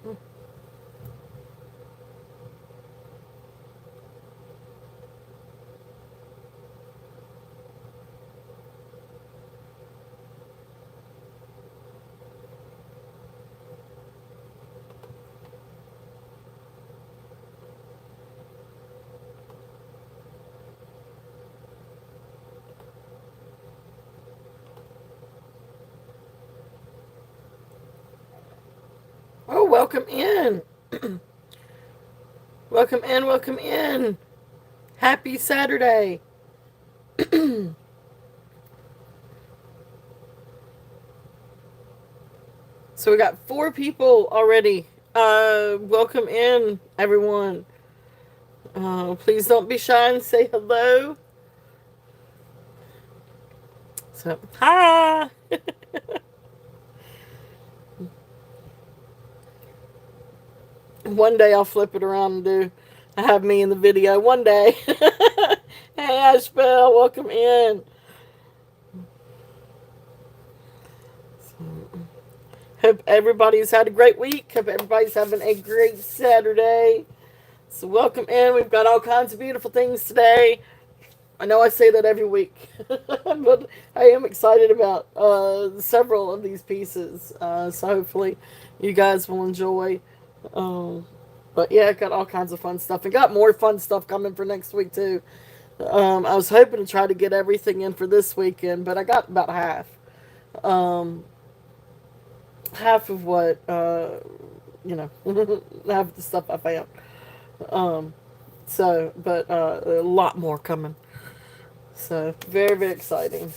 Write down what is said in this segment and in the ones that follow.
Oh, welcome in. Welcome in, welcome in. Happy Saturday. So we got 4 people already. Welcome in, everyone. Please don't be shy and say hello. So, hi. One day I'll flip it around and have me in the video. One day. Hey, Ashbel, welcome in. Hope everybody's had a great week. Hope everybody's having a great Saturday. So, welcome in. We've got all kinds of beautiful things today. I know I say that every week, but I am excited about several of these pieces. So, hopefully, you guys will enjoy. Um, but yeah, got all kinds of fun stuff, and got more fun stuff coming for next week too. I was hoping to try to get everything in for this weekend, but I got about half. Um, Half of what you know, half of the stuff I found. Um, but a lot more coming. So very very exciting.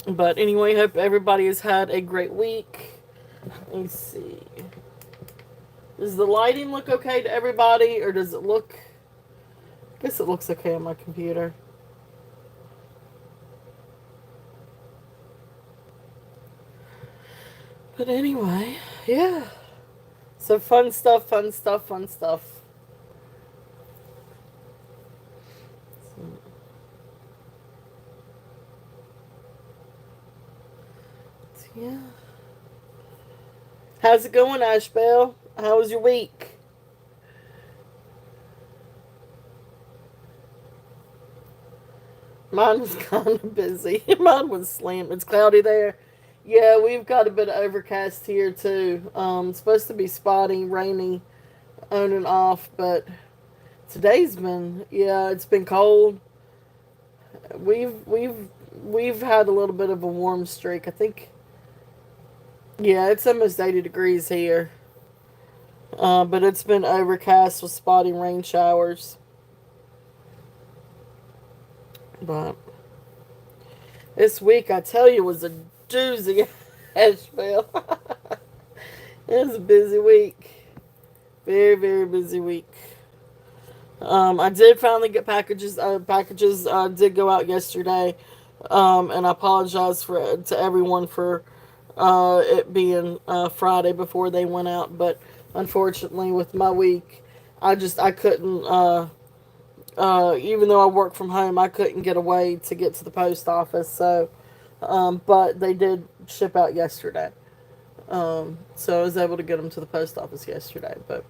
But anyway, hope everybody has had a great week. Let me see. Does the lighting look okay to everybody, or does it look? I guess it looks okay on my computer. But anyway, yeah. So fun stuff, fun stuff, fun stuff. So, yeah. How's it going, Ashbel? How was your week? Mine was kind of busy. Mine was slammed. It's cloudy there. Yeah, we've got a bit of overcast here too. It's supposed to be spotty, rainy, on and off, but today's been, yeah, it's been cold. We've we've we've had a little bit of a warm streak. I think, yeah, it's almost 80 degrees here. But it's been overcast with spotty rain showers. But this week, I tell you, was a doozy. Asheville. It was a busy week. Very, very busy week. I did finally get packages. Packages did go out yesterday, and I apologize to everyone for it being Friday before they went out. But unfortunately, with my week, I couldn't. Even though I work from home, I couldn't get away to get to the post office. So, but they did ship out yesterday. So I was able to get them to the post office yesterday. But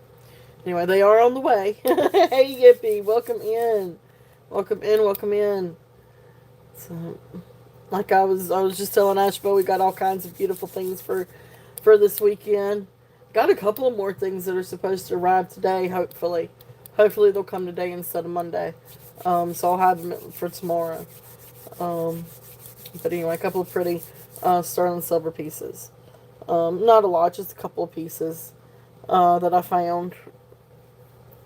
anyway, they are on the way. Hey, Yippee, welcome in, welcome in, welcome in. So, like I was just telling Ashbo, we got all kinds of beautiful things for this weekend. Got a couple of more things that are supposed to arrive today. Hopefully they'll come today instead of Monday. So I'll have them for tomorrow. Um, but anyway, a couple of pretty sterling silver pieces. Not a lot, just a couple of pieces that I found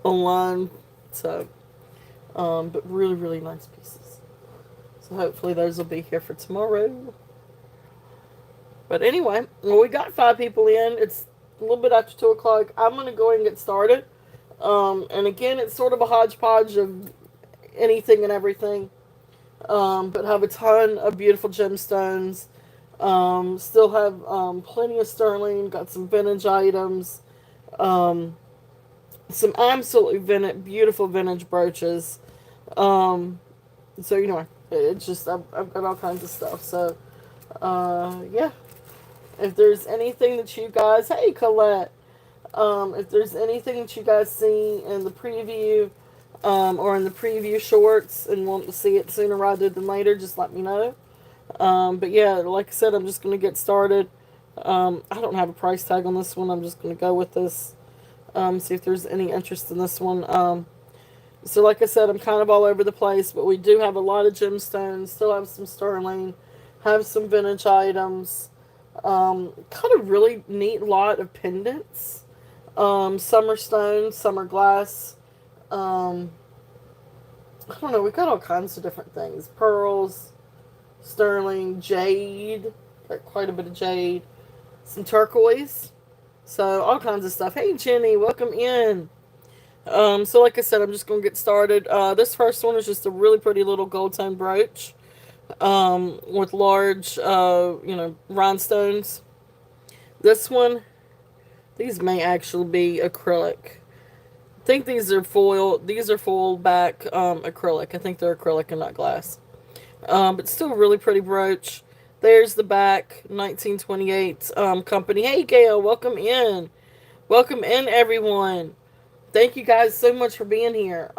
online. So, but really, really nice pieces. So hopefully those will be here for tomorrow. But anyway, well, we got 5 people in. It's a little bit after 2 o'clock. I'm gonna go ahead and get started. And again, it's sort of a hodgepodge of anything and everything. But have a ton of beautiful gemstones. Still have plenty of sterling. Got some vintage items. Um, some absolutely beautiful vintage brooches. Um, so it's just I've got all kinds of stuff. So yeah, If there's anything that you guys, hey Colette, if there's anything that you guys see in the preview, or in the preview shorts and want to see it sooner rather than later, just let me know. But yeah, like I said, I'm just going to get started. I don't have a price tag on this one. I'm just going to go with this. See if there's any interest in this one. So like I said, I'm kind of all over the place, but we do have a lot of gemstones. Still have some sterling, have some vintage items. Kind of really neat lot of pendants. Summer stones, summer glass. Um, I don't know. We got all kinds of different things. Pearls, sterling, jade. Got quite a bit of jade. Some turquoise. So all kinds of stuff. Hey Jenny, welcome in. So like I said, I'm just gonna get started. This first one is just a really pretty little gold tone brooch. With large, rhinestones. This one, these may actually be acrylic. I think these are foil. These are foil back acrylic. I think they're acrylic and not glass. But still a really pretty brooch. There's the back, 1928 company. Hey Gail, welcome in. Welcome in everyone. Thank you guys so much for being here.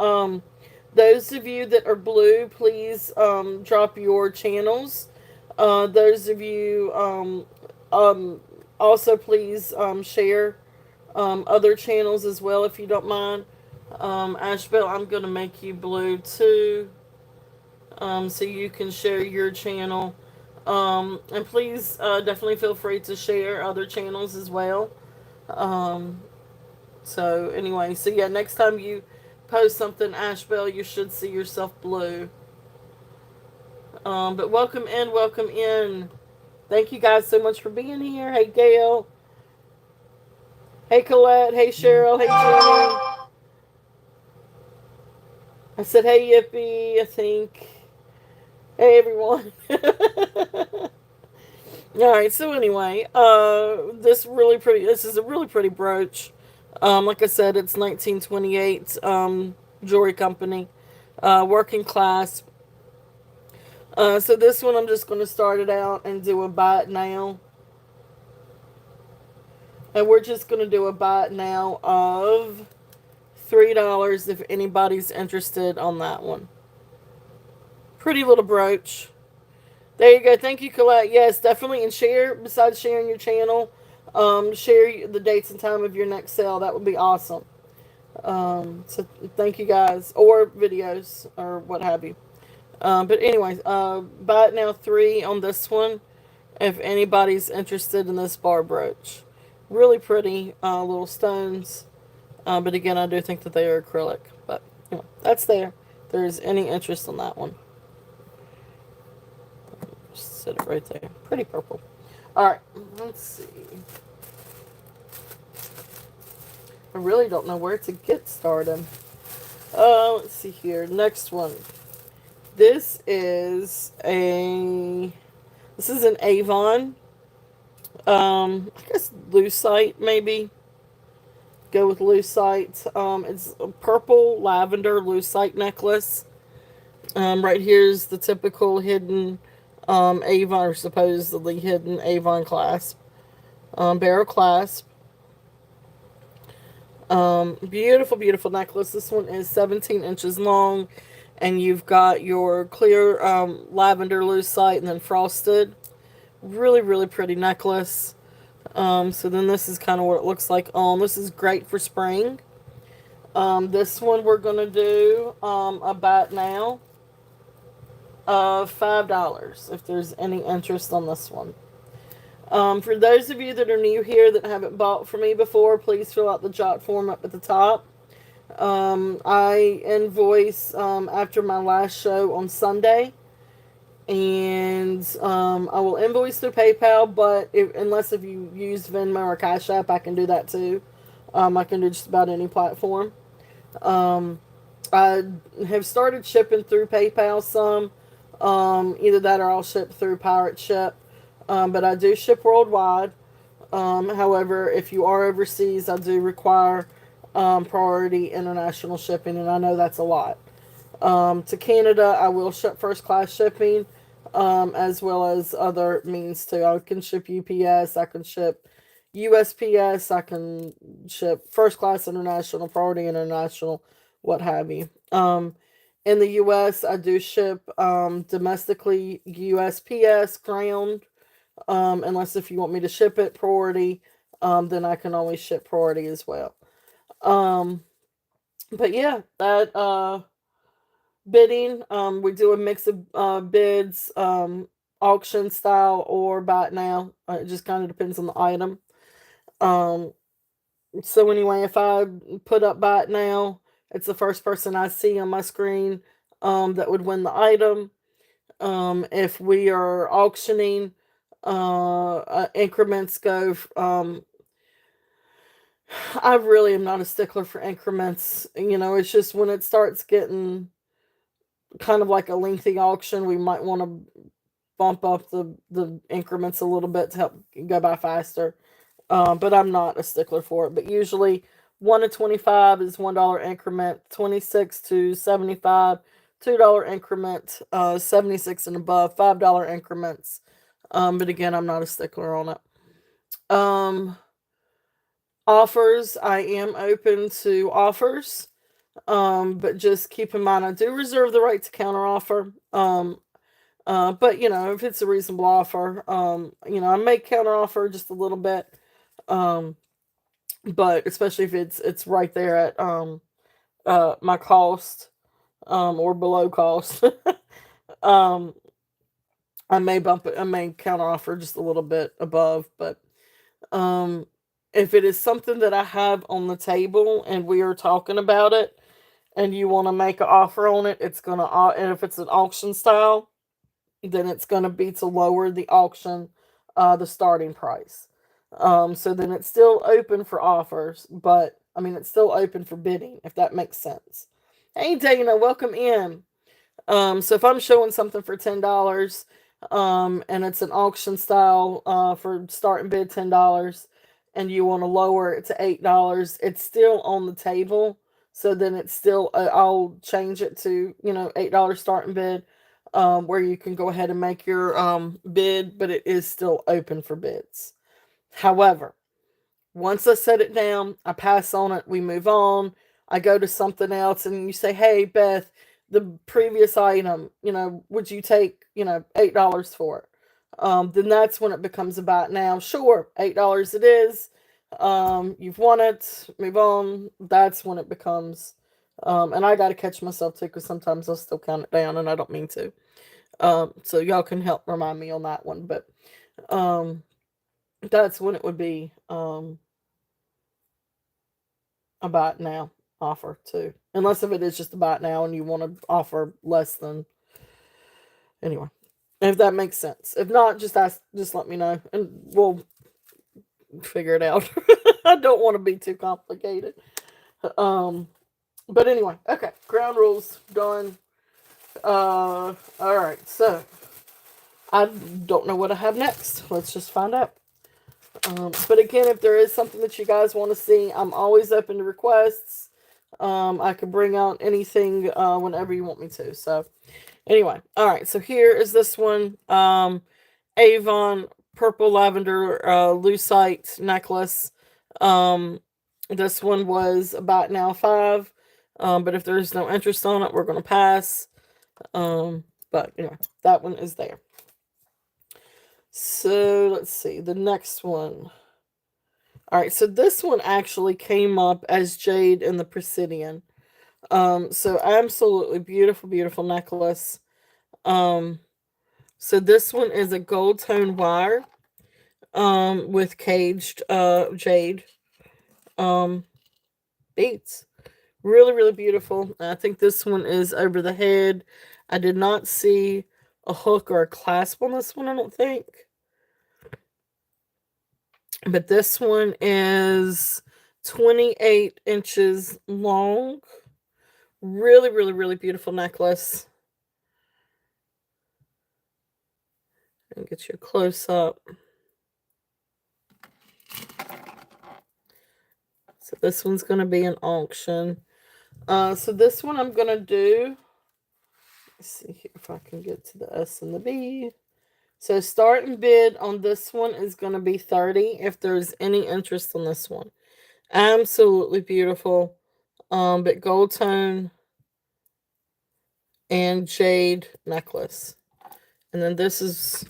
Those of you that are blue, please drop your channels. Those of you also please share other channels as well if you don't mind. Asheville, I'm going to make you blue too, so you can share your channel. And please definitely feel free to share other channels as well. Um, so anyway, so yeah, next time you post something, Asheville, you should see yourself blue. But welcome in, welcome in. Thank you guys so much for being here. Hey Gail. Hey Colette. Hey Cheryl. Hey Jenny. I said hey Yippee, I think. Hey everyone. Alright, so anyway, this is a really pretty brooch. Like I said, it's 1928 jewelry company, working class. So this one I'm just going to start it out and do a buy it now. And we're just going to do a buy it now of $3 if anybody's interested on that one. Pretty little brooch. There you go. Thank you, Colette. Yes, definitely. And share, besides sharing your channel, share the dates and time of your next sale. That would be awesome. So thank you guys. Or videos or what have you. But anyways, buy it now 3 on this one if anybody's interested in this bar brooch. Really pretty little stones. But again, I do think that they are acrylic. But that's there. If there's any interest in that one. Just set it right there. Pretty purple. Alright, let's see. I really don't know where to get started. Let's see here. Next one. This is an Avon. I guess lucite maybe. Go with lucite. It's a purple lavender lucite necklace. Right here's the typical hidden Avon, or supposedly hidden Avon clasp. Barrel clasp. Beautiful, beautiful necklace. This one is 17 inches long. And you've got your clear lavender lucite and then frosted. Really, really pretty necklace. So then this is kind of what it looks like on. This is great for spring. This one we're going to do about now $5 if there's any interest on this one. For those of you that are new here that haven't bought from me before, please fill out the jot form up at the top. I invoice after my last show on Sunday, and I will invoice through PayPal, but unless if you use Venmo or Cash App, I can do that too. I can do just about any platform. I have started shipping through PayPal some. Either that or I'll ship through Pirate Ship. But I do ship worldwide. However, if you are overseas, I do require priority international shipping, and I know that's a lot. To Canada, I will ship first class shipping. as well as other means too. I can ship UPS, I can ship USPS, I can ship first class international, priority international, what have you. In the US, I do ship domestically USPS ground, unless if you want me to ship it priority, then I can always ship priority as well. Um, but yeah, that bidding. We do a mix of bids, auction style or buy it now. It just kind of depends on the item. Um, so anyway, if I put up buy it now, it's the first person I see on my screen that would win the item. If we are auctioning, increments go. I really am not a stickler for increments. It's just when it starts getting kind of like a lengthy auction, we might want to bump up the increments a little bit to help go by faster. But I'm not a stickler for it. But usually, 1 to 25 is $1 increment. 26 to 75, $2 increment. 76 and above, $5 increments. But again, I'm not a stickler on it. Offers, I am open to offers. But just keep in mind, I do reserve the right to counteroffer. But if it's a reasonable offer, I may counteroffer just a little bit. Um, but especially if it's right there at my cost, or below cost, um, I may bump it. I may counteroffer just a little bit above. But um, if it is something that I have on the table and we are talking about it, and you want to make an offer on it, it's gonna. And if it's an auction style, then it's going to be to lower the auction, the starting price. So then it's still open for offers, but I mean, it's still open for bidding, if that makes sense. Hey, Dana, welcome in. So if I'm showing something for $10, and it's an auction style, for starting bid $10, and you want to lower it to $8, it's still on the table. So then it's still, I'll change it to $8 starting bid, where you can go ahead and make your bid, but it is still open for bids. However, once I set it down, I pass on it, we move on. I go to something else, and you say, "Hey, Beth, the previous item, would you take, $8 for it?" Then that's when it becomes about now. Sure, $8 it is. You've won it, move on. That's when it becomes, and I got to catch myself too, because sometimes I'll still count it down, and I don't mean to. So y'all can help remind me on that one, but um, that's when it would be about now offer too. Unless if it is just about now and you want to offer less than, anyway. If that makes sense. If not, just let me know and we'll figure it out. I don't want to be too complicated. Um but anyway, okay. Ground rules done. Alright, so I don't know what I have next. Let's just find out. But again, if there is something that you guys want to see, I'm always open to requests. I can bring out anything whenever you want me to. So, anyway, all right. So here is this one, Avon purple lavender lucite necklace. Um, this one was about now 5. But if there's no interest on it, we're gonna pass. But anyway, that one is there. So let's see the next one. All right, so this one actually came up as Jade in the Presidian. So absolutely beautiful, beautiful necklace. Um, so this one is a gold tone wire, with caged jade beads. Really, really beautiful. I think this one is over the head. I did not see a hook or a clasp on this one, I don't think. But this one is 28 inches long. Really, really, really beautiful necklace. And get you a close up. So this one's going to be an auction. So this one I'm going to do Let's see here if I can get to the S and the B. So starting bid on this one is going to be 30 if there's any interest on this one. Absolutely beautiful. But gold tone and jade necklace. And then this is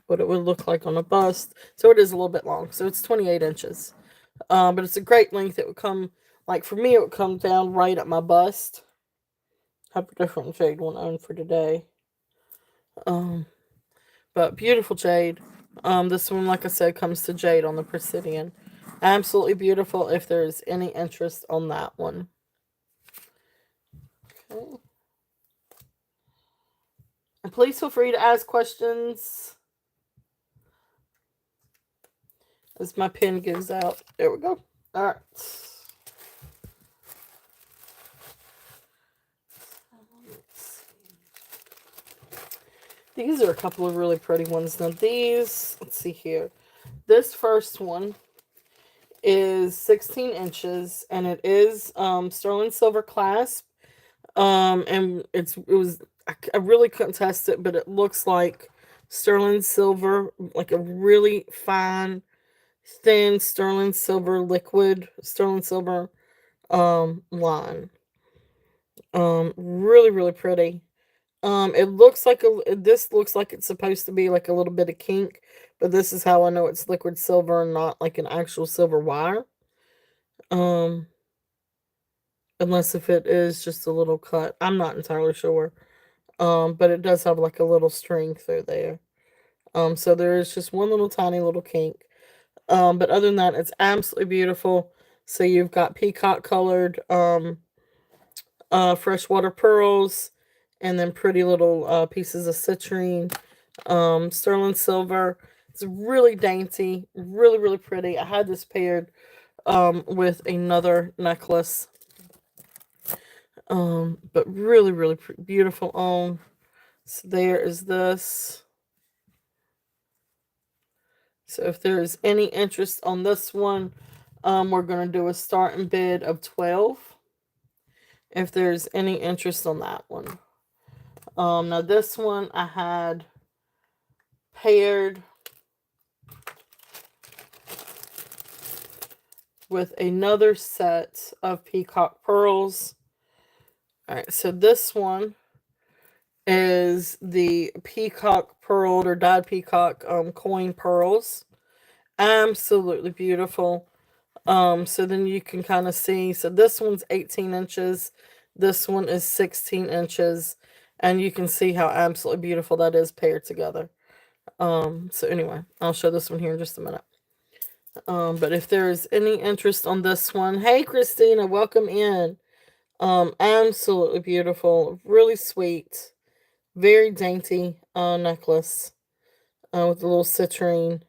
what it would look like on a bust. So it is a little bit long. So it's 28 inches. But it's a great length. It would come, like for me, it would come down right at my bust. I have a different jade one on for today. But beautiful jade. This one, like I said, comes to jade on the Presidian. Absolutely beautiful if there's any interest on that one. Okay. And please feel free to ask questions as my pen gives out. There we go. All right. These are a couple of really pretty ones. Now these, let's see here. This first one is 16 inches and it is sterling silver clasp. And I really couldn't test it, but it looks like sterling silver, like a really fine, thin sterling silver liquid, sterling silver line. Really, really pretty. It looks like this looks like it's supposed to be like a little bit of kink, but this is how I know it's liquid silver and not like an actual silver wire. Um, unless if it is just a little cut. I'm not entirely sure. But it does have like a little string through there. So there is just one little tiny little kink. But other than that, it's absolutely beautiful. So you've got peacock colored freshwater pearls, and then pretty little pieces of citrine, sterling silver. It's really dainty, really, really pretty. I had this paired with another necklace. But really, really beautiful on. So there is this. So if there is any interest on this one, we're going to do a starting bid of 12. If there's any interest on that one. Now this one I had paired with another set of peacock pearls. All right, so this one is the peacock pearled or dyed peacock coin pearls. Absolutely beautiful. So then you can kind of see. So this one's 18 inches. This one is 16 inches. And you can see how absolutely beautiful that is paired together. So anyway, I'll show this one here in just a minute. But if there is any interest on this one, hey Christina, welcome in. Absolutely beautiful, really sweet, very dainty necklace with the little citrine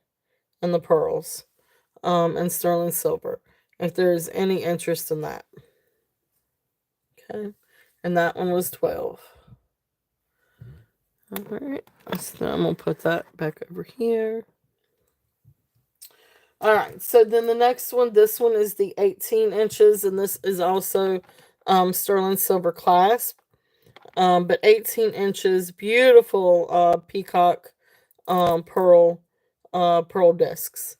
and the pearls, and sterling silver. If there is any interest in that, okay, and that one was 12. All right, so I'm gonna put that back over here. All right, so then the next one, this one is the 18 inches, and this is also sterling silver clasp. But 18 inches, beautiful peacock pearl discs.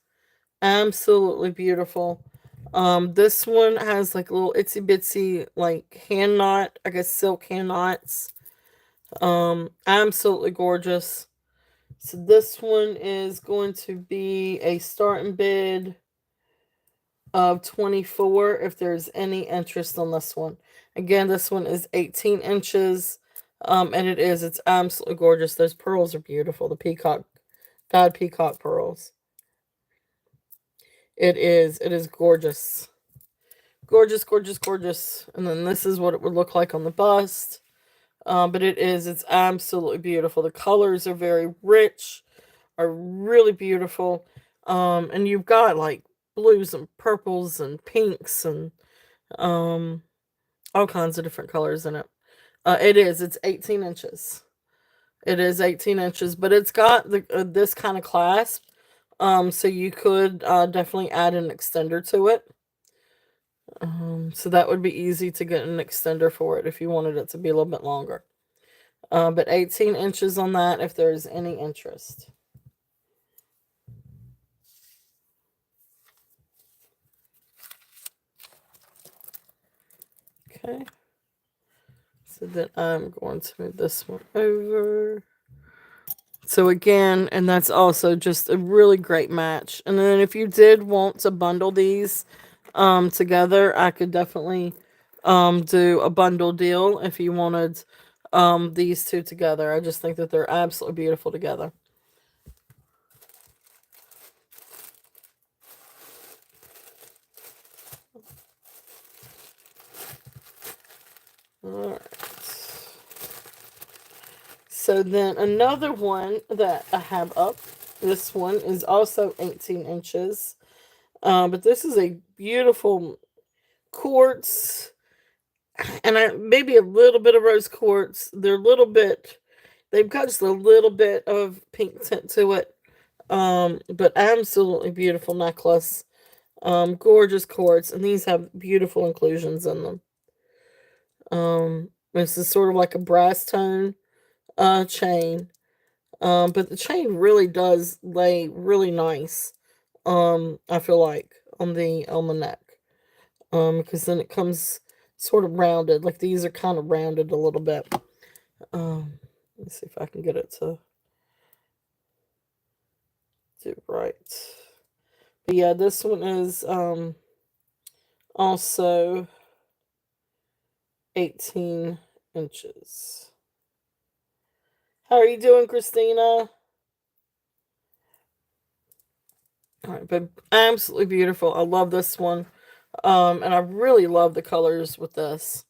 Absolutely beautiful. This one has like little itsy bitsy like hand knot, I guess silk hand knots. Absolutely gorgeous. So this one is going to be a starting bid of 24 if there's any interest on this one. Again, this one is 18 inches. And it's absolutely gorgeous. Those pearls are beautiful. The dyed peacock pearls. It is gorgeous. Gorgeous, gorgeous, gorgeous. And then this is what it would look like on the bust. But it's absolutely beautiful. The colors are very rich, are really beautiful. And you've got like blues and purples and pinks and all kinds of different colors in it. It's 18 inches. It is 18 inches, but it's got this kind of clasp. So you could definitely add an extender to it. So that would be easy to get an extender for it if you wanted it to be a little bit longer. But 18 inches on that if there's any interest. Okay. So then I'm going to move this one over. So again, and that's also just a really great match. And then if you did want to bundle these together, I could definitely do a bundle deal if you wanted these two together. I just think that they're absolutely beautiful together. All right. So then another one that I have up, this one is also 18 inches. But this is a beautiful quartz, and maybe a little bit of rose quartz. They're a little bit, they've got just a little bit of pink tint to it. But absolutely beautiful necklace. Gorgeous quartz, and these have beautiful inclusions in them. This is sort of like a brass tone chain. But the chain really does lay really nice. I feel like on the neck. Because then it comes sort of rounded. Like these are kind of rounded a little bit. Let's see if I can get it to do right. But yeah, this one is also 18 inches. How are you doing, Christina? All right, but absolutely beautiful. I love this one. And I really love the colors with this.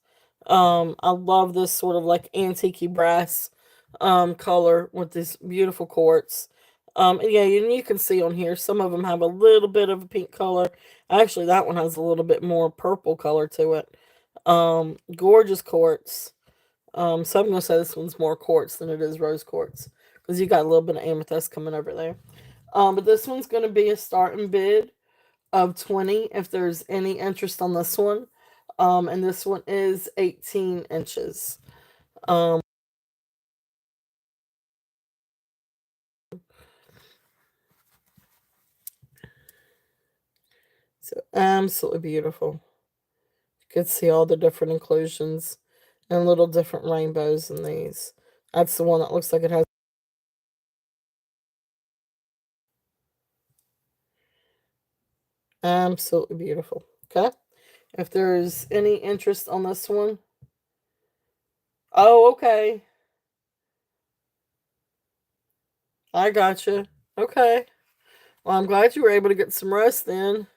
I love this sort of like antique brass color with this beautiful quartz. And yeah, and you can see on here some of them have a little bit of a pink color. Actually, that one has a little bit more purple color to it. Gorgeous quartz. So I'm gonna say this one's more quartz than it is rose quartz because you got a little bit of amethyst coming over there. But this one's gonna be a starting bid of 20 if there's any interest on this one. And this one is 18 inches. Um, so absolutely beautiful. You can see all the different inclusions and little different rainbows in these. That's the one that looks like it has absolutely beautiful. Okay. If there's any interest on this one. Oh, okay. I got you. Okay. Well, I'm glad you were able to get some rest then.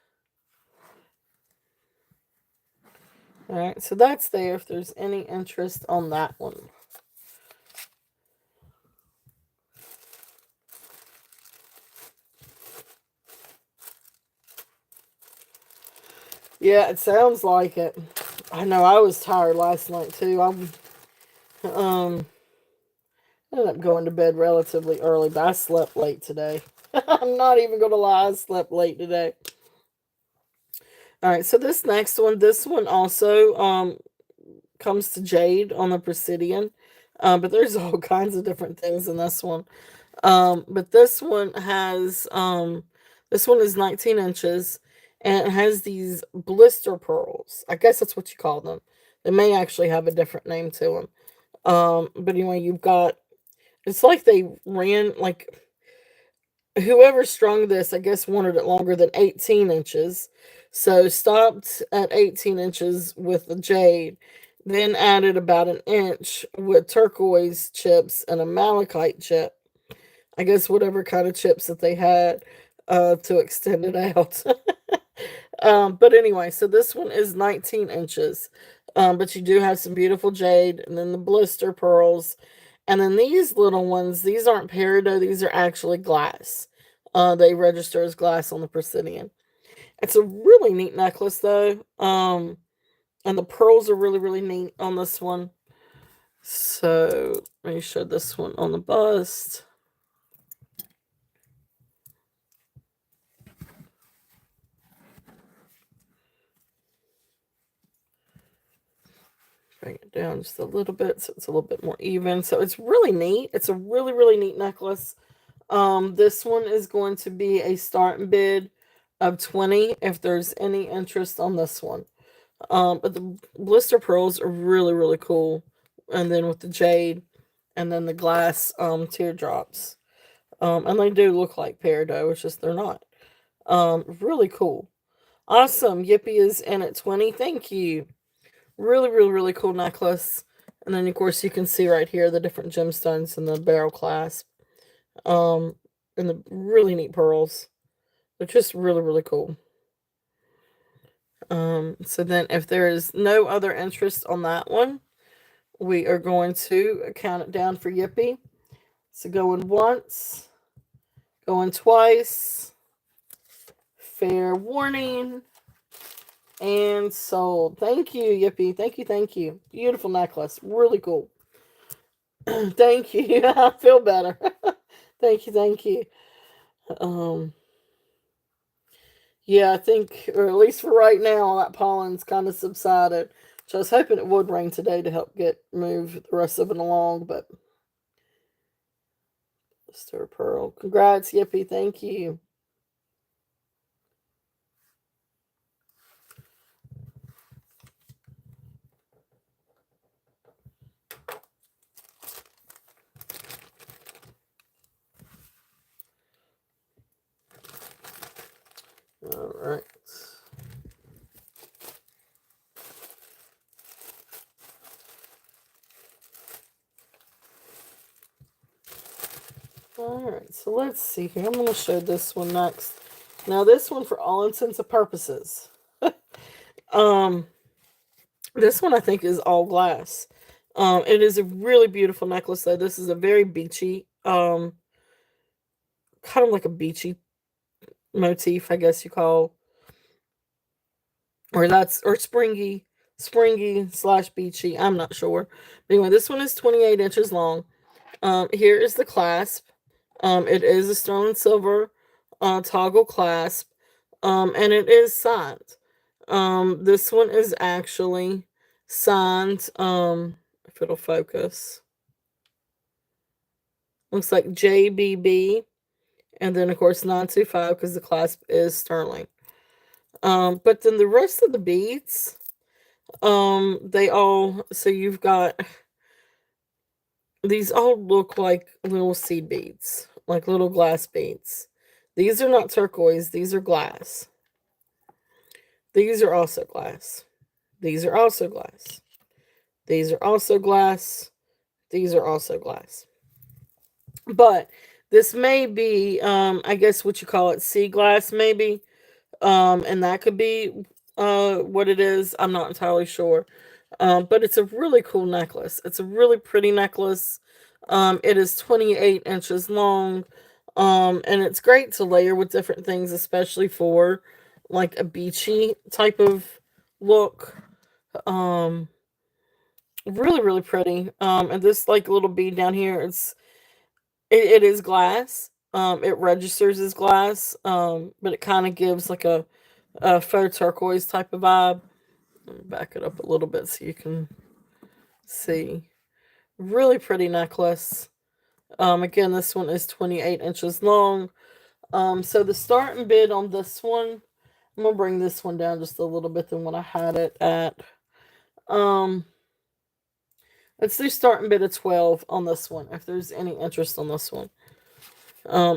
All right, so that's there if there's any interest on that one. Yeah, it sounds like it. I know I was tired last night too. Um ended up going to bed relatively early, but I slept late today. I'm not even gonna lie, I slept late today. All right, so this one also comes to jade on the Presidian. But there's all kinds of different things in this one. But this one is 19 inches and it has these blister pearls. I guess that's what you call them. They may actually have a different name to them. But anyway, it's like they ran, like, whoever strung this, I guess, wanted it longer than 18 inches. So stopped at 18 inches with the jade, then added about an inch with turquoise chips and a malachite chip. I guess whatever kind of chips that they had to extend it out. But anyway, so this one is 19 inches. But you do have some beautiful jade and then the blister pearls. And then these little ones, these aren't peridot, these are actually glass. They register as glass on the Presidian. It's a really neat necklace though. And the pearls are really, really neat on this one. So let me show this one on the bust. Bring it down just a little bit so it's a little bit more even. So it's really neat. It's a really, really neat necklace. This one is going to be a starting bid of 20 if there's any interest on this one. But the blister pearls are really, really cool. And then with the jade and then the glass teardrops. And they do look like peridot, it's just they're not. Really cool. Awesome. Yippee is in at 20. Thank you. Really, really, really cool necklace. And then of course you can see right here the different gemstones and the barrel clasp. Um, and the really neat pearls. They're just really, really cool. So then if there is no other interest on that one, we are going to count it down for Yippee. So going once, going twice, fair warning, and sold. Thank you, Yippee. Thank you, thank you. Beautiful necklace. Really cool. Thank you. I feel better. Thank you, thank you. Um, yeah, I think, or at least for right now, that pollen's kind of subsided. So I was hoping it would rain today to help move the rest of it along, but Stir Pearl. Congrats, Yippee. Thank you. All right. Alright, so let's see here. I'm going to show this one next. Now, this one, for all intents and purposes, um, this one I think is all glass. It is a really beautiful necklace, though. This is a very beachy, kind of like a beachy motif, I guess you call, or springy slash beachy. I'm not sure. But anyway, this one is 28 inches long. Here is the clasp. It is a sterling silver toggle clasp, and it is signed. This one is actually signed. If it'll focus, looks like JBB, and then of course 925 because the clasp is sterling. But then the rest of the beads, they all, so you've got, these all look like little seed beads, like little glass beads. These are not turquoise, these are glass. These are also glass. These are also glass. These are also glass. These are also glass. But this may be, I guess what you call it, sea glass, maybe. And that could be what it is. I'm not entirely sure. But it's a really cool necklace. It's a really pretty necklace. It is 28 inches long. And it's great to layer with different things, especially for like a beachy type of look. Um, Really, really pretty. And this like little bead down here, it is glass. It registers as glass. But it kind of gives like a faux turquoise type of vibe. Let me back it up a little bit so you can see. Really pretty necklace. Again, this one is 28 inches long. So the starting bid on this one, I'm gonna bring this one down just a little bit than what I had it at. Um, let's do starting bid of 12 on this one, if there's any interest on this one.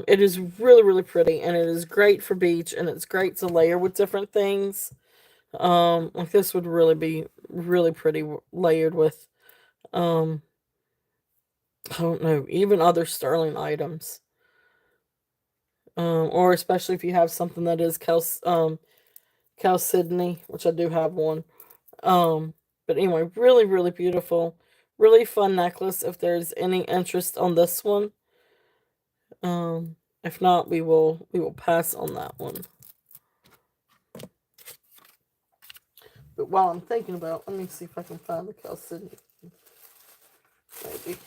It is really, really pretty, and it is great for beach, and it's great to layer with different things. Like this would really be really pretty layered with, I don't know, even other sterling items. Or especially if you have something that is chalcedony, which I do have one. But anyway, really, really beautiful, really fun necklace. If there's any interest on this one, if not, we will pass on that one. But while I'm thinking about, let me see if I can find the chalcedony. Maybe.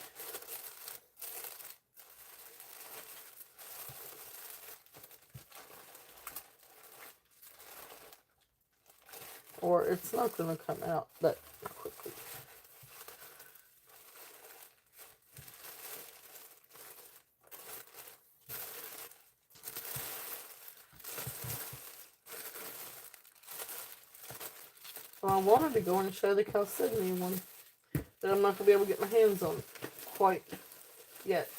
Or it's not going to come out that quickly. So I wanted to go and show the Chalcedony one, but I'm not going to be able to get my hands on quite yet.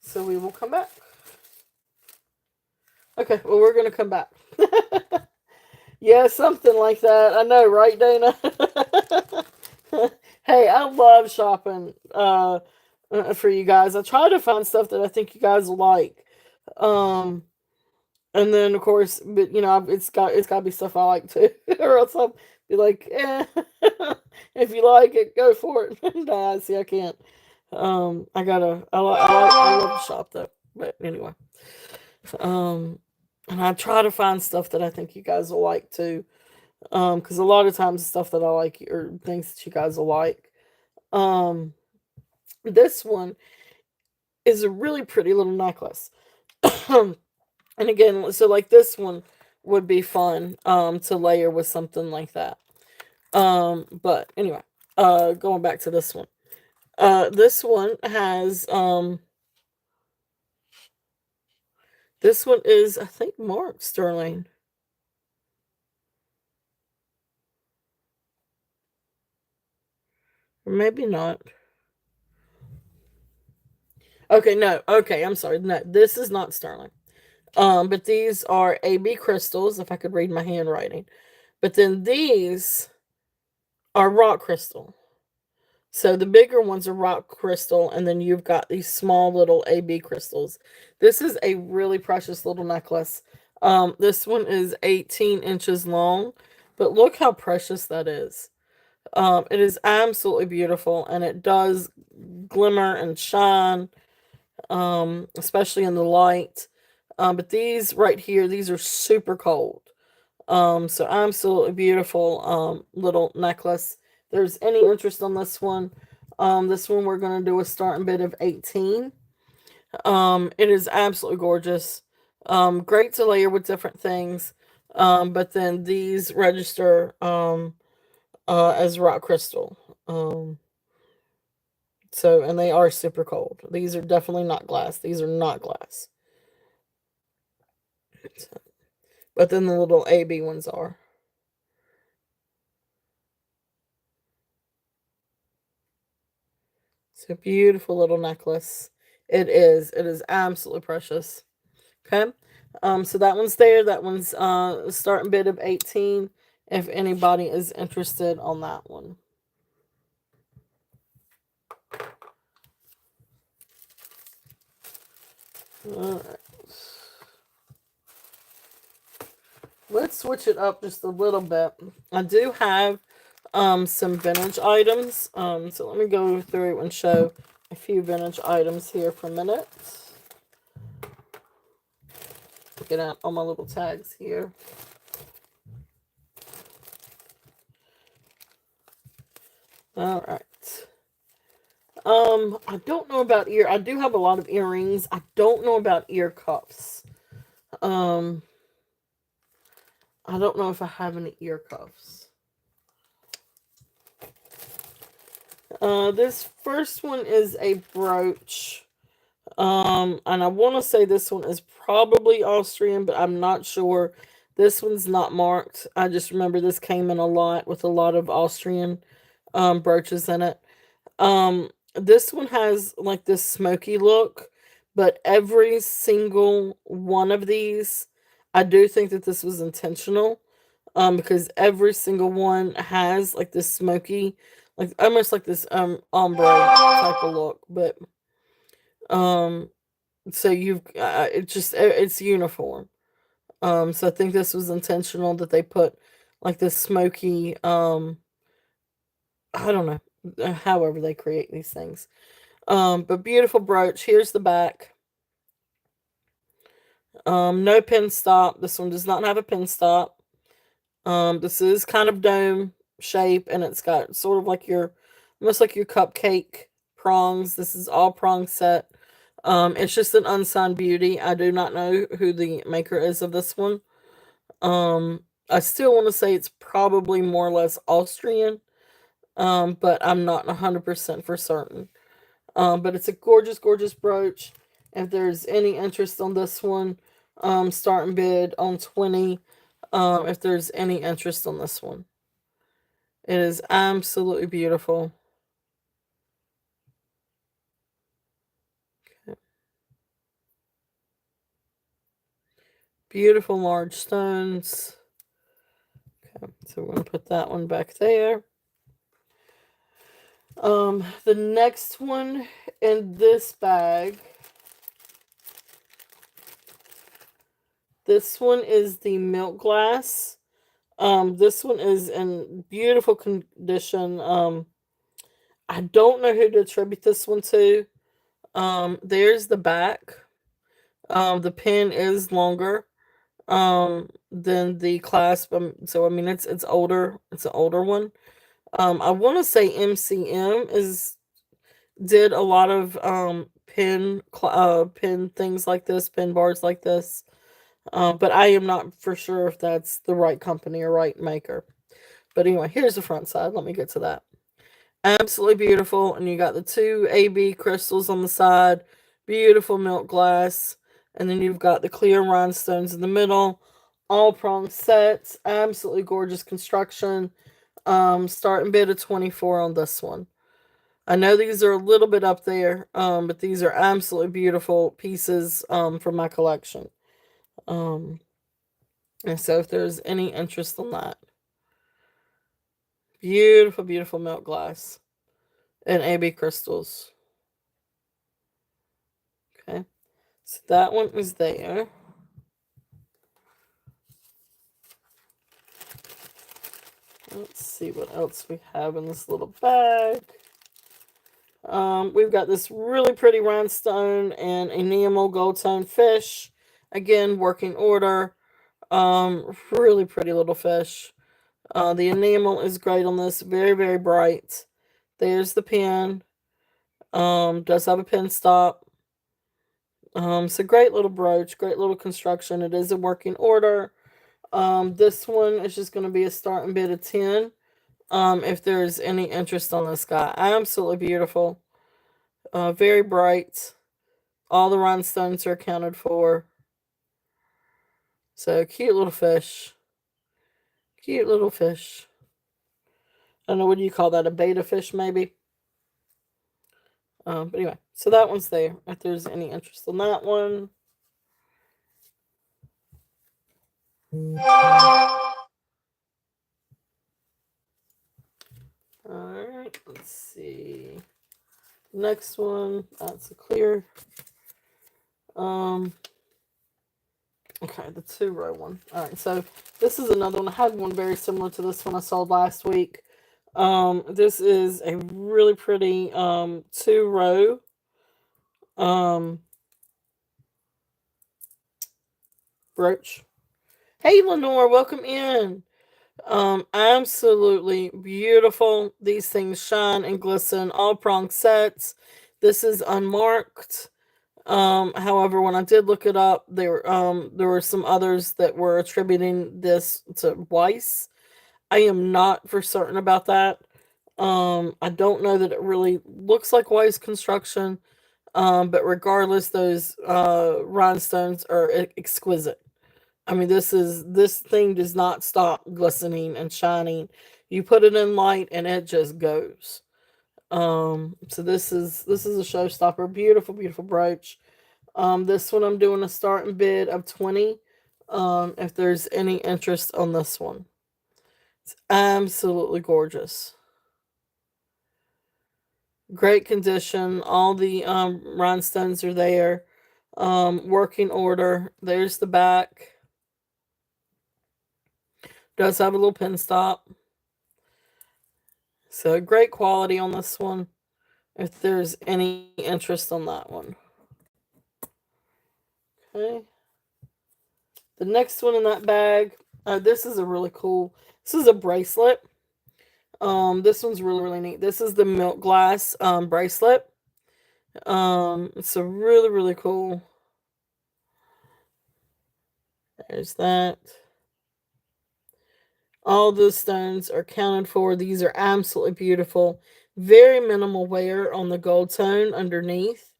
So we will come back. Okay, well, we're going to come back. Yeah, something like that. I know, right, Dana? Hey, I love shopping for you guys. I try to find stuff that I think you guys will like. Um, and then of course, but it's got to be stuff I like too, or else I'll be like, eh. If you like it, go for it. Nah, see, I can't. I love to shop though. But anyway, um, and I try to find stuff that I think you guys will like too. Because a lot of times the stuff that I like are things that you guys will like. Um, this one is a really pretty little necklace. And again, so like this one would be fun to layer with something like that. But anyway, going back to this one. This one has this one is, I think, marked sterling. Or maybe not. Okay, no. Okay, I'm sorry. No, this is not sterling. But these are AB crystals, if I could read my handwriting. But then these are rock crystal. So the bigger ones are rock crystal, and then you've got these small little AB crystals. This is a really precious little necklace. This one is 18 inches long, but look how precious that is. It is absolutely beautiful, and it does glimmer and shine, especially in the light. But these right here, these are super cold. So absolutely beautiful little necklace. If there's any interest on this one we're going to do a starting bid of 18. It is absolutely gorgeous. Great to layer with different things. But then these register as rock crystal. So, and they are super cold. These are definitely not glass. These are not glass. So, but then the little AB ones are. It's a beautiful little necklace. It is. It is absolutely precious. Okay. So that one's there. That one's starting bid of 18. If anybody is interested on that one. All right. Let's switch it up just a little bit. I do have some vintage items. So let me go through and show a few vintage items here for a minute. Get out all my little tags here. All right. I don't know about I do have a lot of earrings. I don't know about ear cuffs. I don't know if I have any ear cuffs. This first one is a brooch. And I want to say this one is probably Austrian, but I'm not sure. This one's not marked. I just remember this came in a lot with a lot of Austrian brooches in it. This one has like this smoky look, but every single one of these, I do think that this was intentional. Because every single one has like this smoky, like almost like this ombre type of look, but um so you've it's uniform. So I think this was intentional that they put like this smoky I don't know, however they create these things. But beautiful brooch. Here's the back. No pin stop. This one does not have a pin stop. This is kind of dome shape, and it's got sort of like your, almost like your cupcake prongs. This is all prong set. It's just an unsigned beauty. I do not know who the maker is of this one. I still want to say it's probably more or less Austrian, but I'm not 100% for certain. But it's a gorgeous, gorgeous brooch. If there's any interest on this one, starting bid on 20. If there's any interest on this one. It is absolutely beautiful. Beautiful large stones. Okay, so we're going to put that one back there. The next one in this bag, this one is the milk glass. This one is in beautiful condition. I don't know who to attribute this one to. There's the back. The pin is longer than the clasp. So I mean it's older. It's an older one. I want to say MCM is did a lot of pin things like this, pin bars like this. But I am not for sure if that's the right company or right maker. But anyway, here's the front side. Let me get to that. Absolutely beautiful. And you got the two AB crystals on the side. Beautiful milk glass. And then you've got the clear rhinestones in the middle. All prong sets. Absolutely gorgeous construction. Starting bid of 24 on this one. I know these are a little bit up there, but these are absolutely beautiful pieces from my collection. And so if there's any interest in that. Beautiful, beautiful milk glass and AB crystals. Okay, so that one is there. Let's see what else we have in this little bag. We've got this really pretty rhinestone and enamel gold tone fish. Again, working order. Really pretty little fish. The enamel is great on this. Very, very bright. There's the pin. Does have a pin stop. So great little brooch, great little construction. It is a working order. This one is just going to be a starting bid of 10. If there's any interest on this guy. Absolutely beautiful. Very bright. All the rhinestones are accounted for. So cute little fish. Cute little fish. I don't know, what do you call that? A beta fish, maybe? But anyway, so that one's there. If there's any interest in that one. Alright, let's see. Next one, that's a clear. Okay, the 2-row one. Alright, so this is another one. I had one very similar to this one I sold last week. This is a really pretty 2-row brooch. Hey Lenore, welcome in. Absolutely beautiful. These things shine and glisten. All prong sets. This is unmarked. However, when I did look it up, there were some others that were attributing this to Weiss. I am not for certain about that. I don't know that it really looks like Weiss construction. But regardless, those rhinestones are exquisite. I mean, this thing does not stop glistening and shining. You put it in light and it just goes. So this is a showstopper. Beautiful, beautiful brooch. This one I'm doing a starting bid of 20. If there's any interest on this one. It's absolutely gorgeous. Great condition. All the rhinestones are there. Working order. There's the back. Does have a little pin stop. So great quality on this one. If there's any interest on that one. Okay. The next one in that bag. This is a really cool. This is a bracelet. This one's really, really neat. This is the milk glass bracelet. It's a really, really cool. There's that. All the stones are counted for. These are absolutely beautiful. Very minimal wear on the gold tone underneath.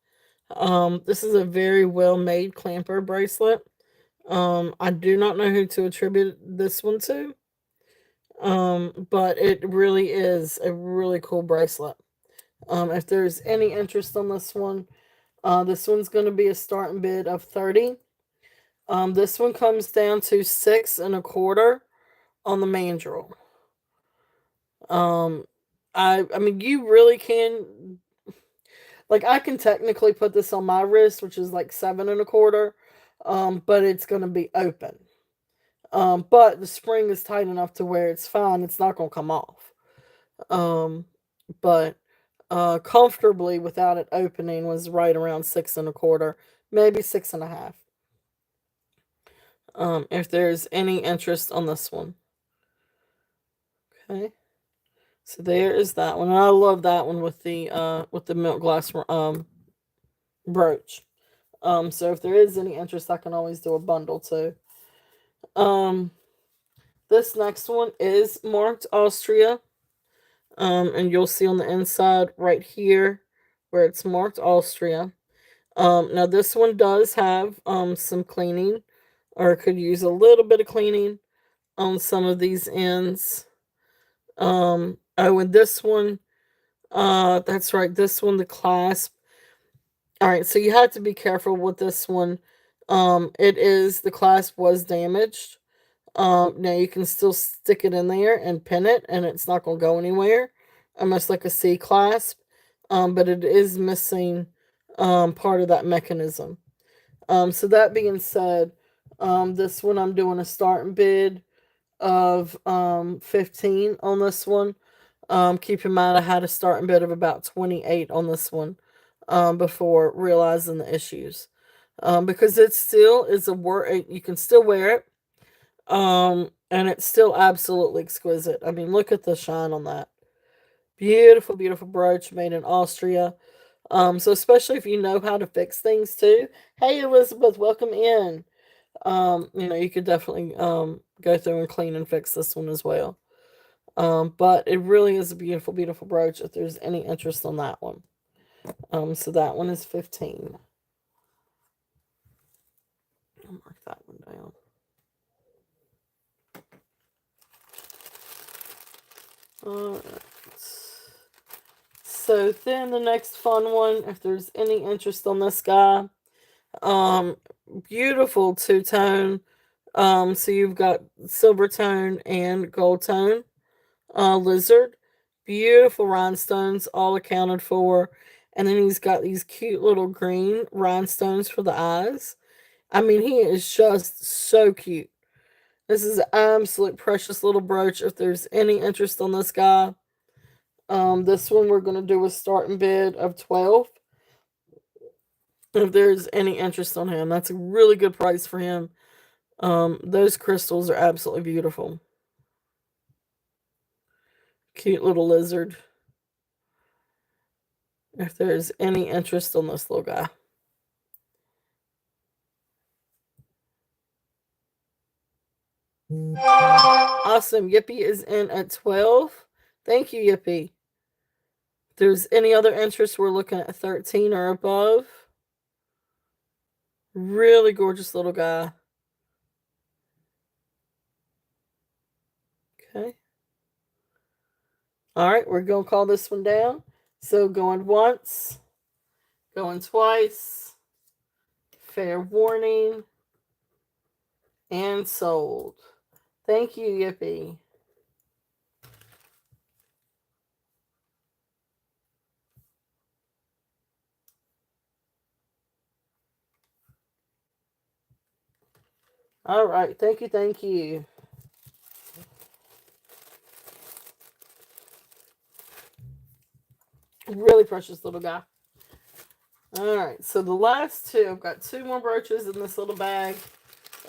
This is a very well-made clamper bracelet. I do not know who to attribute this one to. But it really is a really cool bracelet. If there's any interest on this one's going to be a starting bid of 30. This one comes down to 6 1/4 on the mandrel. Um, I mean, you really can, like, I can technically put this on my wrist, which is like 7 1/4, but it's going to be open. But the spring is tight enough to where it's fine. It's not going to come off. But comfortably without it opening was right around 6 1/4, maybe 6 1/2. If there's any interest on this one. Okay. So there is that one. And I love that one with the milk glass brooch. So if there is any interest, I can always do a bundle too. This next one is marked Austria. And you'll see on the inside right here where it's marked Austria. Now this one does have some cleaning, or could use a little bit of cleaning on some of these ends. Oh, and this one, that's right, this one, the clasp. All right, so you have to be careful with this one. The clasp was damaged. Now you can still stick it in there and pin it, and it's not going to go anywhere, almost like a C clasp. But it is missing part of that mechanism. So that being said, this one I'm doing a starting bid of 15 on this one. Keep in mind I had a starting bid of about 28 on this one before realizing the issues. Because it still is a work, you can still wear it. And it's still absolutely exquisite. I mean, look at the shine on that. Beautiful, beautiful brooch made in Austria. So especially if you know how to fix things too. Hey Elizabeth, welcome in. You could definitely go through and clean and fix this one as well. But it really is a beautiful, beautiful brooch if there's any interest on that one. So that one is 15. I'll mark that one down. Alright. So then the next fun one, if there's any interest on this guy, beautiful two-tone. So you've got silver tone and gold tone lizard. Beautiful rhinestones, all accounted for. And then he's got these cute little green rhinestones for the eyes. I mean, he is just so cute. This is an absolute precious little brooch. If there's any interest on this guy, this one we're going to do a starting bid of 12. If there's any interest on him, that's a really good price for him. Those crystals are absolutely beautiful. Cute little lizard. If there's any interest on this little guy. Awesome. Yippee is in at 12. Thank you, Yippee. If there's any other interest, we're looking at 13 or above. Really gorgeous little guy. Okay. All right, we're going to call this one down. So going once, going twice, fair warning, and sold. Thank you, Yippee. All right, thank you, thank you. Really precious little guy. All right, so the last two, I've got two more brooches in this little bag,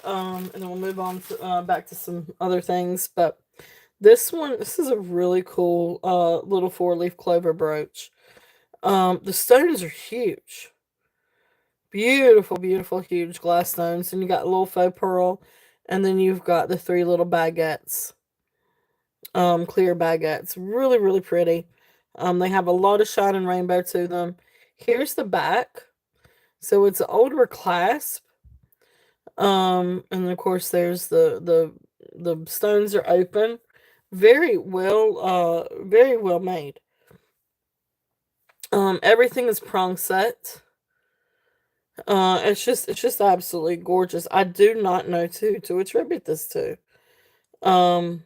and then we'll move on to, back to some other things. But this is a really cool little 4-leaf clover brooch. The stones are huge. Beautiful, beautiful, huge glass stones. And you got a little faux pearl. And then you've got the 3 little baguettes. Clear baguettes. Really, really pretty. They have a lot of shine and rainbow to them. Here's the back. So it's an older clasp. And of course there's the stones are open. very well made. Everything is prong set. It's just absolutely gorgeous. I do not know to attribute this to. Um,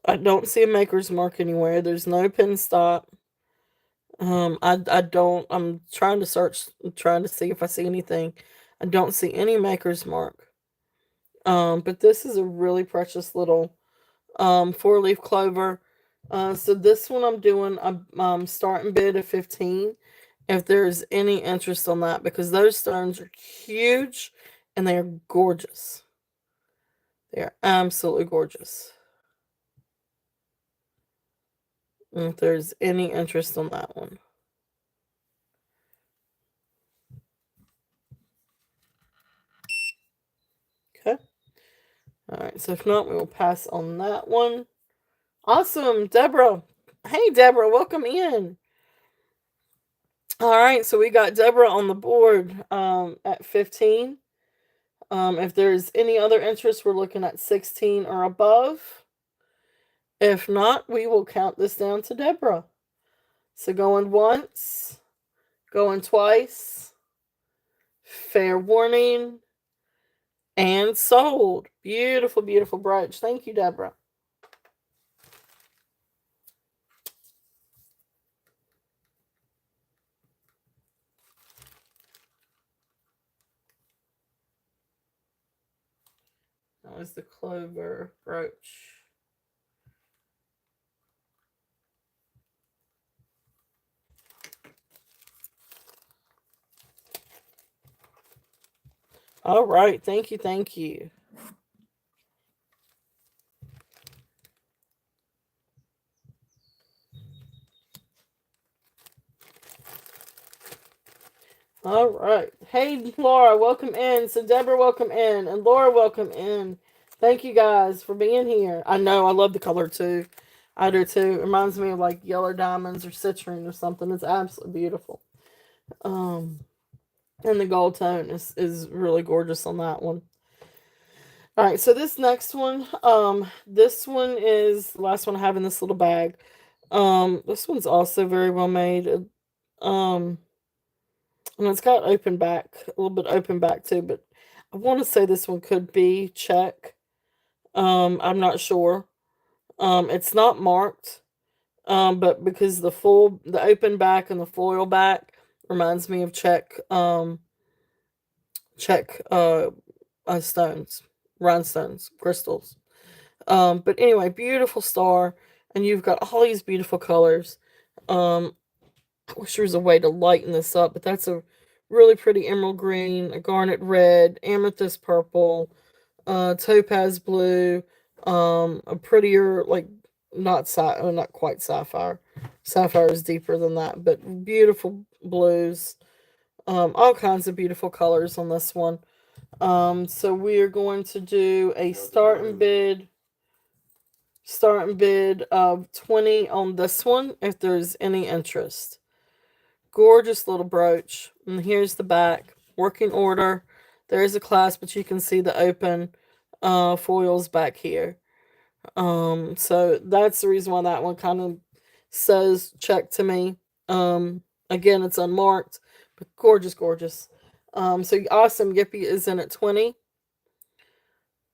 I don't see a maker's mark anywhere. There's no pin stop. I don't. I'm trying to search, trying to see if I see anything. I don't see any maker's mark. But this is a really precious little 4-leaf clover. So this one I'm doing. I'm starting bid at 15. If there's any interest on that, because those stones are huge and they are gorgeous. They are absolutely gorgeous. If there's any interest on that one. Okay. All right. So if not, we will pass on that one. Awesome, Deborah. Hey, Deborah, welcome in. All right. So we got Deborah on the board at 15. If there's any other interest, we're looking at 16 or above. If not, we will count this down to Deborah. So going once, going twice, fair warning, and sold. Beautiful, beautiful brooch. Thank you, Deborah. That was the clover brooch. All right. Thank you. Thank you. All right. Hey, Laura, welcome in. So, Deborah, welcome in. And Laura, welcome in. Thank you guys for being here. I know I love the color too. I do too. It reminds me of like yellow diamonds or citrine or something. It's absolutely beautiful. Um, and the gold tone is really gorgeous on that one. All right, so this next one, this one is the last one I have in this little bag. This one's also very well made. Um, and it's got open back, a little bit open back too, but I want to say this one could be check. I'm not sure. It's not marked. But because the open back and the foil back reminds me of check stones, rhinestones, crystals. But anyway, beautiful star, and you've got all these beautiful colors. Um, I wish there was a way to lighten this up, but that's a really pretty emerald green, a garnet red, amethyst purple, topaz blue, a prettier like not quite sapphire. Sapphire is deeper than that, but beautiful blues. All kinds of beautiful colors on this one. So we are going to do a starting bid of 20 on this one if there's any interest. Gorgeous little brooch. And here's the back. Working order. There is a clasp, but you can see the open foils back here. So that's the reason why that one kind of says check to me. Again, it's unmarked, but gorgeous, gorgeous. So awesome. Yippee is in at 20.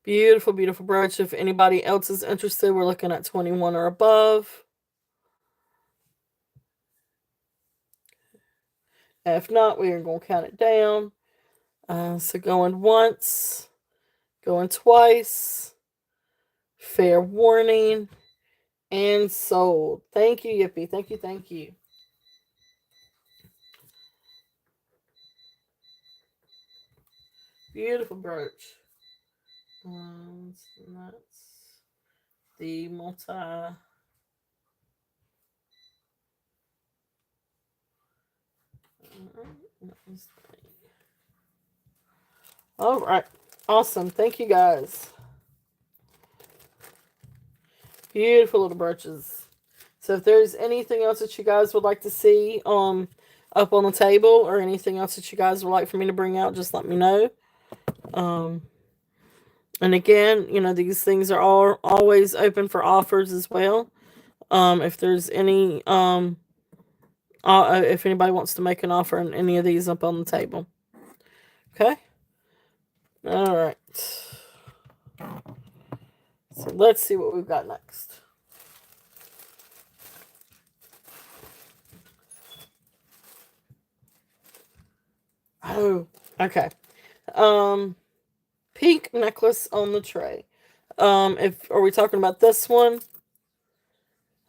Beautiful, beautiful brooch. If anybody else is interested, we're looking at 21 or above. If not, we are going to count it down. So going once, going twice, fair warning, and sold. Thank you, Yippee. Thank you, thank you. Beautiful brooch. So that's the multi. All right. Awesome. Thank you guys. Beautiful little brooches. So if there's anything else that you guys would like to see up on the table or anything else that you guys would like for me to bring out, just let me know. Um And again, these things are all always open for offers as well. If there's any, if anybody wants to make an offer on any of these up on the table. Okay. All right. So let's see what we've got next. Oh, okay. Um, Pink necklace on the tray. If are we talking about this one?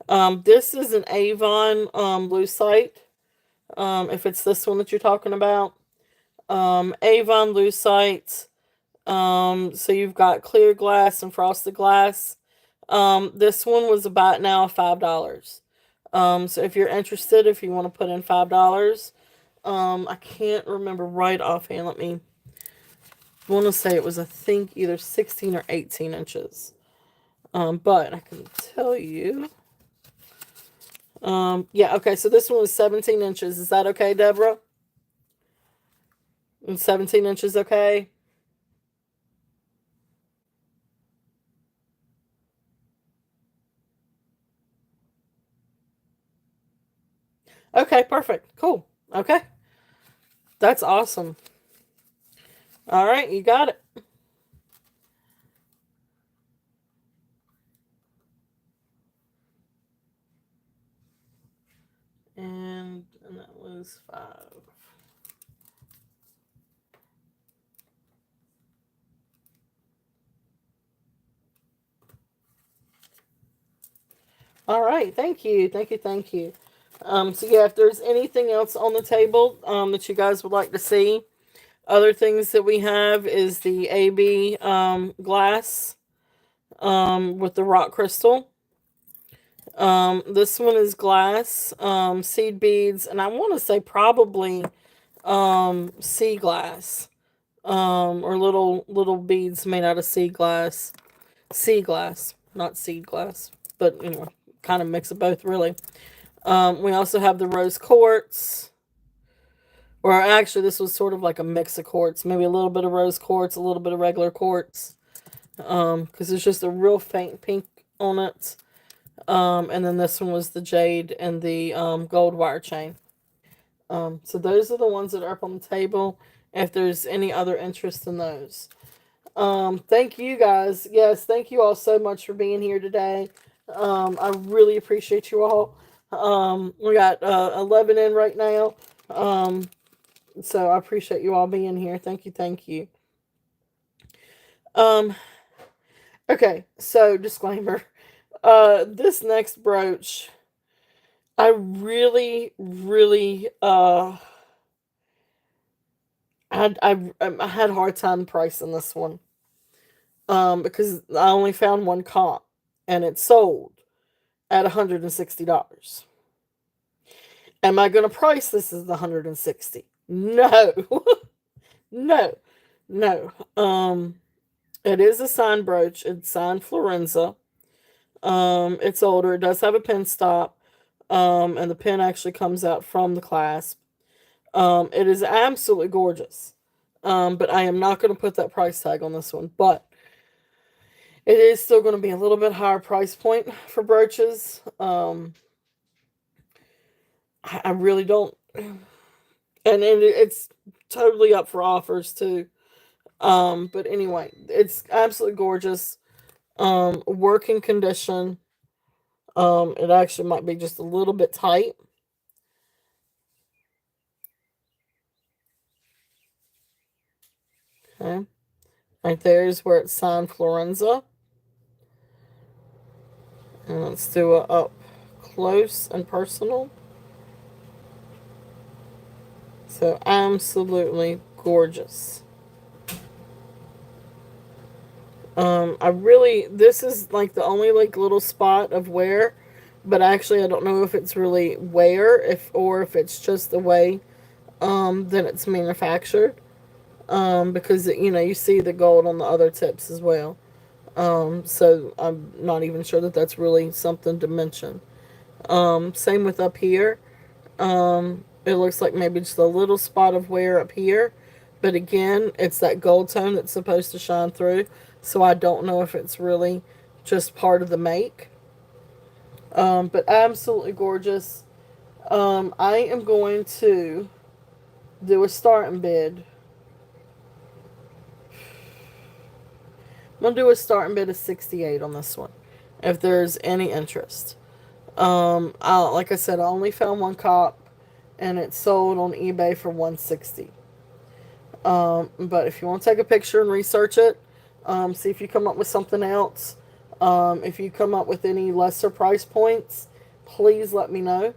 This is an Avon lucite. If it's this one that you're talking about, Avon lucite. So you've got clear glass and frosted glass. This one was about now $5. So if you're interested, if you want to put in $5, I can't remember right offhand. I want to say it was, I think, either 16 or 18 inches. But I can tell you. Yeah, okay, so this one was 17 inches. Is that okay, Deborah? And 17 inches okay? Okay, perfect. Cool. Okay. That's awesome. All right, you got it. And that was 5. All right, thank you. Thank you, thank you. So yeah, if there's anything else on the table that you guys would like to see, other things that we have is the AB glass with the rock crystal. This one is glass, seed beads, and I want to say probably sea glass, or little beads made out of sea glass, not seed glass, but kind of mix of both really. We also have the rose quartz, or actually this was sort of like a mix of quartz, maybe a little bit of rose quartz, a little bit of regular quartz, because it's just a real faint pink on it. And then this one was the jade and the gold wire chain. So those are the ones that are up on the table. If there's any other interest in those, thank you guys. Yes, thank you all so much for being here today. I really appreciate you all. We got 11 in right now. So I appreciate you all being here. Thank you, thank you. Um, okay, so disclaimer. This next brooch, I really, really, I had a hard time pricing this one. Because I only found one comp, and it sold at $160. Am I going to price this as the 160? No, no, no. It is a signed brooch. It's signed Florenza. It's older. It does have a pin stop. And the pin actually comes out from the clasp. It is absolutely gorgeous. But I am not going to put that price tag on this one. But it is still going to be a little bit higher price point for brooches. I really don't. And it's totally up for offers too. But anyway, it's absolutely gorgeous. Working condition. It actually might be just a little bit tight. Okay. Right there is where it's signed Florenza. And let's do a up close and personal. So absolutely gorgeous. This is like the only like little spot of wear, but actually I don't know if it's really wear, or if it's just the way that it's manufactured. Because you see the gold on the other tips as well. So I'm not even sure that that's really something to mention. Same with up here. It looks like maybe just a little spot of wear up here. But again, it's that gold tone that's supposed to shine through. so I don't know if it's really just part of the make. But absolutely gorgeous. I am going to do a starting bid. I'm going to do a starting bid of 68 on this one, if there's any interest. Like I said, I only found one cop, and it sold on eBay for 160. But if you want to take a picture and research it, see if you come up with something else. If you come up with any lesser price points, please let me know.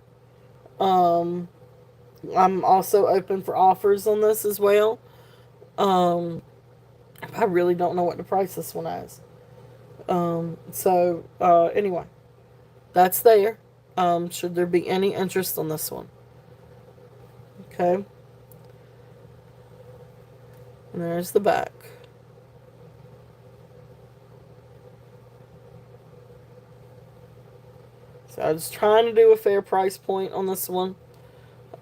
Um, I'm also open for offers on this as well. I really don't know what to price this one as. Anyway, that's there. Should there be any interest on this one? Okay. And there's the back. So I was trying to do a fair price point on this one.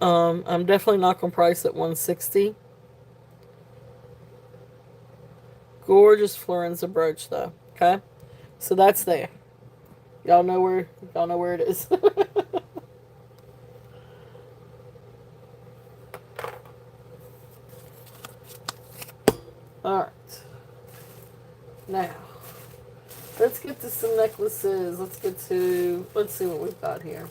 I'm definitely not going to price at 160. Gorgeous Florenza brooch though. Okay. So that's there. Y'all know where it is. Alright. Now, let's get to some necklaces. Let's see what we've got here.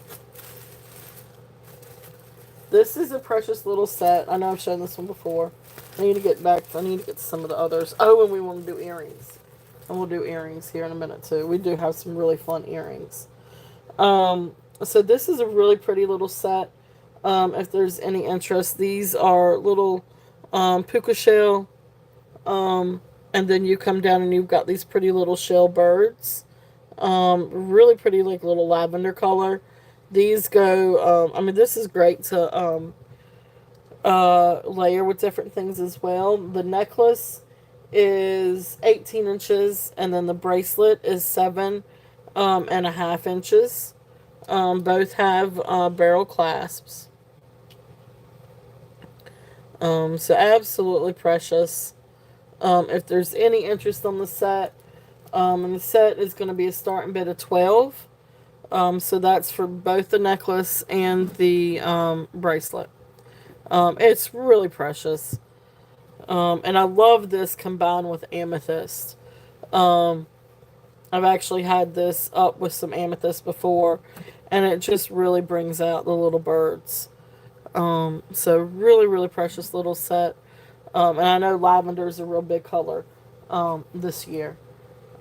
This is a precious little set. I know I've shown this one before. I need to get to some of the others. Oh, and we want to do earrings. And we'll do earrings here in a minute too. We do have some really fun earrings. So this is a really pretty little set. If there's any interest, these are little puka shell. And then you come down and you've got these pretty little shell birds. Really pretty, like little lavender color. These go, this is great to layer with different things as well. The necklace is 18 inches, and then the bracelet is 7.5 inches. Both have barrel clasps. So absolutely precious. If there's any interest on the set, and the set is going to be a starting bid of 12. So that's for both the necklace and the bracelet. It's really precious. And I love this combined with amethyst. I've actually had this up with some amethyst before, and it just really brings out the little birds. So really, really precious little set. And I know lavender is a real big color this year.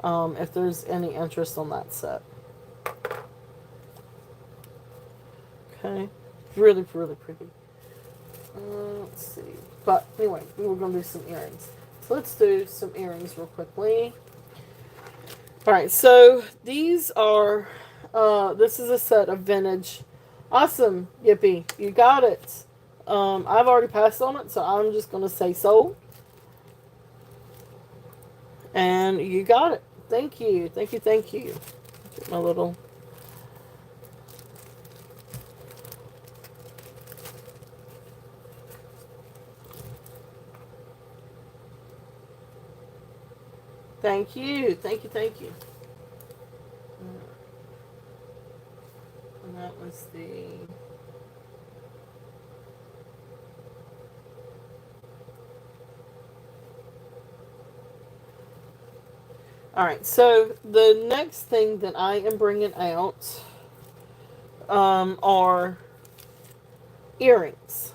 If there's any interest on that set. Okay. Really, really pretty. Let's see. But anyway, we're going to do some earrings. So let's do some earrings real quickly. Alright, so these are, this is a set of vintage. Awesome, Yippee. You got it. I've already passed on it, so I'm just going to say sold. And you got it. Thank you. Thank you, thank you. Get my little... Thank you. Thank you, thank you. And that was the... Alright, so the next thing that I am bringing out are earrings.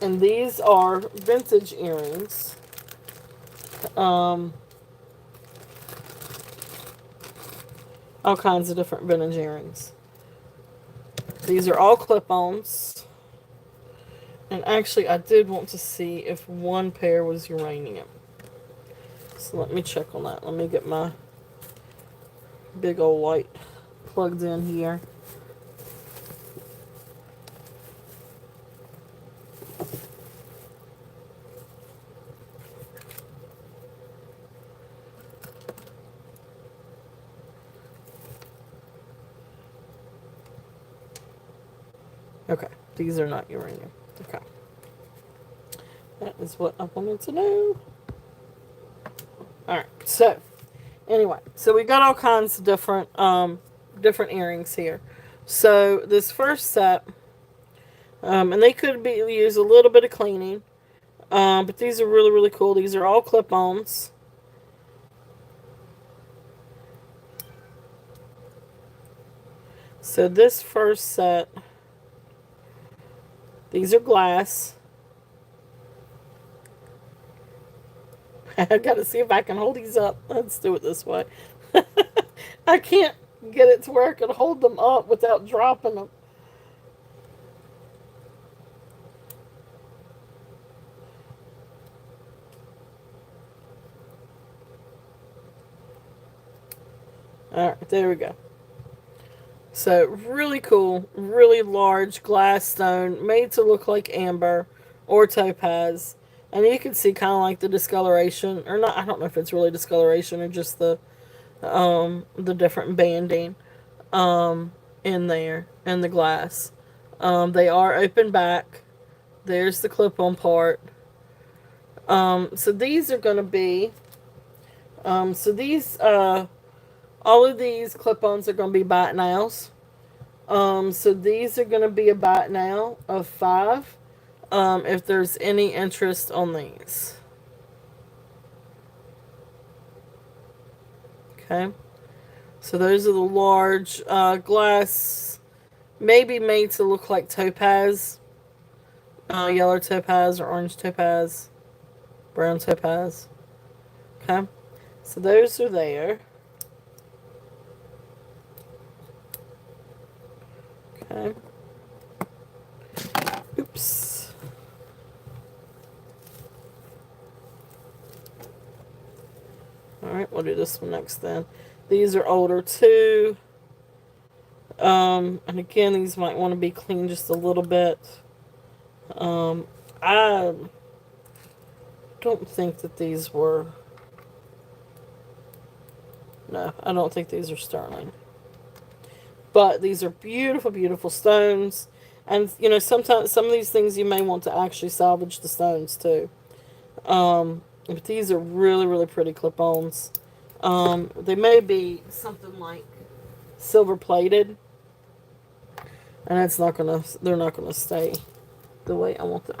And these are vintage earrings. All kinds of different vintage earrings. These are all clip-ons. And actually, I did want to see if one pair was uranium. So let me check on that. Let me get my big old light plugged in here. Okay, these are not uranium. Okay. That is what I wanted to know. Alright. So, anyway, so we got all kinds of different earrings here. So this first set, and they could be use a little bit of cleaning, but these are really, really cool. These are all clip-ons. So this first set, these are glass. I gotta see if I can hold these up. Let's do it this way. I can't get it to where I can hold them up without dropping them. Alright, there we go. So, really cool, really large glass stone made to look like amber or topaz. And you can see kind of like the discoloration, or not, I don't know if it's really discoloration or just the different banding in there, in the glass. They are open back. There's the clip-on part. So these are going to be, all of these clip-ons are going to be bite nows. So these are going to be a bite now of 5. If there's any interest on these. Okay. So those are the large glass, maybe made to look like topaz. Yellow topaz or orange topaz. Brown topaz. Okay. So those are there. Okay. Oops. Alright, we'll do this one next then. These are older too. And again, these might want to be cleaned just a little bit. I don't think that these were... No, I don't think these are sterling. But these are beautiful, beautiful stones. And, you know, sometimes some of these things you may want to actually salvage the stones too. But these are really, really pretty clip-ons. They may be something like silver plated. And it's not gonna, they're not gonna stay the way I want them.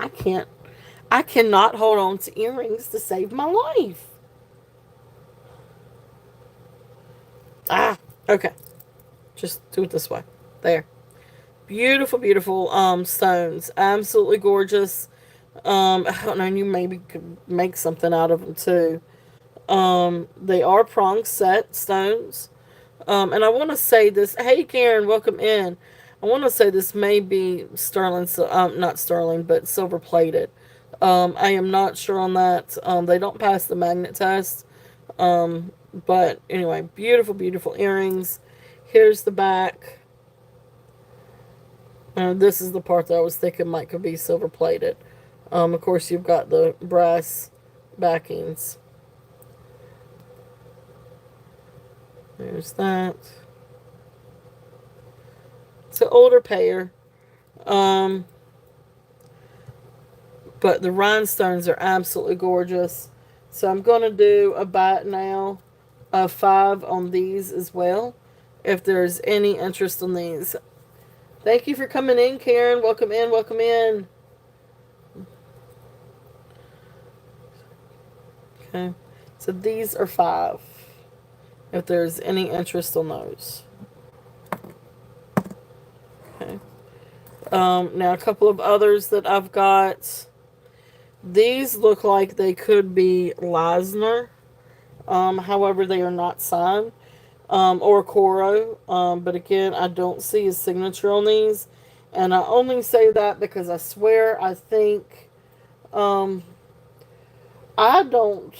I cannot hold on to earrings to save my life. Ah, okay. Just do it this way. There. Beautiful, beautiful stones. Absolutely gorgeous. I don't know, you maybe could make something out of them too. They are prong set stones. And I want to say this. Hey, Karen, welcome in. I want to say this may be sterling, not sterling, but silver plated. I am not sure on that. They don't pass the magnet test. But anyway, beautiful, beautiful earrings. Here's the back. This is the part that I was thinking might could be silver plated. Of course, you've got the brass backings. There's that. It's an older pair. But the rhinestones are absolutely gorgeous. So I'm going to do a bite now of 5 on these as well. If there's any interest in these. Thank you for coming in, Karen. Welcome in, welcome in. Okay. So these are 5. If there's any interest on those. Okay. Now a couple of others that I've got. These look like they could be Leisner. However, they are not signed. Or Coro. But again, I don't see his signature on these. And I only say that because I swear I think I don't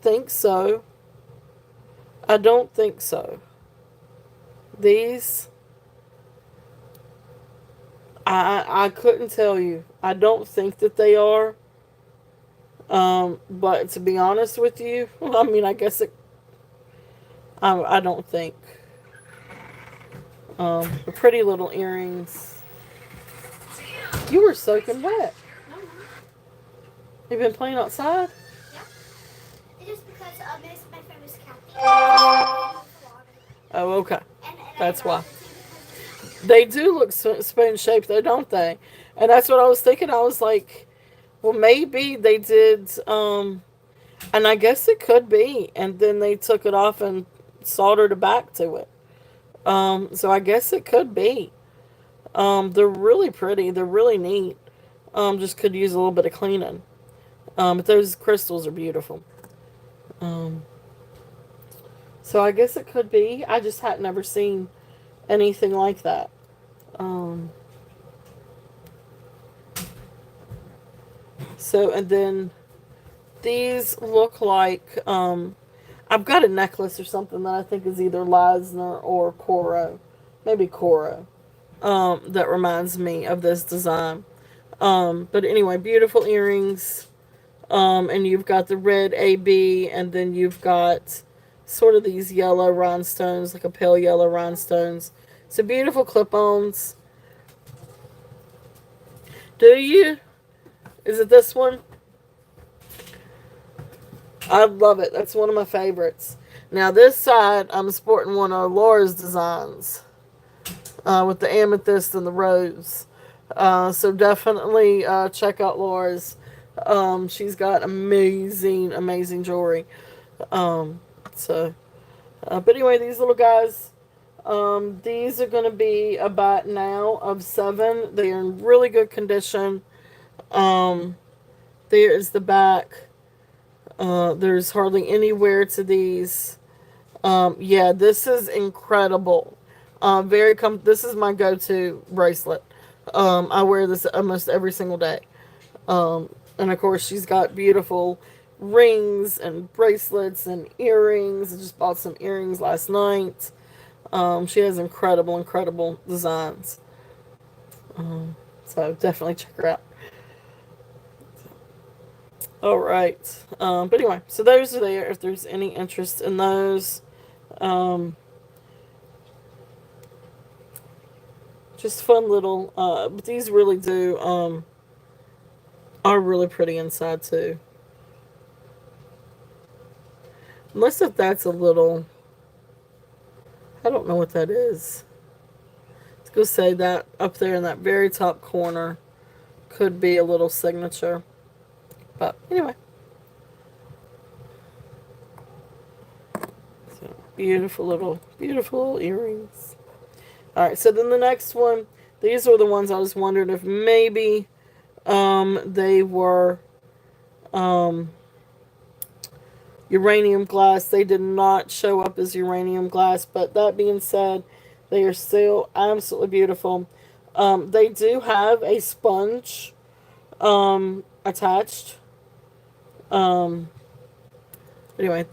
think so. I don't think so. These I couldn't tell you. I don't think that they are. But to be honest with you, I mean, I guess I don't think. The pretty little earrings. You were soaking wet. You've been playing outside? Miss, my friend was Kathy. And with the water. Oh, okay. And I That's why. brought it to you because it's spoon They shaped. do look spoon shaped, though, don't they? And that's what I was thinking. I was like, well, maybe they did, and I guess it could be. And then they took it off and soldered it back to it. So I guess it could be. They're really pretty. They're really neat. Just could use a little bit of cleaning. But those crystals are beautiful. Um, so I guess it could be. I just had never seen anything like that. Um, and then these look like I've got a necklace or something that I think is either Leisner or Coro, maybe Coro. That reminds me of this design. But anyway, beautiful earrings. And you've got the red AB, and then you've got sort of these yellow rhinestones, like a pale yellow rhinestones. So beautiful clip-ons. Do you? Is it this one? I love it. That's one of my favorites. Now this side, I'm sporting one of Laura's designs with the amethyst and the rose. So definitely check out Laura's. She's got amazing, amazing jewelry. Um, so, but anyway, these little guys, these are going to be about now of 7. They are in really good condition. Um, there is the back. There's hardly any wear to these. Yeah, this is incredible. This is my go-to bracelet. I wear this almost every single day. And of course, she's got beautiful rings and bracelets and earrings. I just bought some earrings last night. She has incredible, incredible designs. So definitely check her out. All right. But anyway, so those are there if there's any interest in those. Um, just fun little, but these really are really pretty inside too. Unless if that's a little, I don't know what that is. Let's go say that up there in that very top corner could be a little signature. But anyway, so beautiful little earrings. All right, so then the next one, these were the ones I was wondering if maybe they were um, uranium glass. They did not show up as uranium glass, but that being said, they are still absolutely beautiful. They do have a sponge attached. Um, anyway,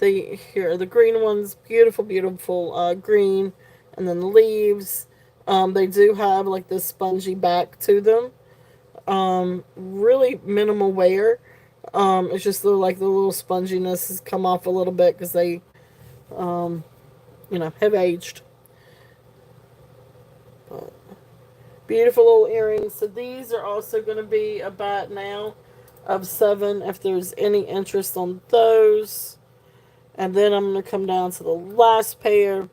here are the green ones, beautiful, beautiful green, and then the leaves. They do have like this spongy back to them. Really minimal wear. It's just like the little sponginess has come off a little bit because they, um, have aged. But beautiful little earrings. So these are also going to be about now of 7 if there's any interest on those. And then I'm going to come down to the last pair.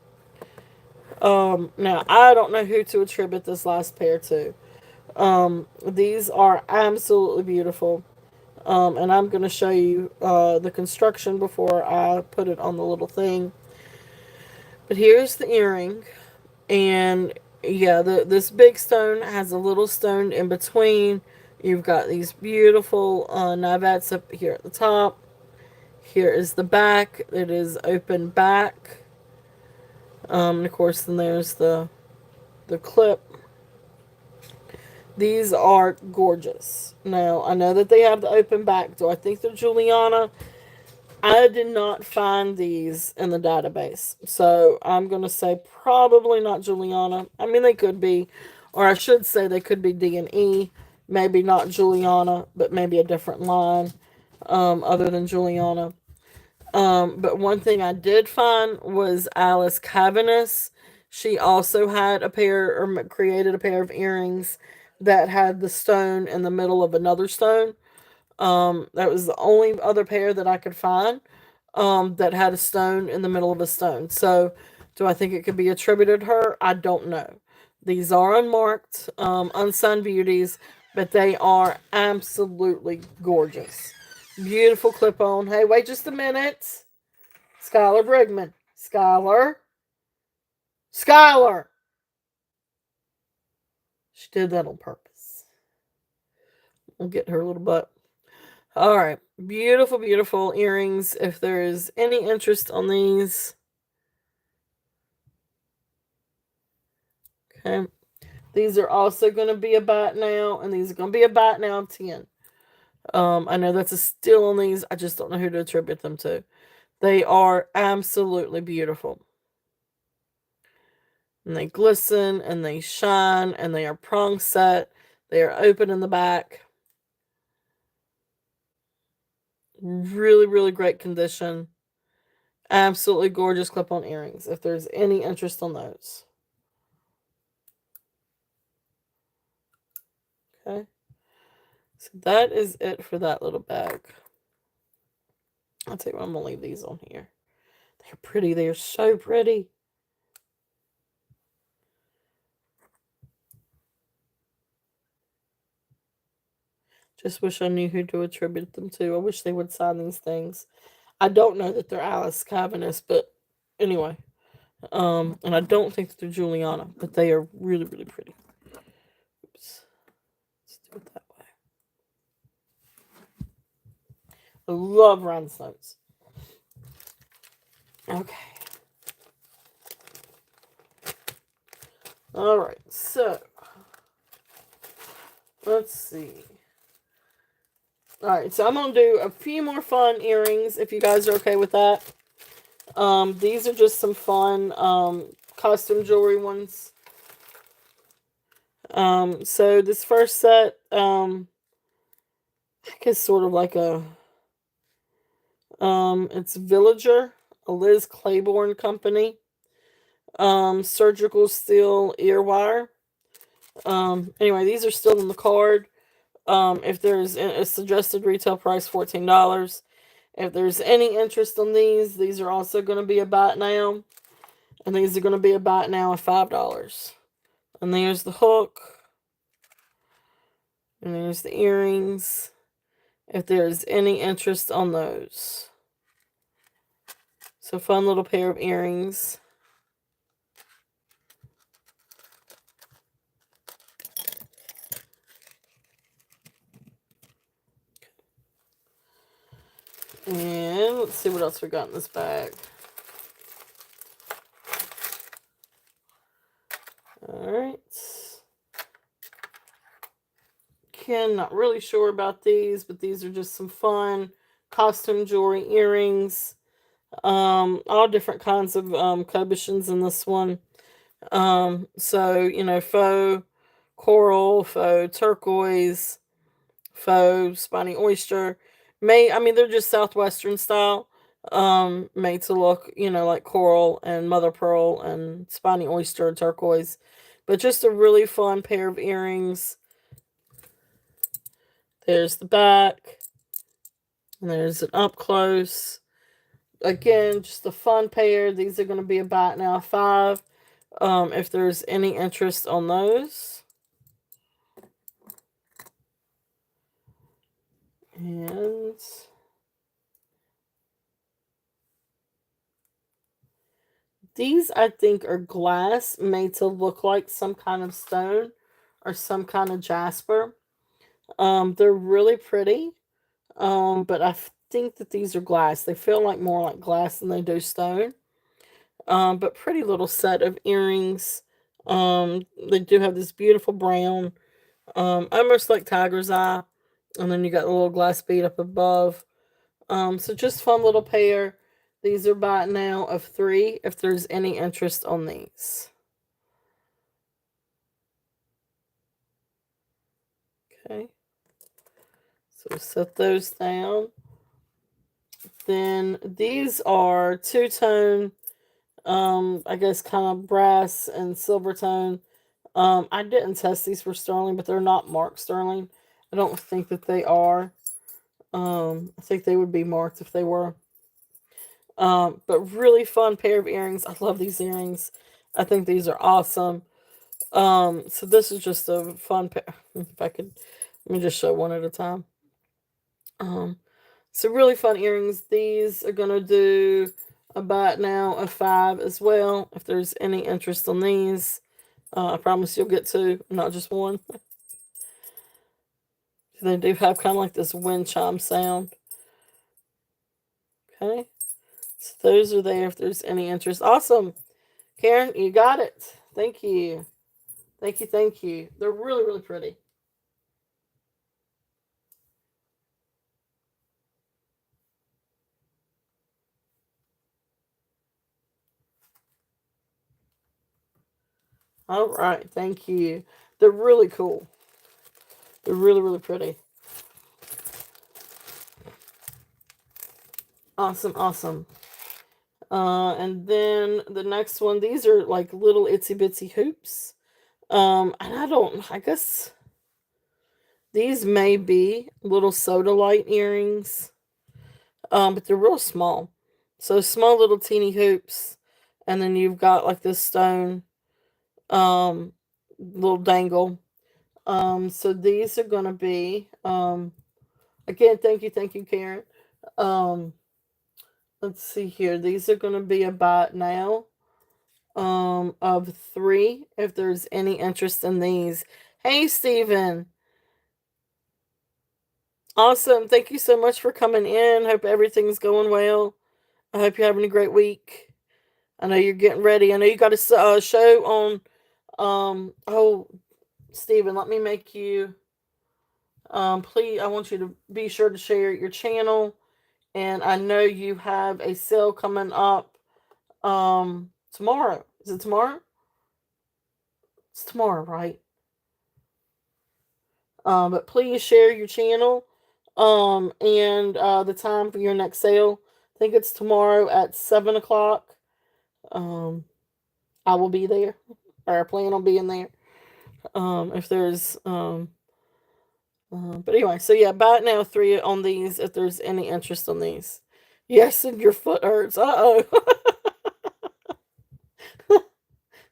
Now, I don't know who to attribute this last pair to. These are absolutely beautiful. And I'm going to show you the construction before I put it on the little thing. But here's the earring. And yeah, this big stone has a little stone in between. You've got these beautiful navets up here at the top. Here is the back. It is open back. And of course, then there's the clip. These are gorgeous. Now, I know that they have the open back. Do I think they're Juliana? I did not find these in the database. So I'm going to say probably not Juliana. I mean, they could be. Or I should say they could be D&E. Maybe not Juliana, but maybe a different line other than Juliana. But one thing I did find was Alice Cavanis. She also had a pair or created a pair of earrings that had the stone in the middle of another stone. That was the only other pair that I could find. that had a stone in the middle of a stone. So, do I think it could be attributed to her? I don't know. These are unmarked, unsigned beauties, but they are absolutely gorgeous. Beautiful clip on. Hey, wait just a minute. Skylar Brigman. Skylar. Skylar. She did that on purpose. We'll get her little butt. All right. Beautiful, beautiful earrings. If there is any interest on these. Okay. These are also going to be a buy now, and these are going to be a buy now 10. I know that's a steal on these. I just don't know who to attribute them to. They are absolutely beautiful. And they glisten and they shine and they are prong set. They are open in the back. Really, really great condition. Absolutely gorgeous clip-on earrings. If there's any interest on those. Okay. So that is it for that little bag. I'll tell you what, I'm going to leave these on here. They're pretty. They are so pretty. Just wish I knew who to attribute them to. I wish they would sign these things. I don't know that they're Alice Cavaniss, but anyway. And I don't think that they're Juliana, but they are really, really pretty. Oops. Let's do it that way. I love rhinestones. Okay. Alright, so let's see. Alright, so I'm going to do a few more fun earrings if you guys are okay with that. These are just some fun costume jewelry ones. So this first set, I guess sort of like a, it's Villager, a Liz Claiborne company. Surgical steel ear wire. Anyway, these are still in the card. If there's a suggested retail price, $14. If there's any interest on these are also going to be a buy now. And these are going to be a buy now of $5. And there's the hook. And there's the earrings. If there's any interest on those. So fun little pair of earrings. And let's see what else we got in this bag. Alright. Ken, not really sure about these, but these are just some fun costume jewelry earrings. All different kinds of cabochons in this one. So, you know, faux coral, faux turquoise, faux spiny oyster. They're just Southwestern style. Made to look, you know, like coral and mother pearl and spiny oyster and turquoise. But just a really fun pair of earrings. There's the back. And there's an up close. Again, just a fun pair. These are going to be about now $5. If there's any interest on those. And these, I think, are glass made to look like some kind of stone or some kind of jasper. They're really pretty. But I think that these are glass. They feel like more like glass than they do stone. But pretty little set of earrings. They do have this beautiful brown, almost like tiger's eye. And then you got a little glass bead up above. So just fun little pair. These are by now of 3 if there's any interest on these. Okay. So set those down. Then these are two-tone, I guess kind of brass and silver tone. I didn't test these for sterling, but they're not marked sterling. I don't think that they are. I think they would be marked if they were. But really fun pair of earrings. I love these earrings. I think these are awesome. So this is just a fun pair. If I could, let me just show one at a time. Um, so really fun earrings. These are gonna do about now a 5 as well. If there's any interest in these, I promise you'll get two, not just one. They do have kind of like this wind chime sound. Okay, so those are there if there's any interest. Awesome, Karen, you got it. Thank you, thank you, thank you. They're really, really pretty. All right, thank you. They're really cool. They're really, really pretty. Awesome, awesome. And then the next one, these are like little itsy bitsy hoops. And I guess these may be little soda light earrings. But they're real small. So small little teeny hoops. And then you've got like this stone, um, little dangle. So these are gonna be, again, thank you, Karen. Um, let's see here. These are gonna be about now. Of 3 if there's any interest in these. Hey Steven. Awesome. Thank you so much for coming in. Hope everything's going well. I hope you're having a great week. I know you're getting ready. I know you got a show on oh Steven, let me make you please, I want you to be sure to share your channel, and I know you have a sale coming up tomorrow. Is it tomorrow? It's tomorrow, right? But please share your channel. And the time for your next sale. I think it's tomorrow at 7 o'clock. Um, I will be there, or I plan on being there. If there's but anyway, so yeah, buy it now 3 on these if there's any interest on these. Yes, and your foot hurts. Uh oh.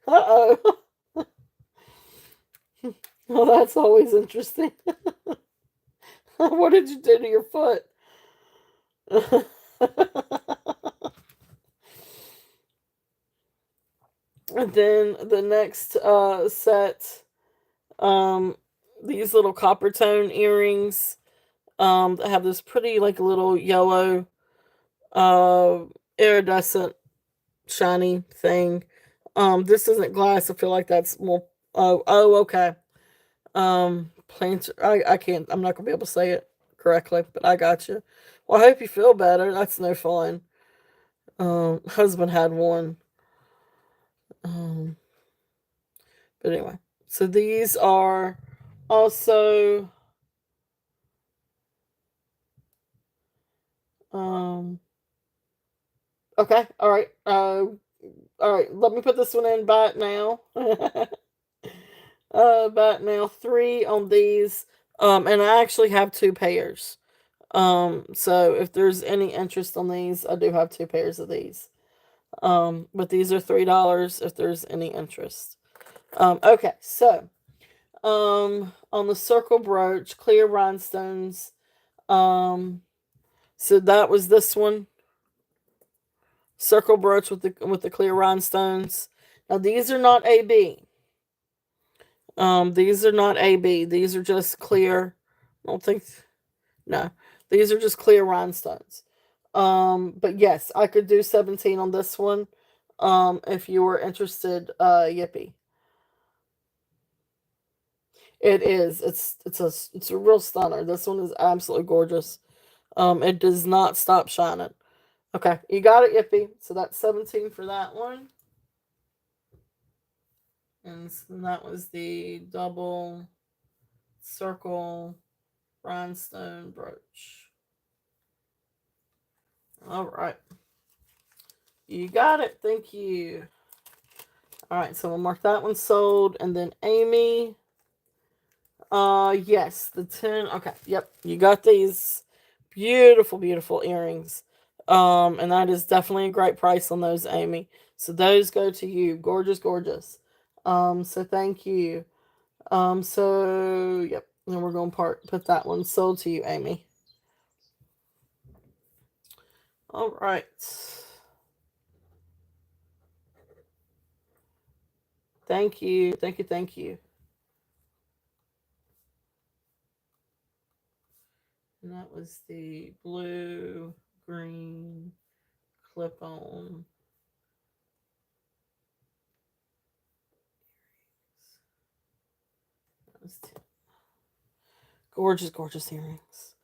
Uh oh. Well, that's always interesting. What did you do to your foot? And then the next set, um, these little copper tone earrings, that have this pretty like little yellow, uh, iridescent shiny thing. This isn't glass. I feel like that's more. Oh, okay. Plants. I can't. I'm not gonna be able to say it correctly, but I got you. Well, I hope you feel better. That's no fun. Husband had one. Um, but anyway, so these are also um. Okay. All right. All right. Let me put this one in. Buy it now. About now 3 on these. And I actually have 2 pairs. So if there's any interest on these, I do have 2 pairs of these. But these are $3 if there's any interest. Okay, so on the circle brooch, clear rhinestones. So that was this one, circle brooch with the clear rhinestones. Now these are not AB. These are not AB. These are just clear. I don't think. No, these are just clear rhinestones. But yes, I could do 17 on this one. If you were interested, yippee. It is. It's a real stunner. This one is absolutely gorgeous. It does not stop shining. Okay, you got it, yippee. So that's 17 for that one. And so that was the double circle rhinestone brooch. All right. You got it. Thank you. All right, so we'll mark that one sold. And then Amy. Yes, the 10. Okay, yep. You got these beautiful, beautiful earrings. And that is definitely a great price on those, Amy. So those go to you. Gorgeous, gorgeous. So thank you. So yep. And we're gonna put that one sold to you, Amy. All right. Thank you. Thank you. Thank you. And that was the blue, green, clip on. Gorgeous, gorgeous earrings.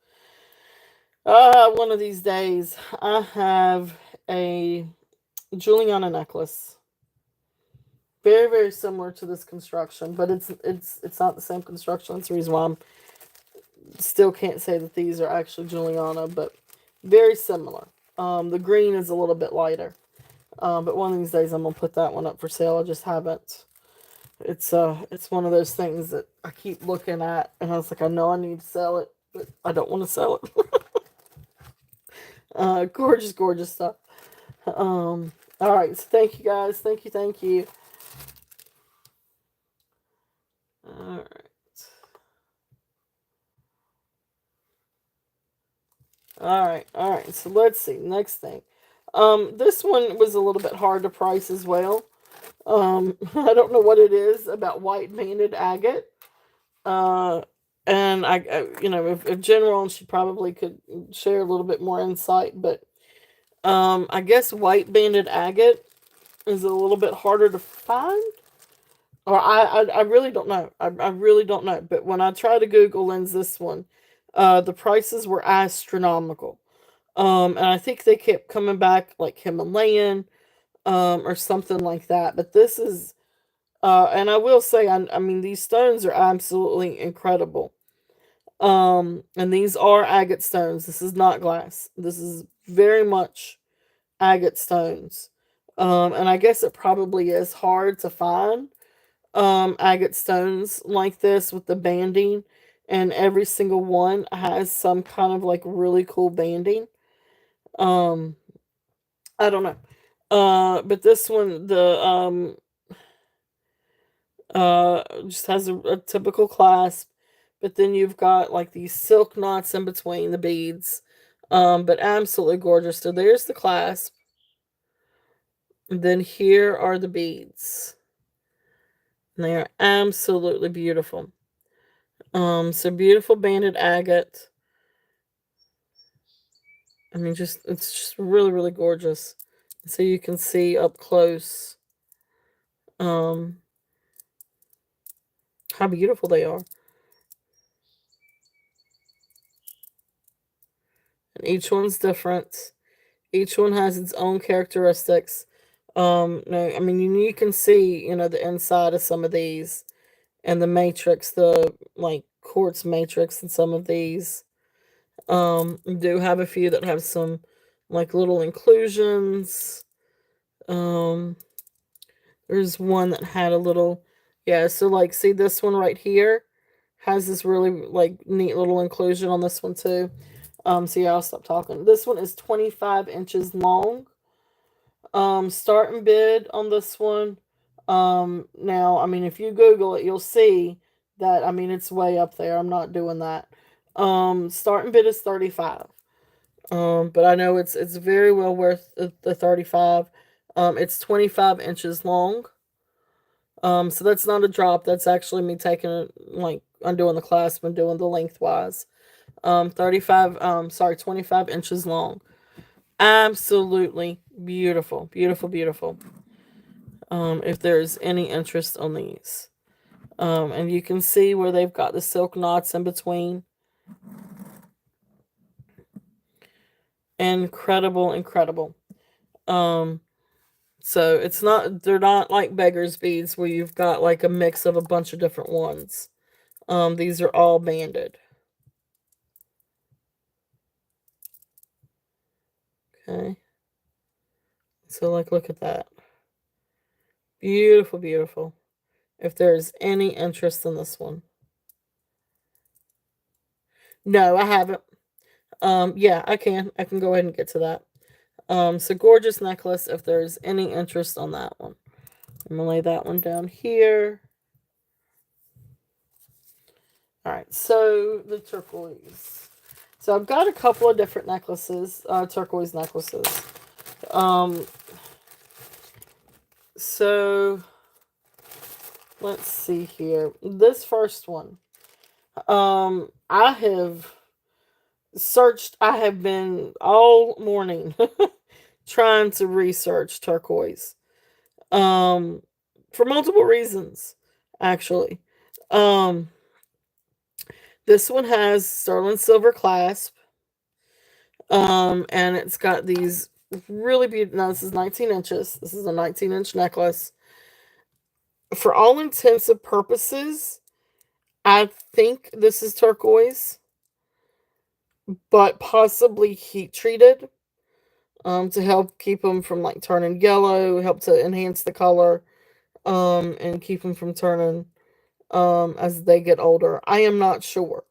One of these days, I have a Juliana necklace, very, very similar to this construction, but it's not the same construction. That's the reason why I'm still can't say that these are actually Juliana, but very similar. The green is a little bit lighter, but one of these days I'm gonna put that one up for sale. I just haven't. It's one of those things that I keep looking at, and I was like, I know I need to sell it, but I don't want to sell it. Gorgeous, gorgeous stuff. All right, so thank you guys. Thank you, thank you. All right. All right, all right. So let's see. Next thing. This one was a little bit hard to price as well. I don't know what it is about white banded agate. Uh, and if General, she probably could share a little bit more insight, but I guess white banded agate is a little bit harder to find. Or I really don't know. I really don't know. But when I try to Google lens this one, the prices were astronomical. And I think they kept coming back like Himalayan, or something like that. But this is, and I will say, I mean, these stones are absolutely incredible. And these are agate stones. This is not glass. This is very much agate stones. And I guess it probably is hard to find agate stones like this with the banding, and every single one has some kind of like really cool banding. Um, I don't know. But this one, the just has a typical clasp, but then you've got like these silk knots in between the beads. But absolutely gorgeous. So there's the clasp. And then here are the beads. And they are absolutely beautiful. So beautiful banded agate. I mean, just it's just really, really gorgeous. So you can see up close, um, how beautiful they are. And each one's different. Each one has its own characteristics. No, I mean, you can see, the inside of some of these, and the matrix, the like quartz matrix in some of these. Do have a few that have some like little inclusions. Um, there's one that had a little, yeah. So like, see this one right here has this really like neat little inclusion on this one too. So yeah, I'll stop talking. This one is 25 inches long. Start and bid on this one. Now, I mean, if you Google it, you'll see that, I mean, it's way up there. I'm not doing that. Start and bid is 35. But I know it's very well worth the 35. It's 25 inches long. So that's not a drop. That's actually me taking it, like, undoing the clasp and doing the lengthwise. 25 inches long. Absolutely beautiful, beautiful, beautiful. If there's any interest on these. And you can see where they've got the silk knots in between. Incredible, incredible. Um, so they're not like beggar's beads where you've got like a mix of a bunch of different ones. These are all banded. Okay. So like, look at that. Beautiful, beautiful. If there's any interest in this one. No, I haven't. Yeah, I can. I can go ahead and get to that. So gorgeous necklace if there's any interest on that one. I'm going to lay that one down here. All right, so the turquoise. So I've got a couple of different necklaces, turquoise necklaces. So let's see here. This first one. I have searched, I have been all morning trying to research turquoise. For multiple reasons, actually. Um, this one has sterling silver clasp. And it's got these really beautiful. Now, this is 19 inches. This is a 19-inch necklace. For all intents and purposes, I think this is turquoise, but possibly heat treated to help keep them from like turning yellow, help to enhance the color, and keep them from turning as they get older. I am not sure.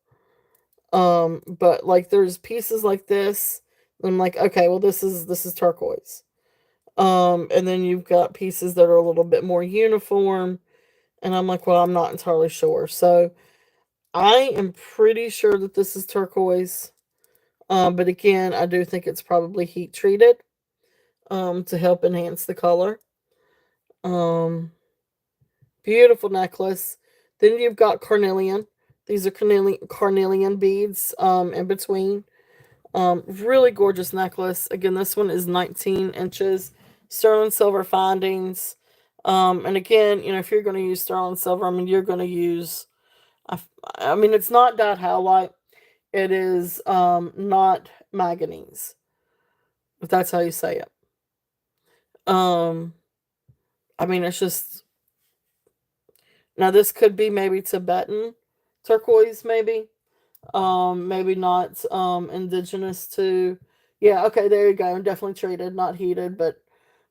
But like there's pieces like this. I'm like, okay, well this is turquoise. And then you've got pieces that are a little bit more uniform, and I'm like, well, I'm not entirely sure. So I am pretty sure that this is turquoise. But again, I do think it's probably heat treated to help enhance the color. Um, Beautiful necklace. Then you've got carnelian. These are carnelian beads in between. Really gorgeous necklace. Again, this one is 19 inches. Sterling silver findings. And again, if you're going to use sterling silver, I mean, you're going to use, I mean, it's not dyed halide. It is not manganese, if that's how you say it. Um, I mean, it's just, now this could be maybe Tibetan turquoise, maybe. Maybe not indigenous to, yeah, okay, there you go. Definitely treated, not heated, but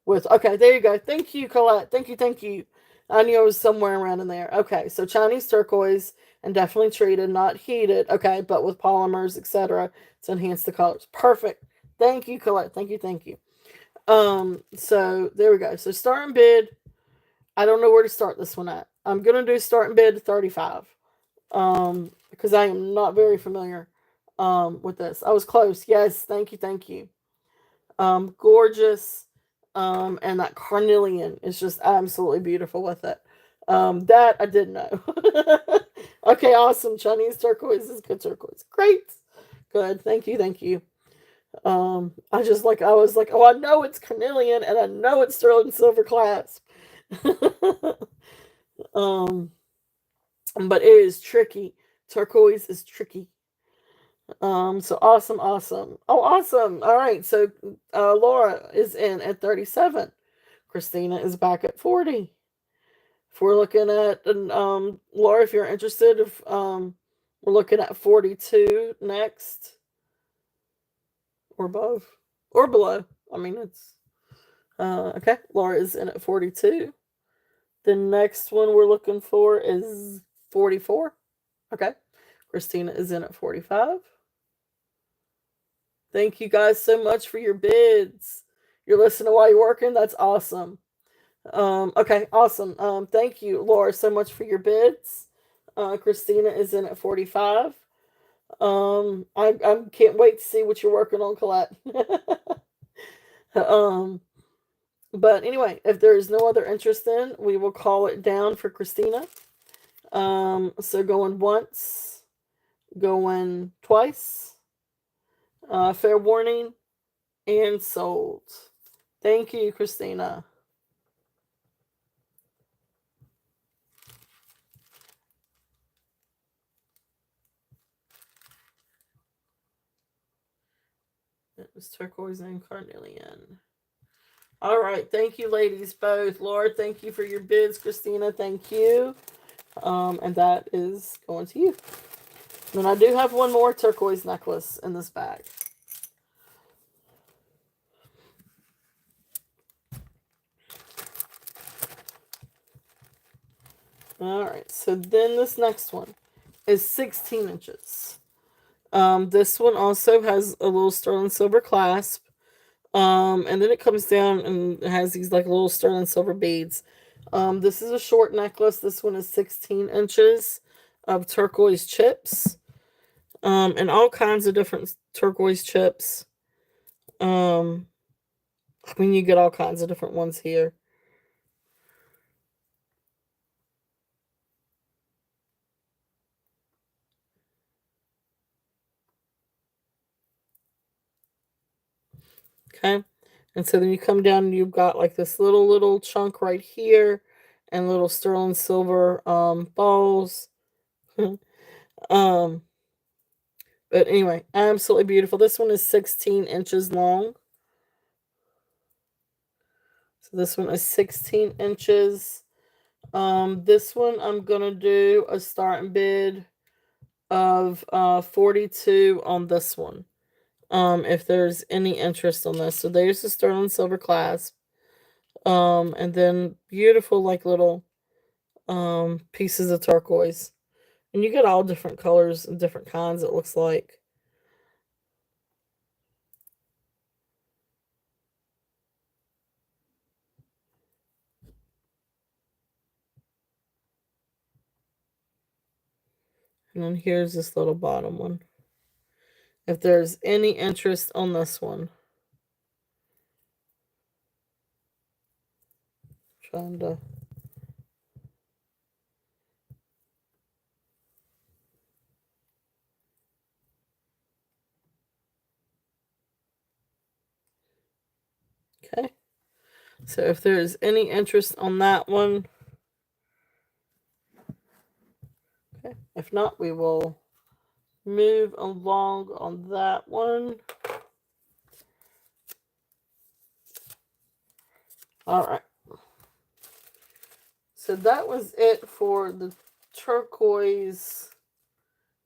with, okay, there you go. Thank you, Colette. Thank you. I knew it was somewhere around in there. Okay, so Chinese turquoise and definitely treated, not heated. Okay, but with polymers, etc., to enhance the colors. Perfect. Thank you, Colette. Thank you. So there we go. So starting bid. I don't know where to start this one at. I'm gonna do starting bid 35. Because I am not very familiar with this. I was close. Yes, thank you. Gorgeous. And that carnelian is just absolutely beautiful with it. That I didn't know. Okay, awesome. Chinese turquoise is good turquoise. Great. Good. Thank you. I was like, oh, I know it's carnelian and I know it's sterling silver clasp. um, but it is tricky. Turquoise is tricky. So awesome. Oh, awesome. All right. So, Laura is in at 37. Christina is back at 40. If we're looking at, Laura, if you're interested, if, we're looking at 42 next, or above, or below. I mean, it's, okay. Laura is in at 42. The next one we're looking for is 44. Okay. Christina is in at 45. Thank you guys so much for your bids. You're listening while you're working? That's awesome. Okay, awesome. Thank you, Laura, so much for your bids. Christina is in at 45. I can't wait to see what you're working on, Colette. um, but anyway, if there is no other interest in, we will call it down for Christina. So going once, going twice, fair warning, and sold. Thank you, Christina. It was turquoise and carnelian. All right. Thank you, ladies, both. Laura, thank you for your bids. Christina, thank you. And that is going to you. Then I do have one more turquoise necklace in this bag. All right. So then this next one is 16 inches. This one also has a little sterling silver clasp. And then it comes down and it has these like little sterling silver beads. This is a short necklace. This one is 16 inches of turquoise chips. And all kinds of different turquoise chips. Um, I mean, you get all kinds of different ones here. Okay. And so then you come down and you've got like this little chunk right here and little sterling silver balls. um but anyway, absolutely beautiful. This one is 16 inches long. So this one is 16 inches. This one I'm gonna do a starting bid of 42 on this one. If there's any interest on this. So there's the sterling silver clasp. And then beautiful like little pieces of turquoise. And you get all different colors and different kinds, it looks like. And then here's this little bottom one. If there's any interest on this one. Trying to okay. So if there's any interest on that one, okay. If not, we will move along on that one. All right. So that was it for the turquoise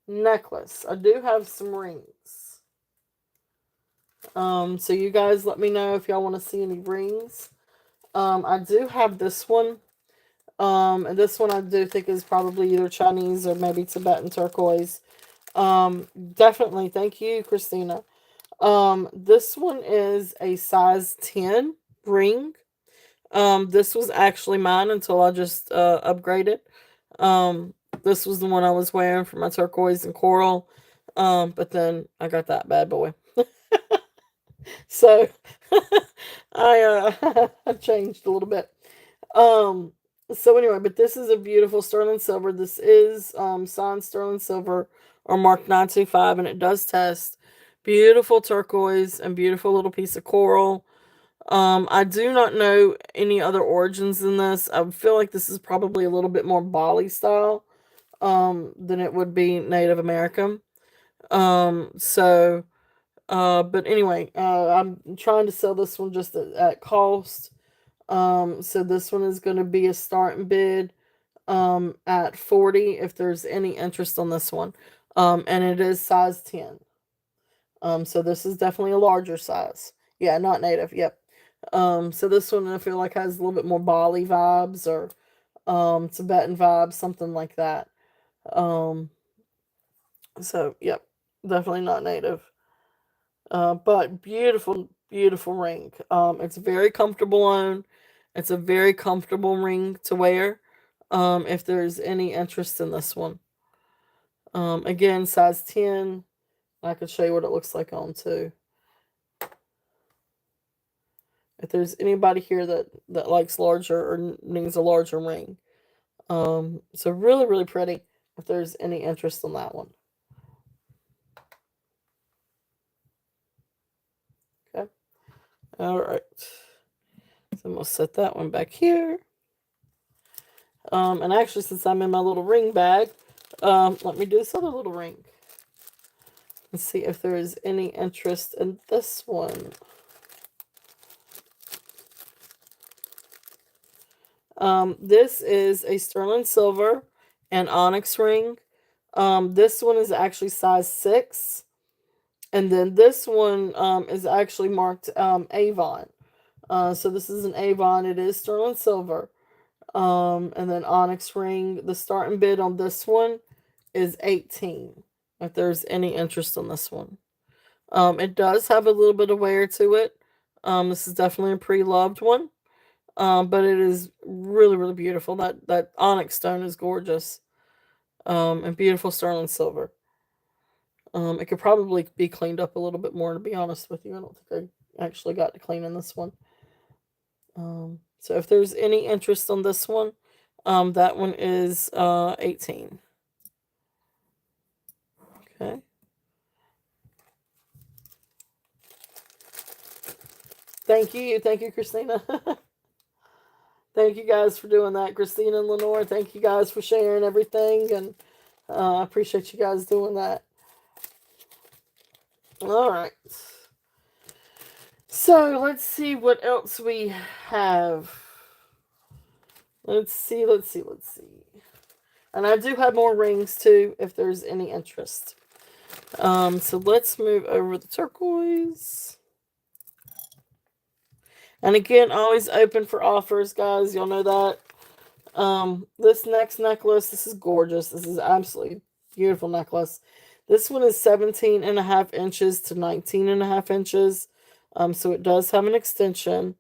necklace. I do have some rings. So you guys let me know if y'all want to see any rings. I do have this one. And this one I do think is probably either Chinese or maybe Tibetan turquoise. Definitely. Thank you, Christina. This one is a size 10 ring. This was actually mine until I just upgraded. This was the one I was wearing for my turquoise and coral. But then I got that bad boy. So I changed a little bit. Um so anyway, but this is a beautiful sterling silver. This is signed sterling silver or marked 925, and it does test. Beautiful turquoise and beautiful little piece of coral. I do not know any other origins in this. I feel like this is probably a little bit more Bali style than it would be Native American. So but anyway, I'm trying to sell this one just at cost. So this one is going to be a starting bid at 40 if there's any interest on this one. And it is size 10. So this is definitely a larger size. Yeah, not native. Yep. So this one I feel like has a little bit more Bali vibes or Tibetan vibes, something like that. Um, so yep, definitely not native. But beautiful, beautiful ring. It's very comfortable on. It's a very comfortable ring to wear. If there's any interest in this one. Again, size 10. I could show you what it looks like on too. If there's anybody here that likes larger or needs a larger ring. So really, really pretty. If there's any interest in that one. Okay. All right. So I'm gonna set that one back here. And actually, since I'm in my little ring bag, let me do this other little ring. And see if there is any interest in this one. This is a sterling silver and onyx ring. This one is actually size 6. And then this one is actually marked Avon. So this is an Avon. It is sterling silver. And then onyx ring. The starting bid on this one is 18. If there's any interest in this one. It does have a little bit of wear to it. This is definitely a pre-loved one. But it is really, really beautiful. That onyx stone is gorgeous. And beautiful sterling silver. It could probably be cleaned up a little bit more, to be honest with you. I don't think I actually got to clean in this one. So if there's any interest on this one, that one is 18. Okay. Thank you, Christina. Thank you guys for doing that, Christina and Lenore. Thank you guys for sharing everything, and I appreciate you guys doing that. All right. So let's see what else we have. Let's see. And I do have more rings too, if there's any interest. So let's move over the turquoise. And again, always open for offers, guys. Y'all know that. This next necklace, this is gorgeous. This is absolutely beautiful necklace. This one is 17.5 inches to 19.5 inches. So it does have an extension.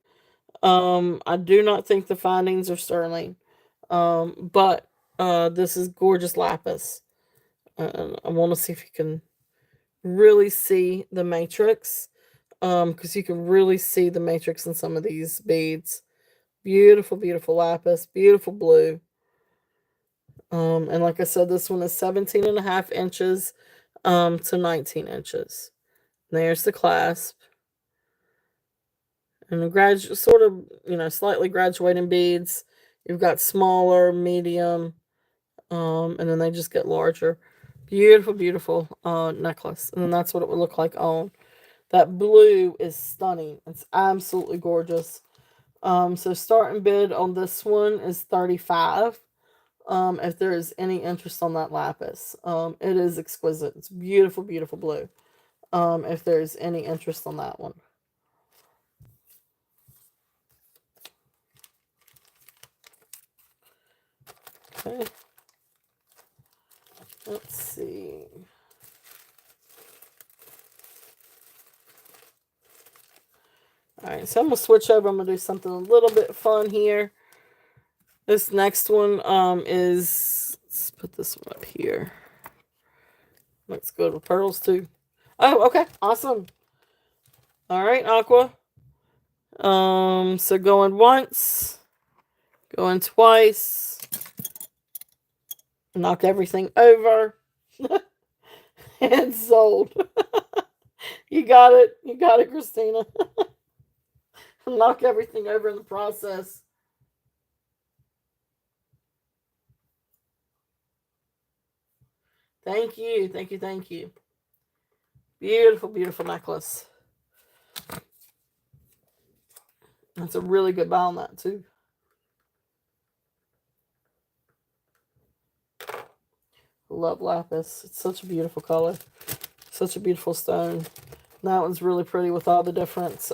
I do not think the findings are sterling. But this is gorgeous lapis. I want to see if you can really see the matrix. Because you can really see the matrix in some of these beads. Beautiful, beautiful lapis. Beautiful blue. And like I said, this one is 17.5 inches to 19 inches. There's the clasp. And the sort of, slightly graduating beads. You've got smaller, medium, and then they just get larger. Beautiful, beautiful necklace. And then that's what it would look like on. That blue is stunning. It's absolutely gorgeous. So starting bid on this one is 35. If there is any interest on that lapis. It is exquisite. It's beautiful, beautiful blue. If there's any interest on that one. Okay. Let's see. Alright, so I'm going to switch over. I'm going to do something a little bit fun here. This next one is, let's put this one up here. Let's go to pearls too. Oh, okay, awesome. Alright, Aqua. So going once, going twice, knock everything over, and sold. You got it, Christina. Knock everything over in the process. Thank you. Beautiful, beautiful necklace. That's a really good buy on that too. Love lapis. It's such a beautiful color. Such a beautiful stone. That one's really pretty with all the different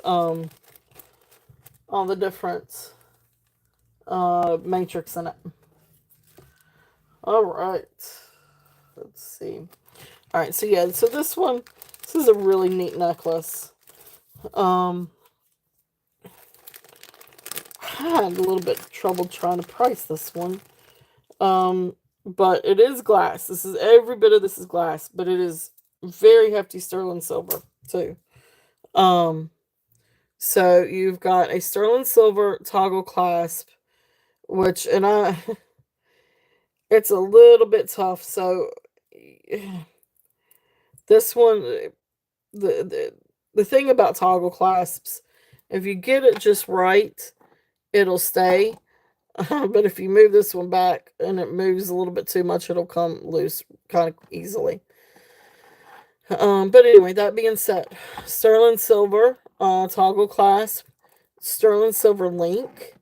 matrix in it. All right. Let's see. All right, so yeah, so this is a really neat necklace. I had a little bit of trouble trying to price this one. But it is glass. Every bit of this is glass, but it is very hefty sterling silver too. So you've got a sterling silver toggle clasp, which, it's a little bit tough. So this one, the thing about toggle clasps, if you get it just right, it'll stay. But if you move this one back and it moves a little bit too much, it'll come loose kind of easily. But anyway, that being said, sterling silver toggle clasp, sterling silver link,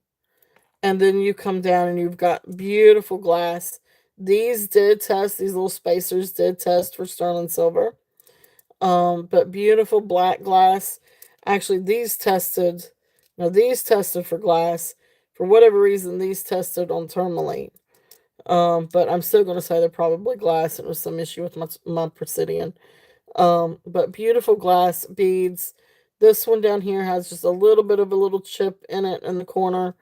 and then you come down and you've got beautiful glass. These little spacers did test for sterling silver. But beautiful black glass. Actually, these tested for glass. For whatever reason, these tested on tourmaline. But I'm still going to say they're probably glass. It was some issue with my Presidian. But beautiful glass beads. This one down here has just a little bit of a little chip in it in the corner.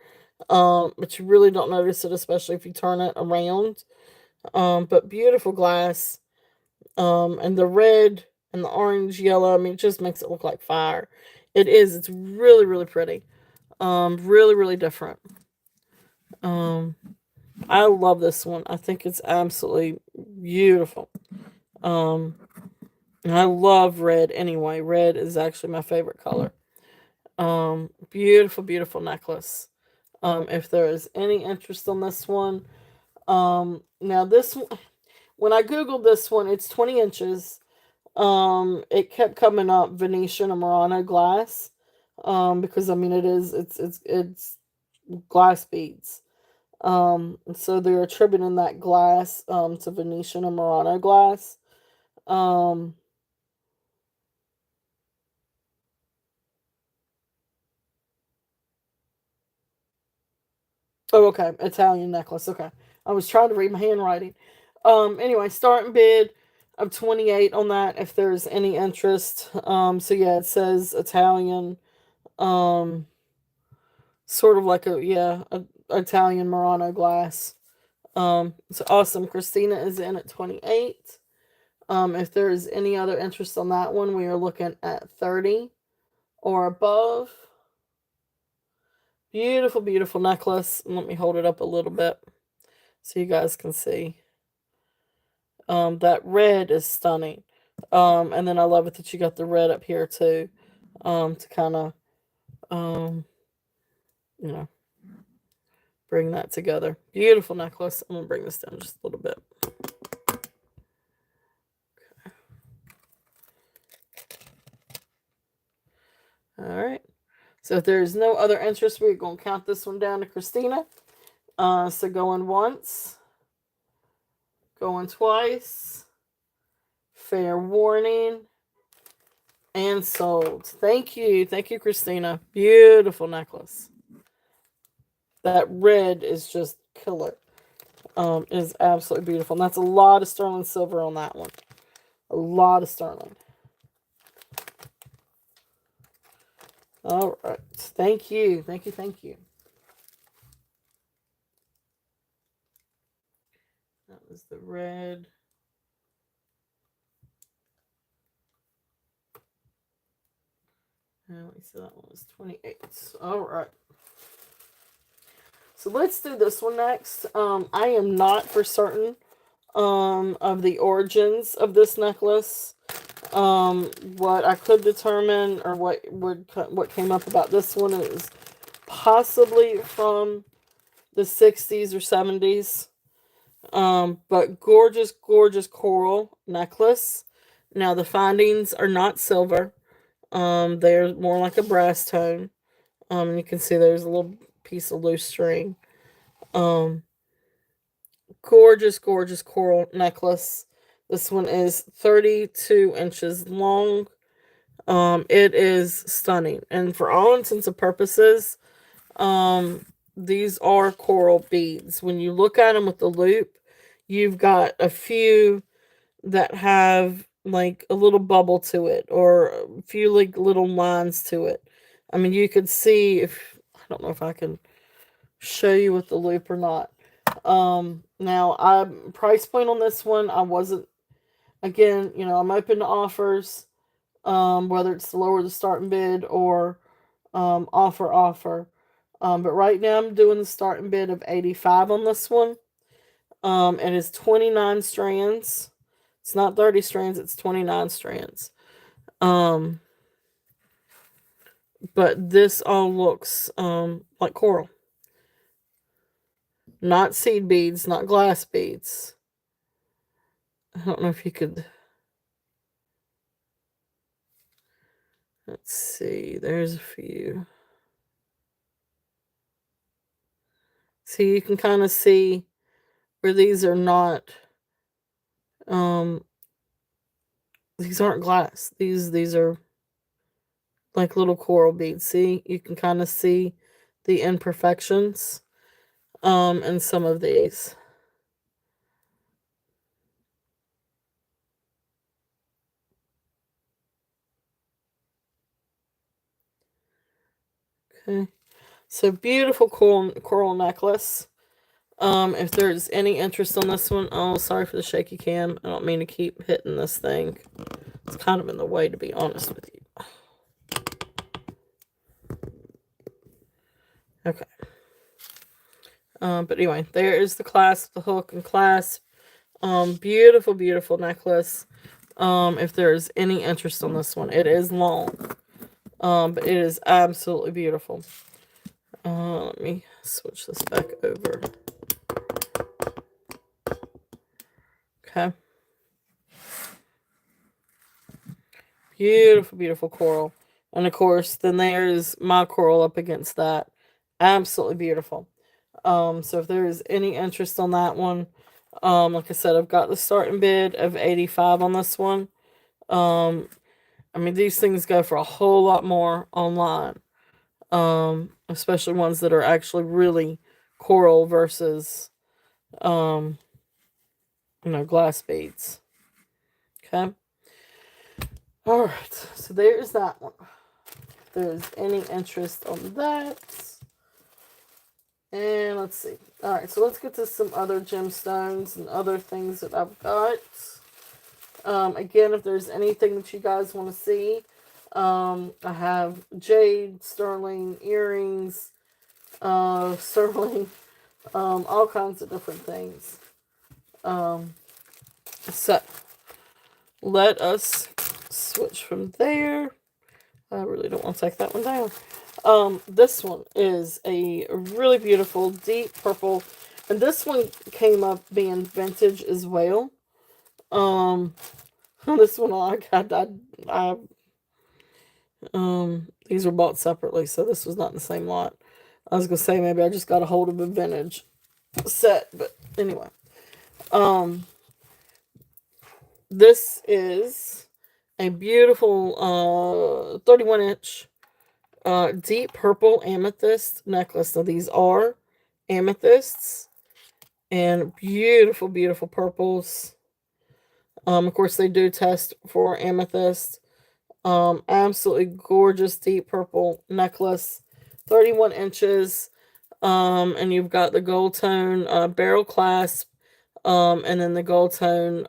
But you really don't notice it, especially if you turn it around. But beautiful glass. And the red and the orange, yellow, I mean, it just makes it look like fire. It is. It's really, really pretty. Really, really different. Um, I love this one. I think it's absolutely beautiful. Um, and I love red anyway. Red is actually my favorite color. Beautiful, beautiful necklace. If there is any interest on this one, now this one, when I googled this one, it's 20 inches. It kept coming up Venetian or Murano glass. Because I mean it's glass beads. So they're attributing that glass to Venetian or Murano glass. Um, oh, okay, Italian necklace. Okay, I was trying to read my handwriting. Anyway, starting bid of 28 on that. If there's any interest. So yeah, it says Italian. Um, sort of like a Italian Murano glass. It's awesome. Christina is in at 28. If there's any other interest on that one, we are looking at 30 or above. Beautiful, beautiful necklace. Let me hold it up a little bit so you guys can see. That red is stunning. And then I love it that you got the red up here too. To kind of, um, you know, bring that together. Beautiful necklace. I'm gonna bring this down just a little bit. All right. So if there's no other interest, we're gonna count this one down to Christina. So going once, going twice, fair warning, and sold. Thank you, Christina. Beautiful necklace. That red is just killer. Is absolutely beautiful. And that's a lot of sterling silver on that one. A lot of sterling. All right. Thank you. Thank you. Thank you. That was the red. And we said that one was 28. All right. So let's do this one next. I am not for certain of the origins of this necklace. What I could determine, or what came up about this one, is possibly from the 60s or 70s. But gorgeous, gorgeous coral necklace. Now the findings are not silver. They're more like a brass tone. You can see there's a little piece of loose string. Um, Gorgeous, gorgeous coral necklace. This one is 32 inches long. It is stunning. And for all intents and purposes, these are coral beads. When you look at them with the loop, you've got a few that have like a little bubble to it, or a few like little lines to it. I mean, you could see, if I don't know if I can show you with the loop or not. Now I price point on this one, I wasn't, again, I'm open to offers, whether it's to lower the starting bid or offer. But right now I'm doing the starting bid of 85 on this one. It is 29 strands. It's not 30 strands, it's 29 strands. Um, but this all looks like coral. Not seed beads, not glass beads. I don't know if you could. Let's see. There's a few. See, you can kind of see where these are not. Um, these aren't glass. These are like little coral beads. See, you can kind of see the imperfections. In some of these. Okay. So beautiful coral necklace. If there's any interest on this one, oh, sorry for the shaky cam. I don't mean to keep hitting this thing. It's kind of in the way, to be honest with you. Okay. But anyway, there is the clasp, the hook and clasp. Beautiful, beautiful necklace. If there's any interest on this one, it is long. But it is absolutely beautiful. Let me switch this back over. Okay. Beautiful, beautiful coral. And of course, then there's my coral up against that. Absolutely beautiful. So if there is any interest on that one, like I said, I've got the starting bid of 85 on this one. I mean, these things go for a whole lot more online. Especially ones that are actually really coral versus, um, glass beads. Okay. All right. So there's that one. If there's any interest on that. And let's see. All right. So let's get to some other gemstones and other things that I've got. Again, if there's anything that you guys want to see, I have jade, sterling, earrings, sterling, all kinds of different things. So let us switch from there. I really don't want to take that one down. This one is a really beautiful deep purple, and this one came up being vintage as well. This one these were bought separately, so this was not in the same lot. I was gonna say maybe I just got a hold of a vintage set, but anyway. This is a beautiful 31-inch deep purple amethyst necklace. Now these are amethysts and beautiful, beautiful purples. Of course, they do test for amethyst. Absolutely gorgeous deep purple necklace, 31 inches. And you've got the gold tone barrel clasp, and then the gold tone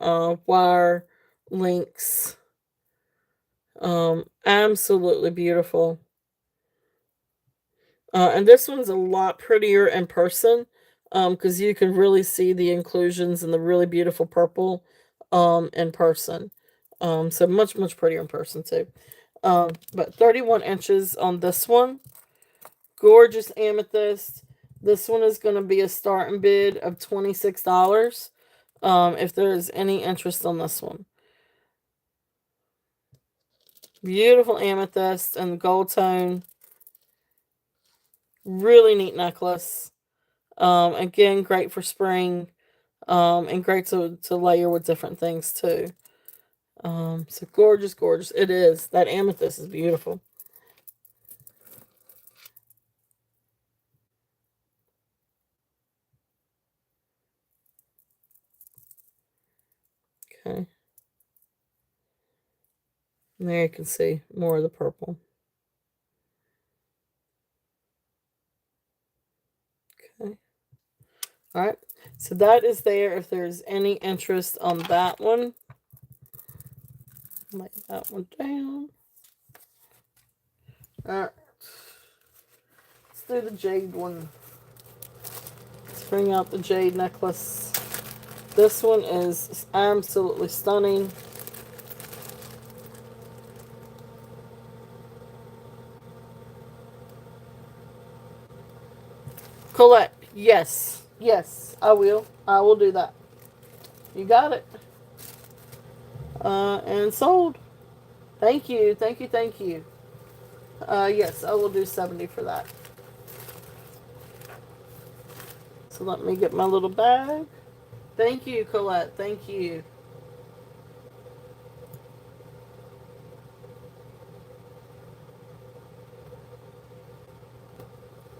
wire links. Absolutely beautiful. And this one's a lot prettier in person, because you can really see the inclusions and the really beautiful purple in person. So much, much prettier in person too. But 31 inches on this one. Gorgeous amethyst. This one is going to be a starting bid of $26. If there is any interest on this one. Beautiful amethyst and gold tone. Really neat necklace. Again, great for spring. And great to layer with different things too. So gorgeous, gorgeous. It is. That amethyst is beautiful. Okay. And there you can see more of the purple. Okay. All right. So that is there. If there's any interest on that one, lay that one down. All right. Let's do the jade one. Let's bring out the jade necklace. This one is absolutely stunning. Colette, yes. Yes, I will. I will do that. You got it. And sold. Thank you. Thank you. Thank you. Yes, I will do 70 for that. So let me get my little bag. Thank you, Colette. Thank you.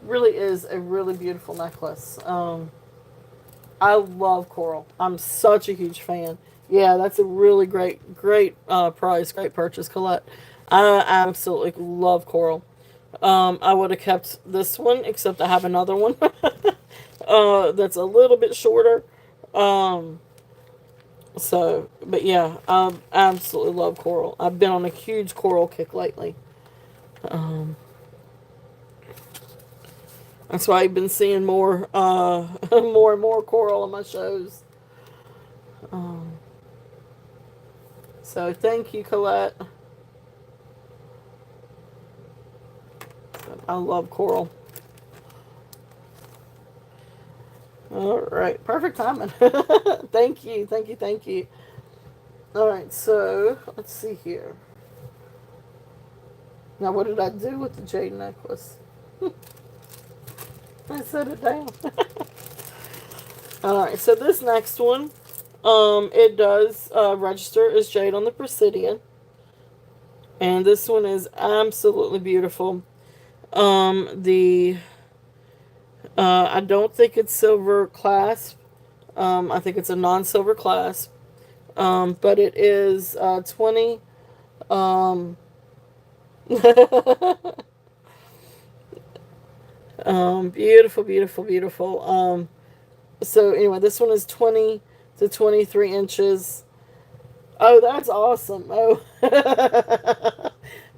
Really is a really beautiful necklace. I love coral. I'm such a huge fan. Yeah, that's a really great, great price, great purchase, Colette. I absolutely love coral. I would have kept this one, except I have another one that's a little bit shorter. Um, but yeah, I absolutely love coral. I've been on a huge coral kick lately. Um, that's why I've been seeing more, more and more coral in my shows. Um, so thank you, Colette. I love coral. All right, perfect timing. Thank you, thank you, thank you. All right, so let's see here. Now, what did I do with the jade necklace? I set it down. All right, so this next one, it does register as jade on the Presidian, and this one is absolutely beautiful. The I don't think it's silver clasp. I think it's a non-silver clasp. But it is 20. Um, beautiful, beautiful, beautiful. So anyway, this one is 20 to 23 inches. Oh, that's awesome. Oh,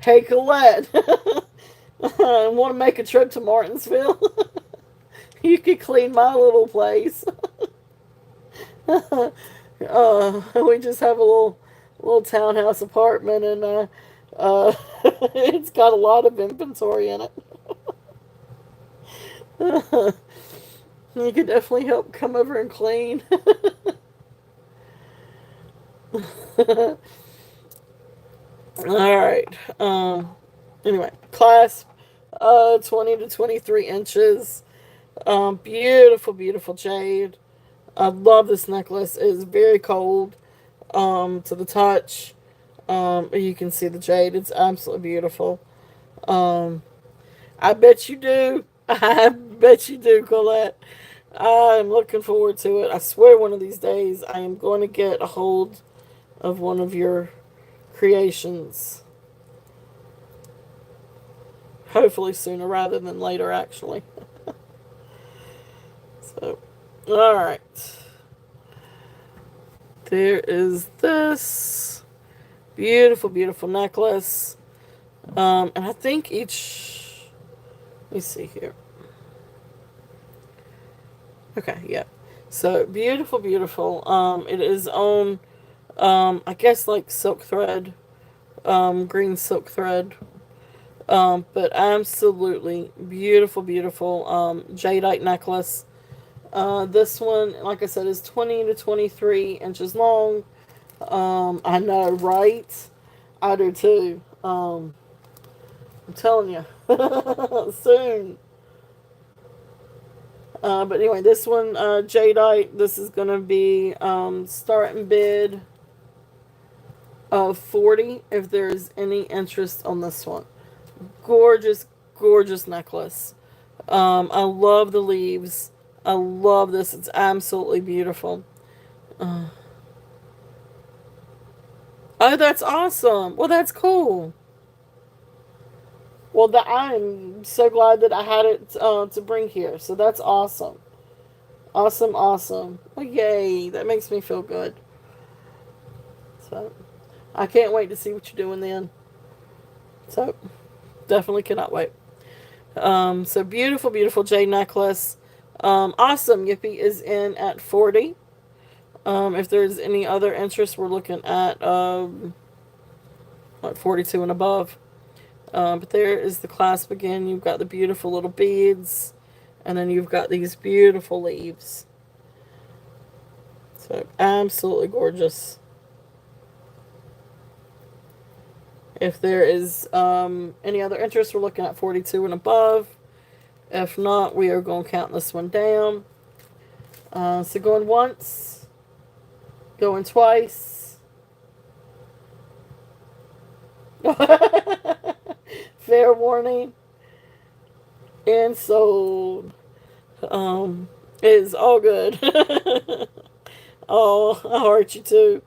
hey Colette, I want to make a trip to Martinsville. You could clean my little place. We just have a little townhouse apartment, and it's got a lot of inventory in it. You could definitely help come over and clean. All right. Anyway, clasp, 20 to 23 inches. Beautiful, beautiful jade. I love this necklace. It is very cold, to the touch. You can see the jade. It's absolutely beautiful. Um, I bet you do. I bet you do, Colette. I'm looking forward to it. I swear one of these days I am going to get a hold of one of your creations. Hopefully sooner rather than later, actually. So, alright. There is this beautiful, beautiful necklace. And I think each. Let me see here. Okay, yeah. So beautiful, beautiful. It is on, I guess like silk thread, green silk thread. But absolutely beautiful, beautiful jadeite necklace. This one, like I said, is 20 to 23 inches long. I know, right? I do too. I'm telling you, soon. But anyway, this one, jadeite. This is gonna be starting bid of 40 if there's any interest on this one. Gorgeous, gorgeous necklace. I love the leaves. I love this. It's absolutely beautiful. Uh, oh, that's awesome. Well, that's cool. Well, I'm so glad that I had it to bring here. So that's awesome. Awesome, awesome. Well, yay. That makes me feel good. So I can't wait to see what you're doing then. So definitely cannot wait. So beautiful, beautiful jade necklace. Awesome. Yippee is in at 40. If there's any other interest, we're looking at 42 and above. But there is the clasp again. You've got the beautiful little beads, and then you've got these beautiful leaves. So absolutely gorgeous. If there is any other interest, we're looking at 42 and above. If not, we are going to count this one down. So going once, going twice. Fair warning. And sold. It is all good. Oh, I heart you too.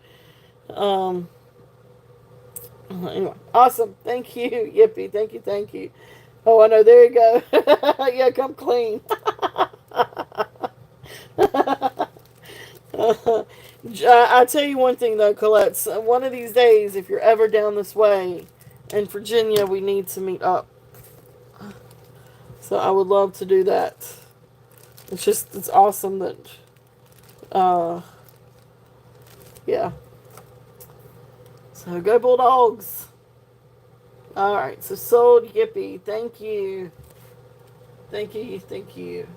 Anyway, awesome. Thank you, Yippee. Thank you, thank you. Oh, I know. There you go. Yeah, come clean. I tell you one thing though, Colette. One of these days, if you're ever down this way in Virginia, we need to meet up. So I would love to do that. It's awesome that, uh, yeah. So go Bulldogs. All right. So sold Yippee. Thank you. Thank you. Thank you.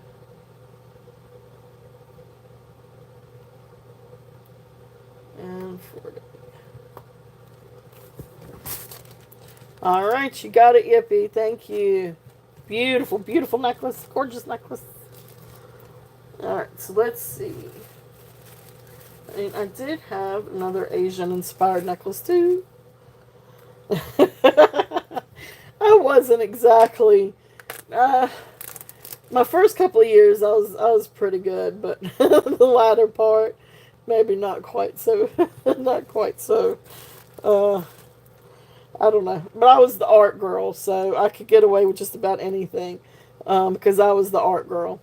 And 40. All right, you got it, Yippee. Thank you. Beautiful, beautiful necklace. Gorgeous necklace. All right, so let's see. And I did have another Asian inspired necklace too. I wasn't exactly. Uh, my first couple of years, I was pretty good, but the latter part, maybe not quite so. Not quite so. Uh, I don't know, but I was the art girl, so I could get away with just about anything, because I was the art girl.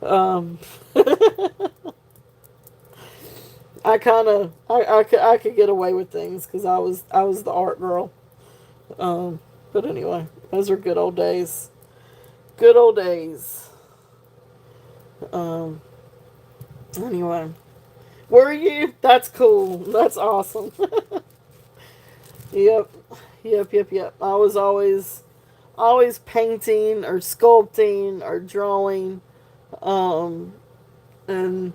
Um, I could get away with things because I was the art girl. But anyway, those are good old days. Good old days. Um, anyway, were you? That's cool. That's awesome. Yep, yep. I was always painting or sculpting or drawing. Um, and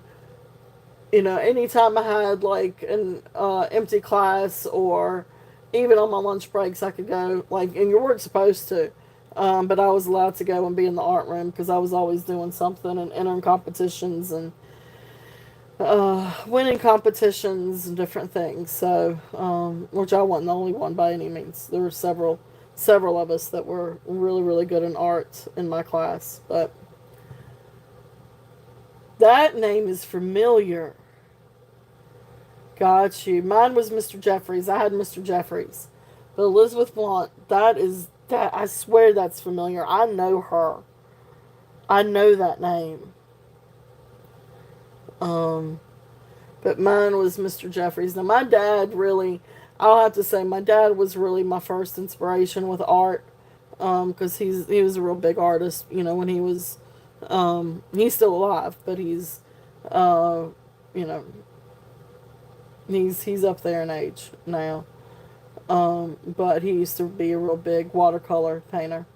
anytime I had like an empty class or even on my lunch breaks, I could go like, and you weren't supposed to, but I was allowed to go and be in the art room because I was always doing something and entering competitions and winning competitions and different things. So, which I wasn't the only one by any means. There were several of us that were really, really good in art in my class. But that name is familiar. Got you. Mine was Mr. Jeffries. I had Mr. Jeffries. But Elizabeth Blunt, that I swear that's familiar. I know her. I know that name. Um, but mine was Mr. Jeffries. Now my dad really, I'll have to say, my dad was really my first inspiration with art. Because he was a real big artist. When he's still alive, but uh, you know, he's up there in age now. But he used to be a real big watercolor painter.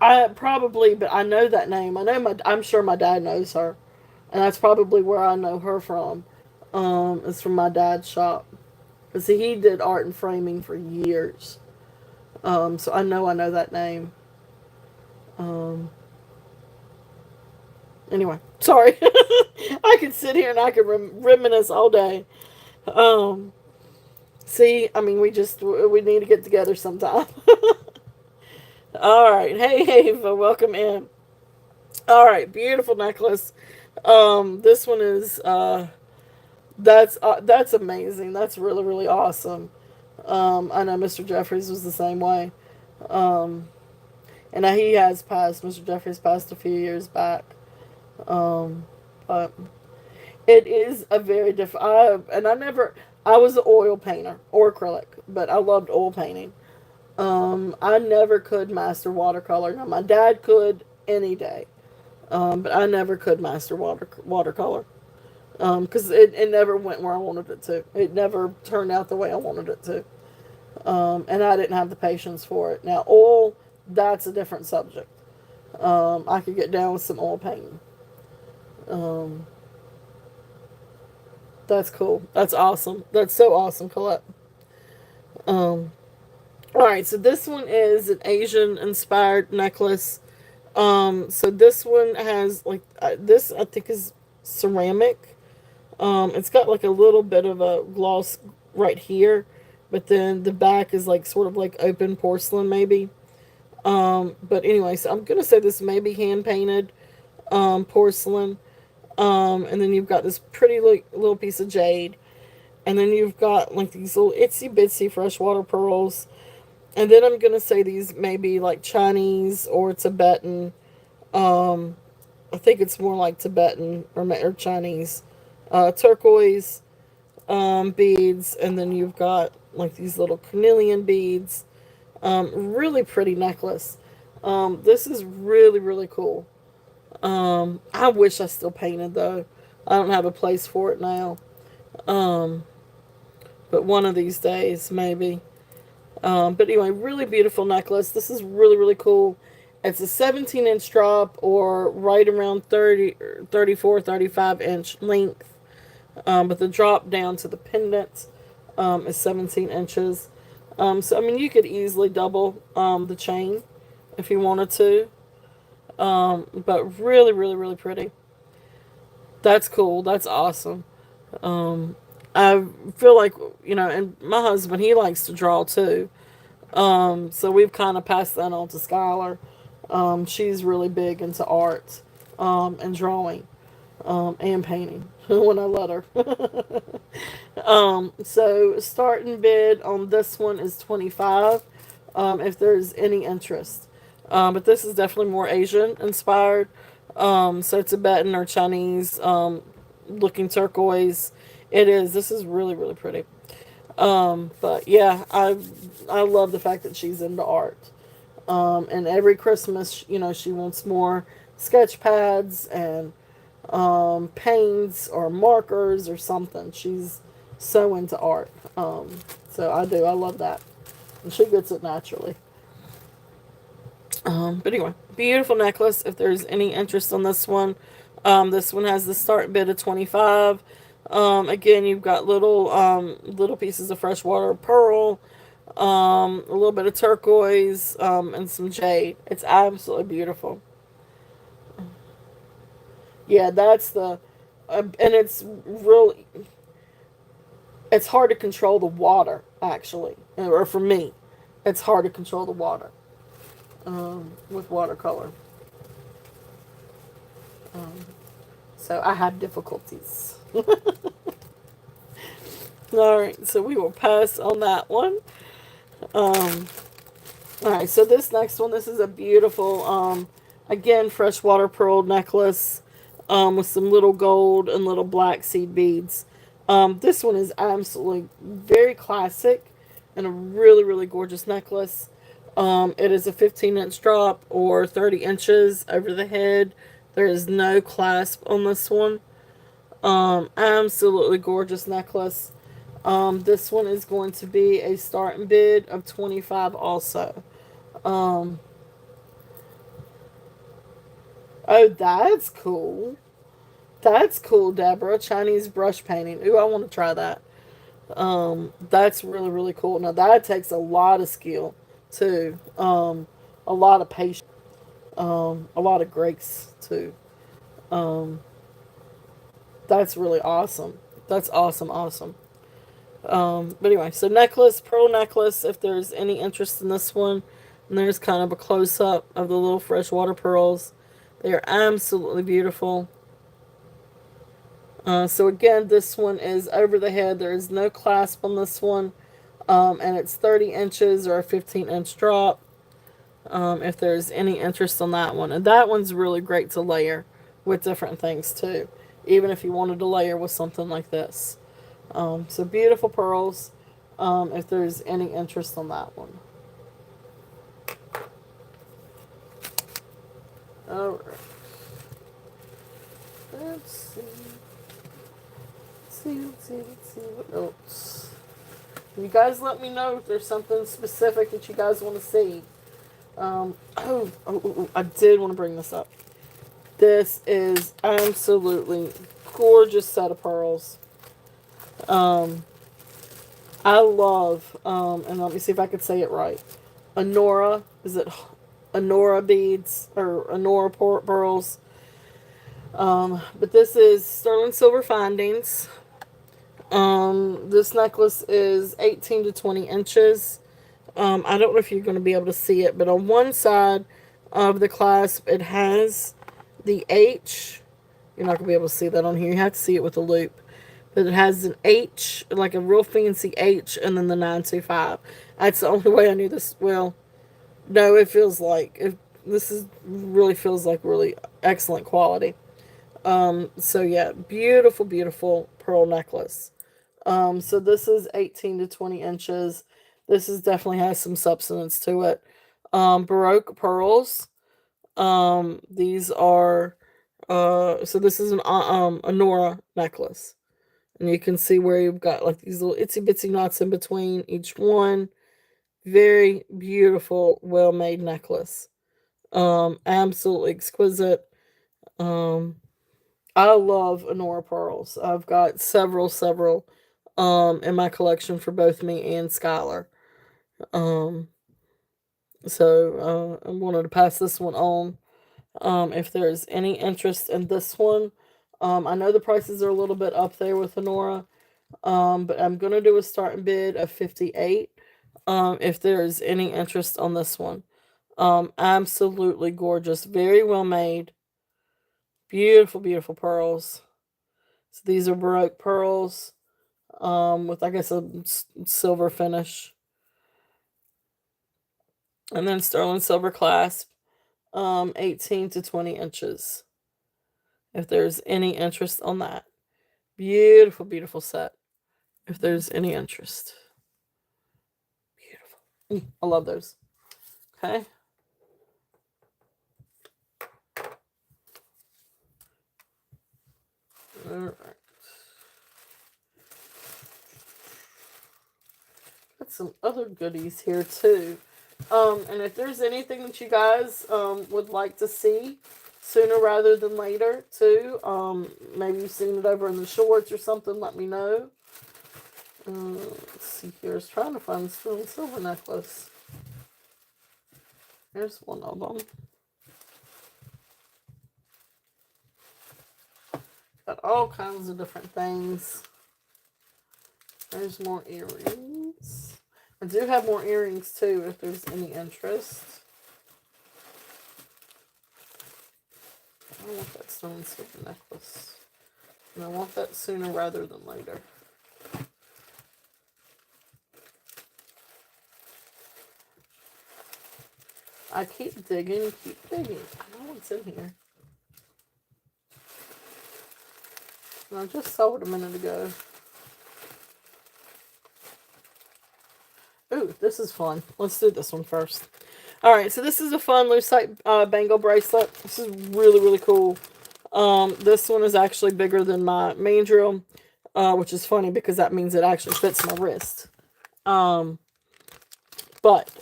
But I know that name. I'm sure my dad knows her, and that's probably where I know her from. It's from my dad's shop. But see, he did art and framing for years. So I know that name. Um, anyway, sorry. I could sit here and I could reminisce all day. Um, See, I mean, we need to get together sometime. All right, hey Ava, welcome in. All right, beautiful necklace. This one is that's amazing. That's really really awesome. I know Mr. Jeffries was the same way. Um, and he has passed. Mr. Jeffries passed a few years back. But it is a very different. I was an oil painter or acrylic, but I loved oil painting. I never could master watercolor. Now my dad could any day, but I never could master watercolor. Because it never went where I wanted it to. It never turned out the way I wanted it to. And I didn't have the patience for it. Now oil, that's a different subject. I could get down with some oil painting. Um, that's cool. That's awesome. That's so awesome, Colette. Um, all right, so this one is an Asian inspired necklace. So this one has like this I think is ceramic. It's got like a little bit of a gloss right here, but then the back is like sort of like open porcelain maybe. But anyway, so I'm gonna say this may be hand painted porcelain. And then you've got this pretty little piece of jade, and then you've got like these little itsy bitsy freshwater pearls. And then I'm gonna say these may be like Chinese or Tibetan. Um, I think it's more like Tibetan or Chinese. Turquoise beads, and then you've got like these little carnelian beads. Really pretty necklace. This is really, really cool. I wish I still painted though. I don't have a place for it now. Um, but one of these days, maybe. But anyway, really beautiful necklace. This is really, really cool. It's a 17-inch drop or right around 30, 34, 35-inch length. But the drop down to the pendant is 17 inches. So, I mean, you could easily double the chain if you wanted to. But really, really, really pretty. That's cool. That's awesome. Um, I feel like, and my husband, he likes to draw too. So we've kind of passed that on to Skylar. She's really big into art and drawing and painting when I let her. So starting bid on this one is 25 if there's any interest. But this is definitely more Asian inspired. So Tibetan or Chinese looking turquoise. It is. This is really, really pretty. But yeah, I love the fact that she's into art. And every Christmas, she wants more sketch pads and paints or markers or something. She's so into art. So I do. I love that. And she gets it naturally. But anyway, beautiful necklace. If there's any interest on this one has the start bid of 25. Again, you've got little pieces of freshwater pearl, a little bit of turquoise, and some jade. It's absolutely beautiful. Yeah, that's and it's hard to control the water actually, or for me, it's hard to control the water with watercolor. Um, so I have difficulties. All right, so we will pass on that one. Um, all right, so this next one, this is a beautiful, again, freshwater pearl necklace with some little gold and little black seed beads. This one is absolutely very classic and a really, really gorgeous necklace. It is a 15-inch drop or 30 inches over the head. There is no clasp on this one. Absolutely gorgeous necklace. This one is going to be a starting bid of 25 also. Um, oh, that's cool. That's cool, Deborah. Chinese brush painting. Ooh, I want to try that. That's really, really cool. Now, that takes a lot of skill, too. A lot of patience. A lot of grace, too. Um, that's really awesome. That's awesome, awesome. But anyway, so necklace, pearl necklace, if there's any interest in this one. And there's kind of a close up of the little freshwater pearls. They are absolutely beautiful. So again, this one is over the head. There is no clasp on this one. And it's 30 inches or a 15-inch drop. If there's any interest on that one. And that one's really great to layer with different things too. Even if you wanted to layer with something like this. So beautiful pearls. If there's any interest on that one. Alright. Let's see. Let's see what else. You guys let me know if there's something specific that you guys want to see. I did want to bring this up. This is absolutely gorgeous set of pearls. I love, and let me see if I could say it right. Honora, is it Honora beads or Honora pearls? But this is sterling silver findings. This necklace is 18 to 20 inches. I don't know if you're going to be able to see it, but on one side of the clasp, it has the H. You're not going to be able to see that on here. You have to see it with a loop. but it has an H, like a real fancy H, and then the 925. That's the only way I knew this. Well, no, it feels like this is really feels like really excellent quality. So yeah, beautiful, beautiful pearl necklace. So this is 18 to 20 inches. This is definitely has some substance to it. Baroque pearls. These are so this is a Nora necklace. And you can see where you've got like these little itsy bitsy knots in between each one. Very beautiful, well made necklace. Absolutely exquisite. Um, I love Honora pearls. I've got several, in my collection for both me and Skylar. Um, so I wanted to pass this one on. If there's any interest in this one, I know the prices are a little bit up there with Honora. But I'm gonna do a starting bid of 58. If there's any interest on this one. Absolutely gorgeous, very well made, beautiful, beautiful pearls. So these are Baroque pearls, with I guess a silver finish, and then sterling silver clasp, 18 to 20 inches. If there's any interest on that, beautiful, beautiful set. If there's any interest, beautiful. I love those. Okay. All right. Got some other goodies here too. And if there's anything that you guys would like to see sooner rather than later too, maybe you've seen it over in the shorts or something, let me know. Let's see here. I was trying to find this little silver necklace. Here's one of them. Got all kinds of different things. There's more earrings. I do have more earrings too if there's any interest. I want that stone silver necklace. And I want that sooner rather than later. I keep digging, keep digging. I know what's in here. And I just saw it a minute ago. Ooh, this is fun. Let's do this one first. Alright, so this is a fun lucite bangle bracelet. This is really, really cool. This one is actually bigger than my main drill, which is funny because that means it actually fits my wrist. But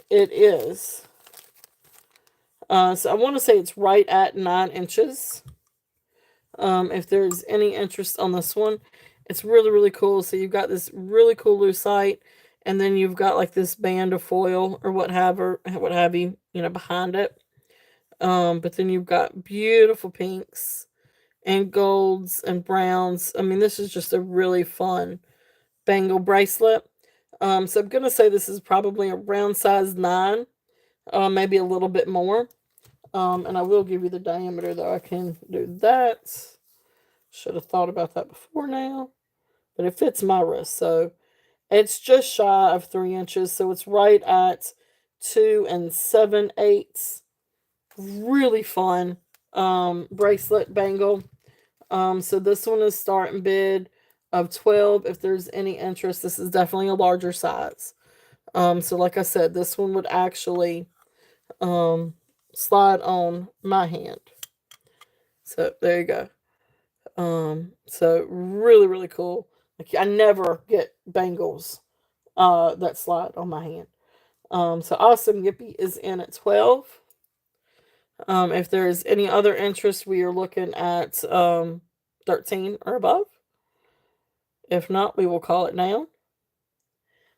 it is. So I want to say it's right at 9 inches. If there's any interest on this one, it's really, really cool. So you've got this really cool lucite, and then you've got like this band of foil or what have you, behind it. But then you've got beautiful pinks and golds and browns. I mean, this is just a really fun bangle bracelet. So I'm gonna say this is probably around size 9, maybe a little bit more. And I will give you the diameter though. I can do that. Should have thought about that before now. But it fits my wrist, so it's just shy of 3 inches. So it's right at 2 7/8. Really fun bracelet bangle. So this one is starting bid of 12. If there's any interest, this is definitely a larger size. So like I said, this one would actually slide on my hand. So there you go. So really, really cool. Like I never get bangles that slide on my hand. So Awesome Yippee is in at 12. If there is any other interest, we are looking at 13 or above. If not, we will call it now.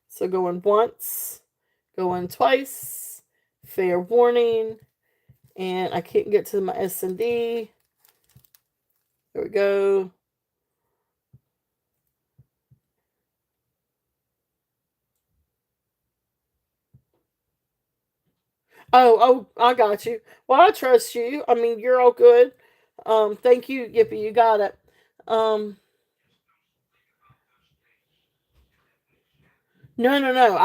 So going once, going twice, fair warning, and I can't get to my S&D. There we go. I got you. Well, I trust you. I mean, you're all good. Thank you, Yippee. You got it. Um, No, no, no.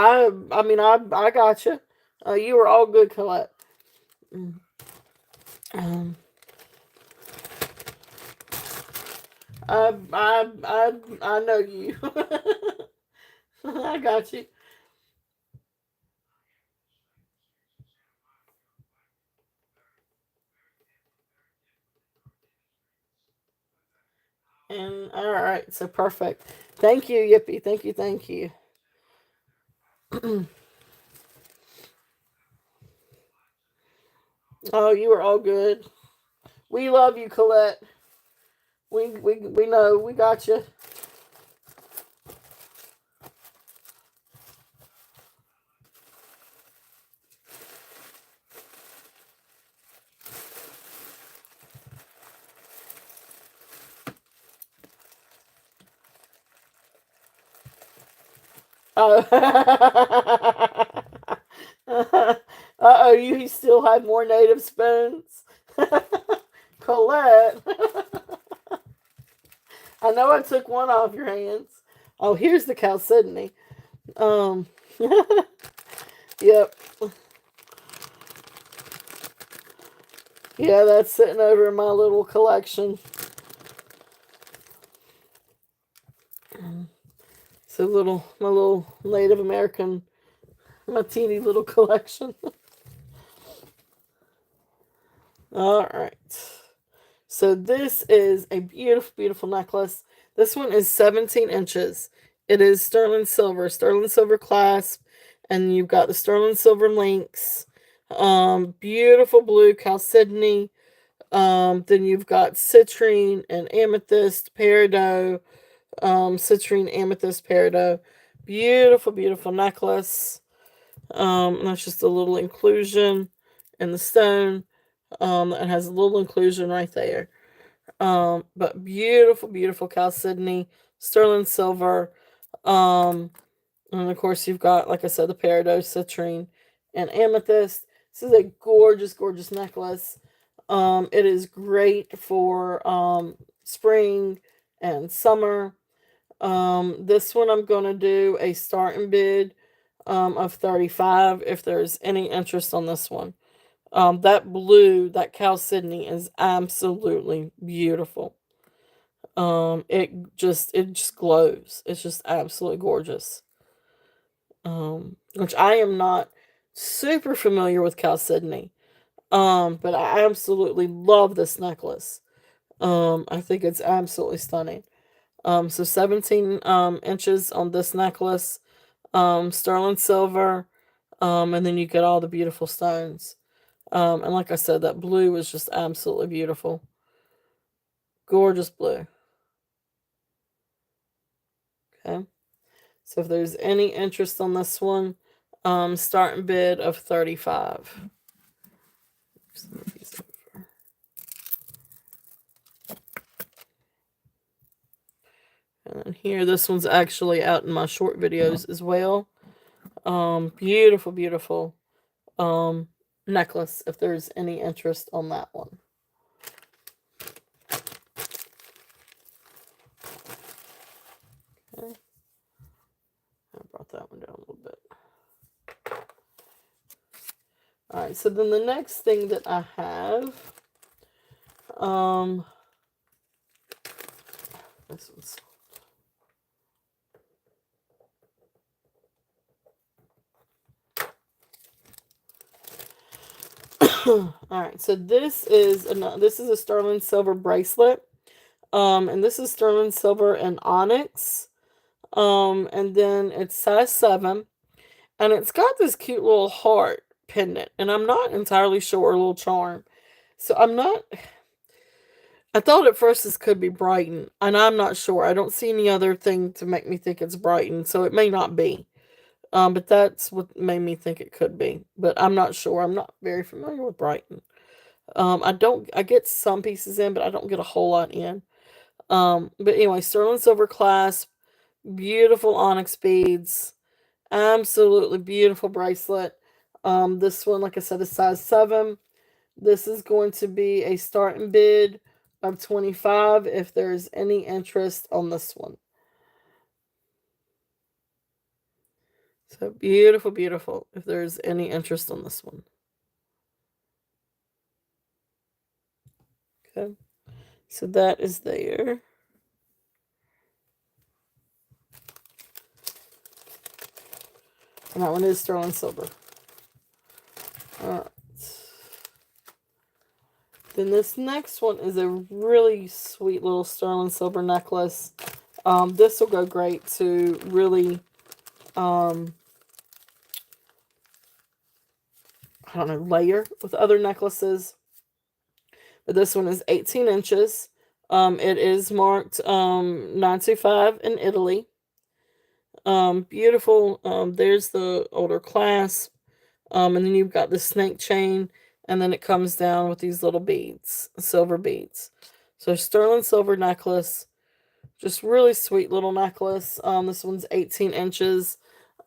I mean, I got you. You were all good, Colette. Mm, Um, I know you. I got you. And all right, so perfect. Thank you, Yippee. Thank you, thank you. Oh, you were all good. We love you, Colette. We know we got you. Oh. Uh-oh, you still have more native spoons? Colette. I know I took one off your hands. Oh, here's the Chalcedony. Um, yep. Yeah, that's sitting over in my little collection. So my little Native American, my teeny little collection. All right. So this is a beautiful, beautiful necklace. This one is 17 inches. It is sterling silver clasp, and you've got the sterling silver links. Beautiful blue chalcedony. Then you've got citrine and amethyst peridot. Citrine amethyst peridot. Beautiful, beautiful necklace. And that's just a little inclusion in the stone. It has a little inclusion right there. But beautiful, beautiful chalcedony, sterling silver. Um, and of course, you've got, like I said, the peridot, citrine, and amethyst. This is a gorgeous, gorgeous necklace. It is great for spring and summer. This one I'm going to do a starting bid of 35 if there's any interest on this one. That blue, that chalcedony is absolutely beautiful. It just glows. It's just absolutely gorgeous. Which I am not super familiar with chalcedony. But I absolutely love this necklace. I think it's absolutely stunning. So 17 inches on this necklace, sterling silver, and then you get all the beautiful stones. And like I said, that blue is just absolutely beautiful. Gorgeous blue. Okay. So if there's any interest on this one, starting bid of 35. And then here, this one's actually out in my short videos as well. Beautiful, beautiful um necklace if there's any interest on that one. Okay. I brought that one down a little bit. All right, so then the next thing that I have, um, this one's all right. So this is a sterling silver bracelet, and this is sterling silver and onyx, and then it's size 7, and it's got this cute little heart pendant, and I'm not entirely sure, a little charm. So I'm not. I thought at first this could be Brighton, and I'm not sure. I don't see any other thing to make me think it's Brighton, so it may not be. But that's what made me think it could be. But I'm not sure. I'm not very familiar with Brighton. I get some pieces in, but I don't get a whole lot in. But anyway, sterling silver clasp, beautiful onyx beads, absolutely beautiful bracelet. This one, like I said, is size 7. This is going to be a starting bid of 25 if there's any interest on this one. So beautiful, beautiful. If there's any interest on this one. Okay. So that is there. And that one is sterling silver. Alright. Then this next one is a really sweet little sterling silver necklace. This will go great to really, I don't know, layer with other necklaces. But this one is 18 inches. It is marked 925 in Italy. Beautiful. There's the older clasp. And then you've got the snake chain, and then it comes down with these little beads, silver beads. So sterling silver necklace, just really sweet little necklace. This one's 18 inches.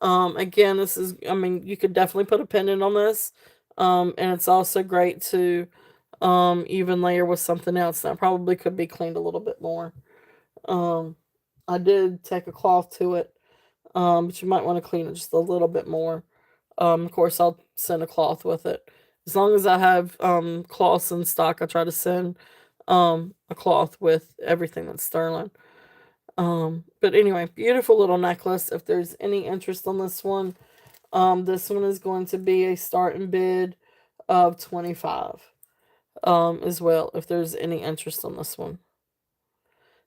Again, this is, I mean, you could definitely put a pendant on this. And it's also great to even layer with something else. That probably could be cleaned a little bit more. I did take a cloth to it, but you might want to clean it just a little bit more. Of course, I'll send a cloth with it. As long as I have cloths in stock, I try to send a cloth with everything that's sterling. But anyway, beautiful little necklace. If there's any interest on this one is going to be a starting bid of 25 as well, if there's any interest on this one.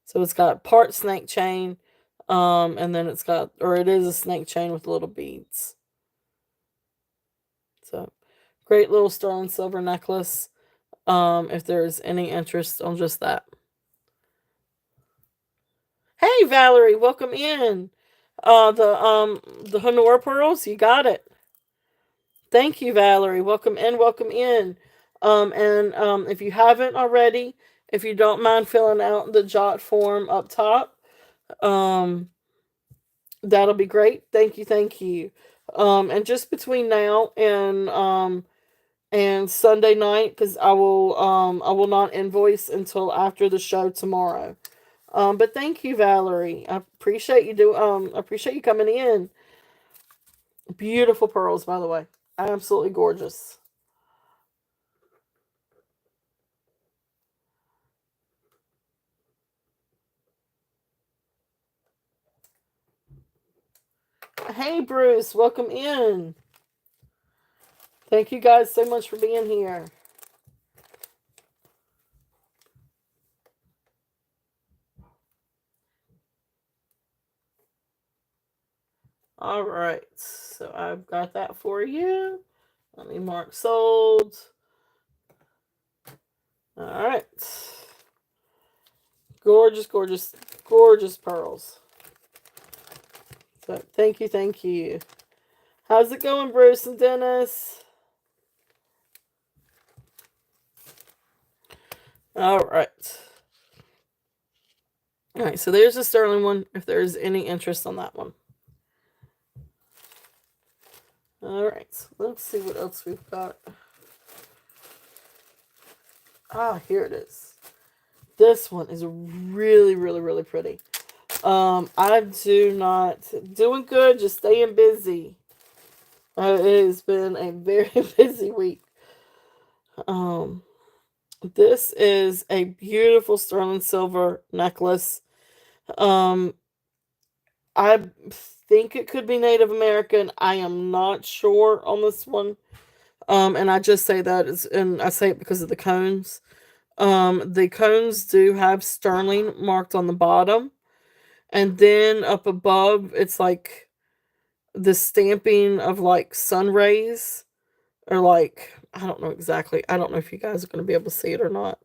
So it's got part snake chain, and then it's got, or it is a snake chain with little beads. So great little sterling silver necklace. If there's any interest on just that. Hey Valerie, welcome in. The Honora pearls, you got it. Thank you, Valerie. Welcome in, welcome in. And if you haven't already, if you don't mind filling out the jot form up top, um, that'll be great. Thank you, thank you. And just between now and Sunday night, because I will not invoice until after the show tomorrow. But thank you, Valerie. I appreciate you coming in. Beautiful pearls, by the way. Absolutely gorgeous. Hey Bruce, welcome in. Thank you guys so much for being here. All right, so I've got that for you. Let me mark sold. All right. Gorgeous, gorgeous, gorgeous pearls. So thank you, thank you. How's it going, Bruce and Dennis? All right. All right, so there's a sterling one, if there's any interest on that one. All right, let's see what else we've got. Ah, here it is. This one is really, really, really pretty. I do not doing good, just staying busy. It has been a very busy week. This is a beautiful sterling silver necklace. I think it could be Native American. I am not sure on this one. And I just say that and I say it because of the cones. The cones do have sterling marked on the bottom, and then up above, it's like the stamping of like sun rays, or like, I don't know exactly. I don't know if you guys are going to be able to see it or not.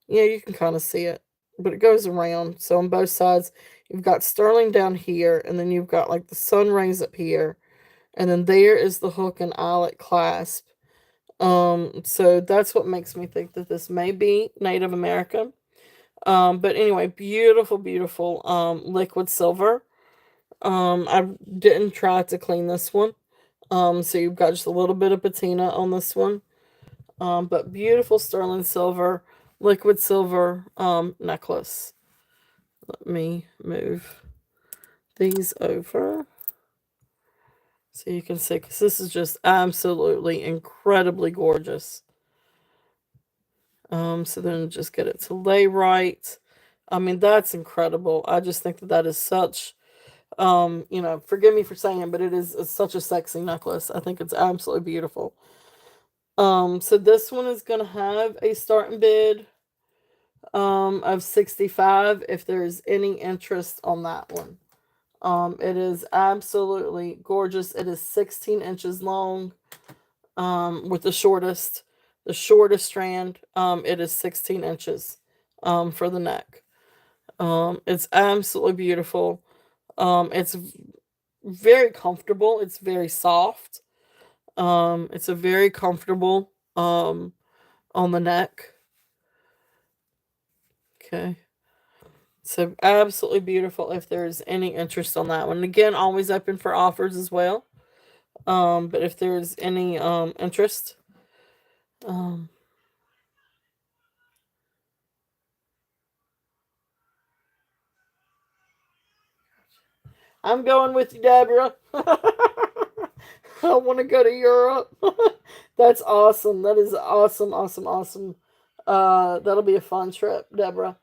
Yeah, you can kind of see it, but it goes around. So on both sides, you've got sterling down here, and then you've got like the sun rays up here, and then there is the hook and eyelet clasp. So that's what makes me think that this may be Native American. But anyway, beautiful, beautiful liquid silver. I didn't try to clean this one. So you've got just a little bit of patina on this one. But beautiful sterling silver, liquid silver necklace. Let me move these over. So you can see, because this is just absolutely incredibly gorgeous. So then just get it to lay right. I mean, that's incredible. I just think that that is such, forgive me for saying, but it is such a sexy necklace. I think it's absolutely beautiful. So this one is gonna have a starting bid of 65 if there's any interest on that one. It is absolutely gorgeous. It is 16 inches long. With the shortest strand. It is 16 inches. For the neck. It's absolutely beautiful. It's very comfortable. It's very soft. It's a very comfortable. On the neck. Okay. So absolutely beautiful if there's any interest on that one. Again, always open for offers as well. But if there's any interest, um, I'm going with you, Deborah. I want to go to Europe. That's awesome. That is awesome, awesome, awesome. That'll be a fun trip, Deborah.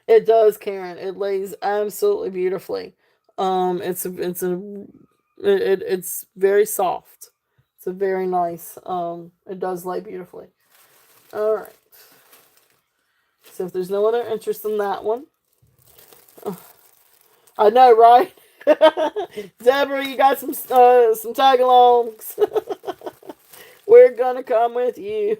It does, Karen. It lays absolutely beautifully. It's very soft. It's a very nice. It does lay beautifully. All right. So if there's no other interest in that one, I know, right? Deborah, you got some tag-alongs. We're gonna come with you.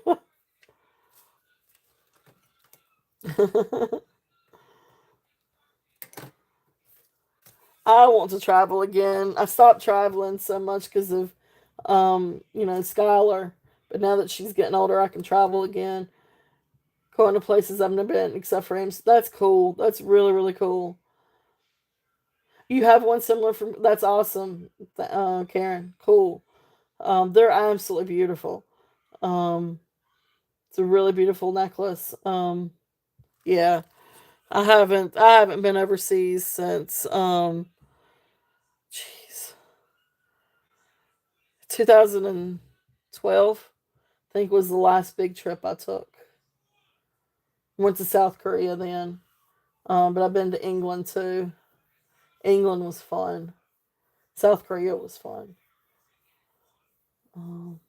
I want to travel again. I stopped traveling so much because of, Skylar. But now that she's getting older, I can travel again, going to places I've never been except for Ames. That's cool. That's really, really cool. You have one similar from. That's awesome, Karen. Cool. They're absolutely beautiful. Um, it's a really beautiful necklace. Yeah, I haven't been overseas since jeez, 2012. I think was the last big trip I took. Went to South Korea then. But I've been to England too. England was fun. South Korea was fun. Um,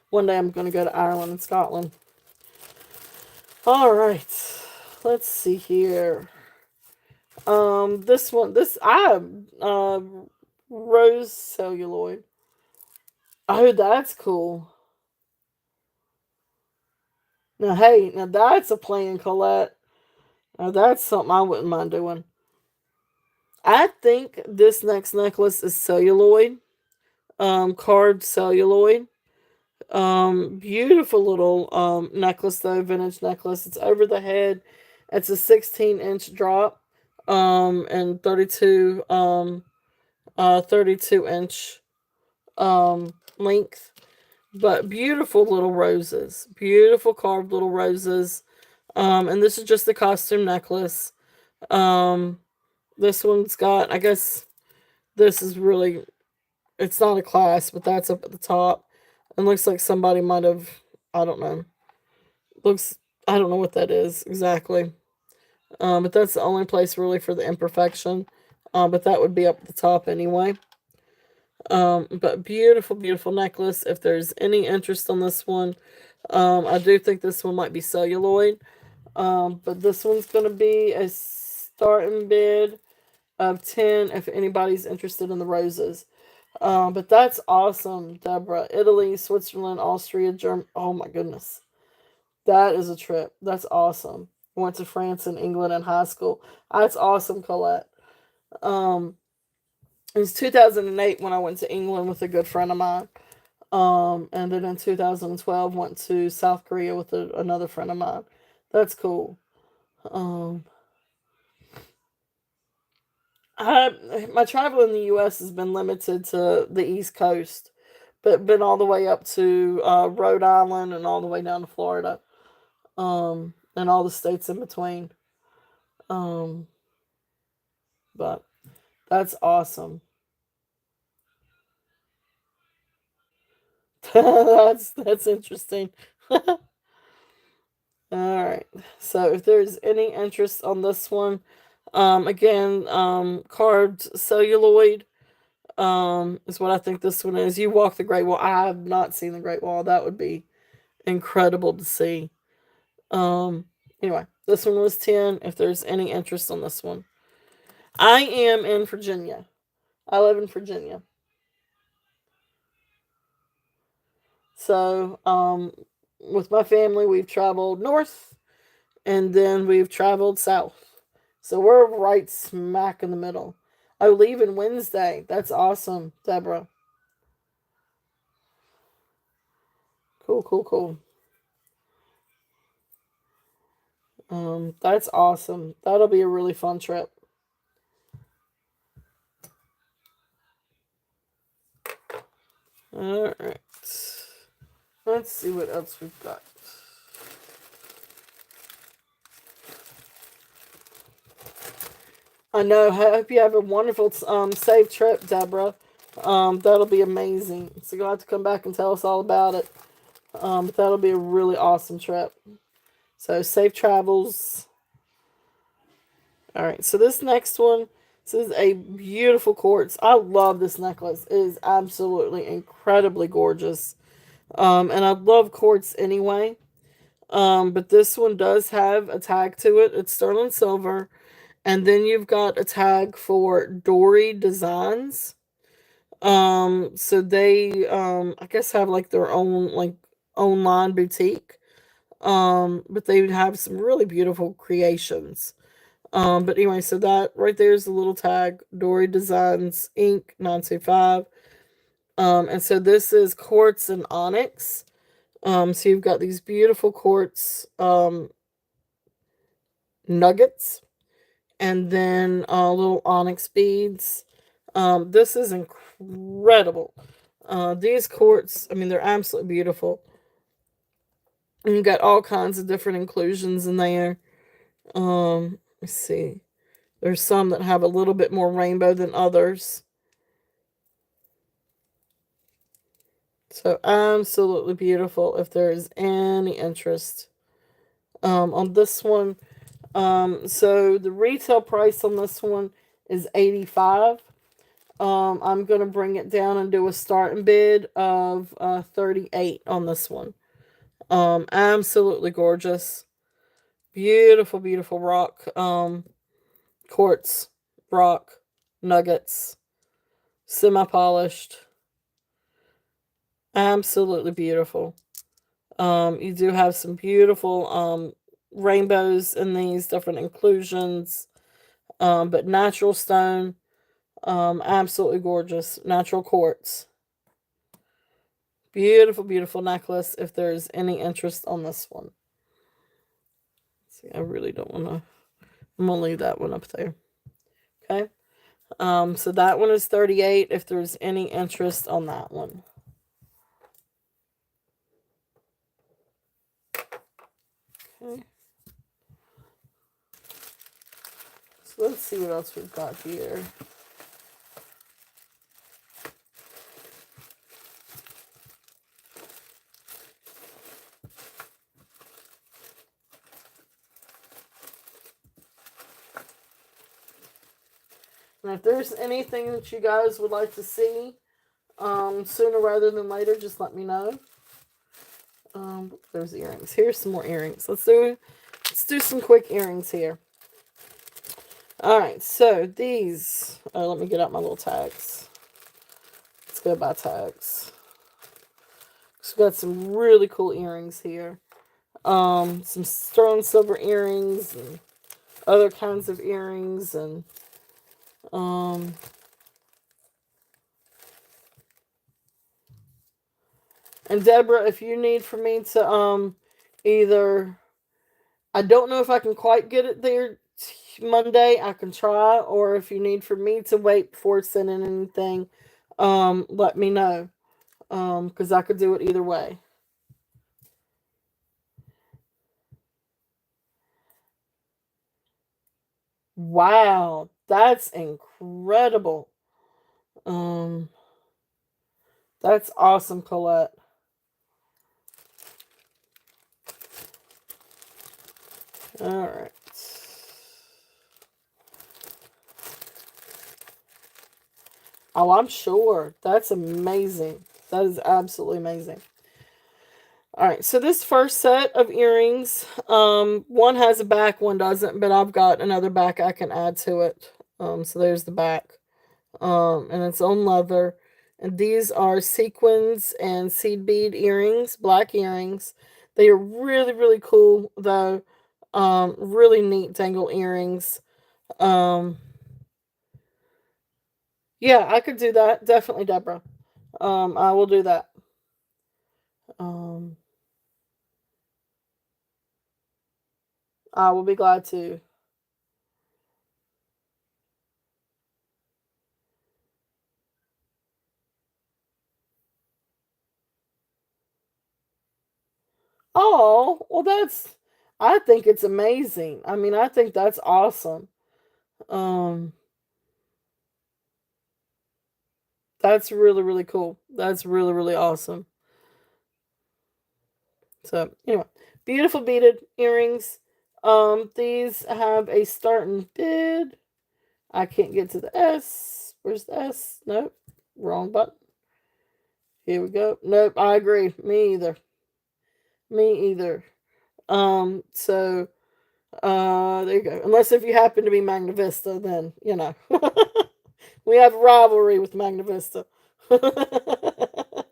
One day I'm going to go to Ireland and Scotland. All right. Let's see here. This I have rose celluloid. Oh, that's cool. Now, hey, now that's a plan, Colette. Now that's something I wouldn't mind doing. I think this next necklace is celluloid, carved celluloid. Beautiful little necklace though, vintage necklace. It's over the head. It's a 16-inch drop, and 32 inch length. But beautiful little roses, beautiful carved little roses. And this is just the costume necklace. Um, this one's got, I guess, this is really, it's not a clasp, but that's up at the top. And looks like somebody might have, I don't know. Looks, I don't know what that is exactly. But that's the only place really for the imperfection. But that would be up at the top anyway. But beautiful, beautiful necklace. If there's any interest on this one, I do think this one might be celluloid. But this one's going to be a starting bid of 10 if anybody's interested in the roses. But that's awesome, Deborah. Italy, Switzerland, Austria, Germany. Oh my goodness. That is a trip. That's awesome. Went to France and England in high school. That's awesome, Colette. Um, it was 2008 when I went to England with a good friend of mine. And then in 2012 went to South Korea with another friend of mine. That's cool. Um, my travel in the U.S. has been limited to the East Coast, but been all the way up to Rhode Island and all the way down to Florida, and all the states in between. Um, But that's awesome. That's interesting. All right. So if there's any interest on this one, again, carved celluloid, is what I think this one is. You walk the Great Wall. I have not seen the Great Wall. That would be incredible to see. Um, anyway, this one was 10. If there's any interest on this one, I am in Virginia. I live in Virginia. So, with my family, we've traveled north and then we've traveled south. So we're right smack in the middle. I leave on Wednesday. That's awesome, Deborah. Cool, cool, cool. That's awesome. That'll be a really fun trip. All right. Let's see what else we've got. I know. I hope you have a wonderful, safe trip, Deborah. That'll be amazing. So you'll have to come back and tell us all about it. But that'll be a really awesome trip. So safe travels. All right. So this next one, this is a beautiful quartz. I love this necklace. It is absolutely incredibly gorgeous. And I love quartz anyway. But this one does have a tag to it. It's sterling silver. And then you've got a tag for Dory Designs. So they I guess have like their own like online boutique. But they have some really beautiful creations. But anyway, so that right there is the little tag, Dory Designs Inc. 925. And so this is quartz and onyx. So you've got these beautiful quartz nuggets and then little onyx beads. This is incredible. These quartz, I mean, they're absolutely beautiful. And you've got all kinds of different inclusions in there. Let's see. There's some that have a little bit more rainbow than others. So absolutely beautiful if there is any interest on this one. So the retail price on this one is 85. I'm gonna bring it down and do a starting bid of 38 on this one. Absolutely gorgeous, beautiful, beautiful rock, quartz rock nuggets, semi polished, absolutely beautiful. You do have some beautiful rainbows in these different inclusions, but natural stone, absolutely gorgeous, natural quartz. Beautiful, beautiful necklace. If there's any interest on this one, see, I really don't want to. I'm gonna leave that one up there. Okay. So that one is 38. If there's any interest on that one, okay. So let's see what else we've got here. And if there's anything that you guys would like to see, sooner rather than later, just let me know. There's earrings. Here's some more earrings. Let's do some quick earrings here. All right, so these. Let me get out my little tags. Let's go by tags. So we got some really cool earrings here. Some sterling silver earrings and other kinds of earrings um and Deborah, if you need for me to either, I don't know if I can quite get it there Monday, I can try, or if you need for me to wait before sending anything, let me know. Because I could do it either way. Wow. That's incredible. Um, that's awesome, Colette. All right. Oh, I'm sure. That's amazing. That is absolutely amazing. All right, so this first set of earrings, one has a back, one doesn't, but I've got another back I can add to it. So there's the back, and it's on leather. And these are sequins and seed bead earrings, black earrings. They are really, really cool, though. Really neat dangle earrings. Um, yeah, I could do that. Definitely, Deborah. I will do that. Um, I will be glad to. Oh, well, I think it's amazing. I mean, I think that's awesome. Um, that's really, really cool. That's really, really awesome. So, anyway, beautiful beaded earrings. These have a starting bid. I can't get to the S. Where's the S? Nope. Wrong button. Here we go. Nope, I agree. Me either. Me either. So there you go. Unless if you happen to be Magna Vista, then we have rivalry with Magna Vista. But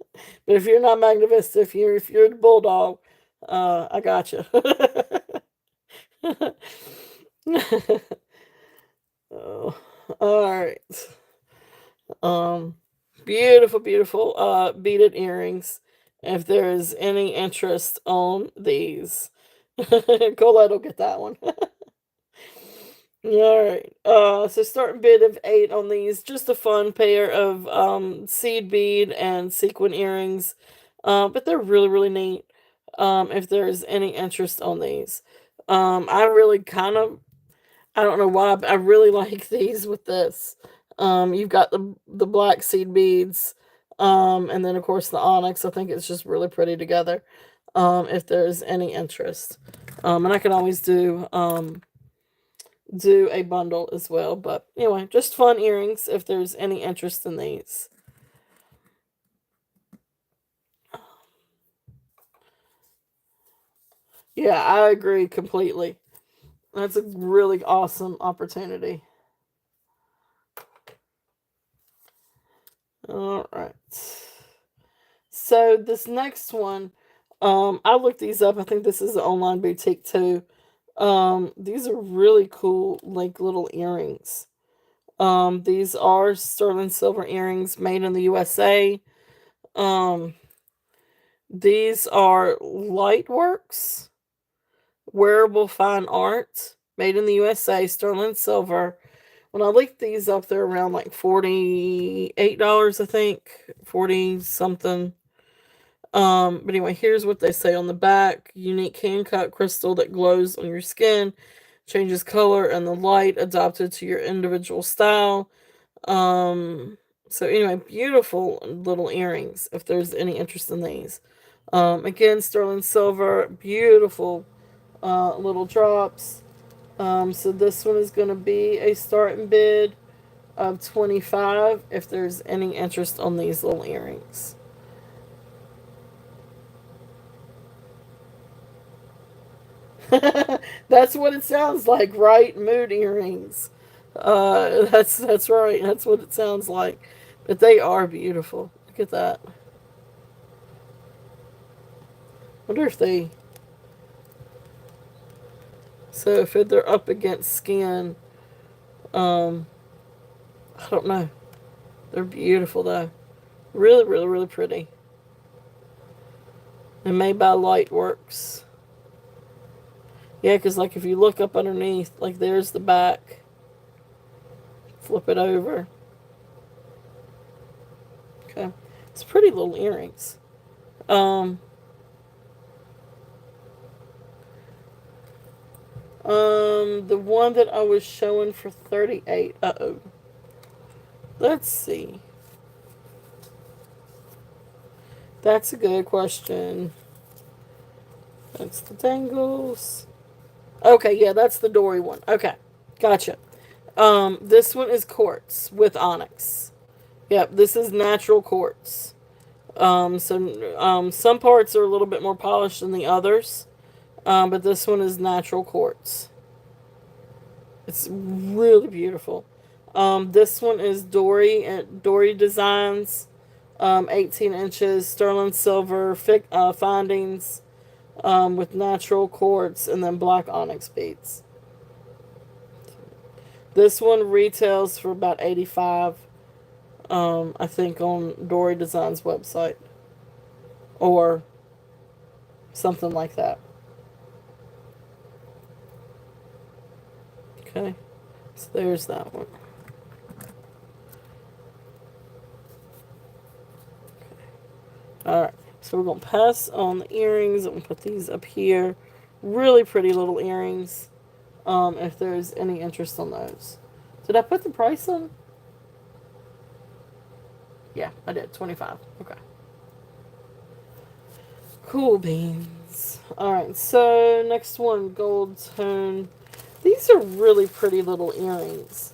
if you're not Magna Vista, if you're the Bulldog, I got you. Oh, all right. Um, beautiful, beautiful beaded earrings. If there is any interest on these, Colette will get that one. All right. So starting bid of 8 on these. Just a fun pair of seed bead and sequin earrings. But they're really, really neat. If there's any interest on these. I really kind of I don't know why, but I really like these with this. You've got the black seed beads, and then of course the onyx. I think it's just really pretty together. If there's any interest, and I can always do a bundle as well. But anyway, just fun earrings if there's any interest in these. Yeah, I agree completely. That's a really awesome opportunity. All right. So this next one, I looked these up. I think this is an online boutique too. These are really cool, like little earrings. These are sterling silver earrings made in the USA. Um, these are Lightworks wearable fine art made in the USA, sterling silver. When I looked these up, they're around like $48, I think, 40 something. But anyway, here's what they say on the back. Unique hand cut crystal that glows on your skin, changes color and the light, adapted to your individual style. Um, so anyway, beautiful little earrings if there's any interest in these. Again, sterling silver, beautiful little drops. So this one is going to be a starting bid of 25 if there's any interest on these little earrings. That's what it sounds like, right? Mood earrings. That's right. That's what it sounds like. But they are beautiful. Look at that. Wonder if they so if they're up against skin. Um, I don't know. They're beautiful though. Really, really, really pretty. And made by Lightworks. Yeah, because like if you look up underneath, like there's the back. Flip it over. Okay, it's pretty little earrings. Um, The one that I was showing for 38. Uh-oh. Let's see. That's a good question. That's the dangles. Okay, yeah, that's the Dory one. Okay, gotcha. This one is quartz with onyx. Yep, this is natural quartz. Some parts are a little bit more polished than the others, but this one is natural quartz. It's really beautiful. This one is Dory Designs, 18 inches, sterling silver findings, with natural quartz and then black onyx beads. This one retails for about 85, I think, on Dory Designs website or something like that. Okay, so there's that one. Alright, so we're going to pass on the earrings. I'm going to put these up here. Really pretty little earrings, if there's any interest on those. Did I put the price on? Yeah, I did. 25. Okay. Cool beans. Alright, so next one, gold tone. These are really pretty little earrings.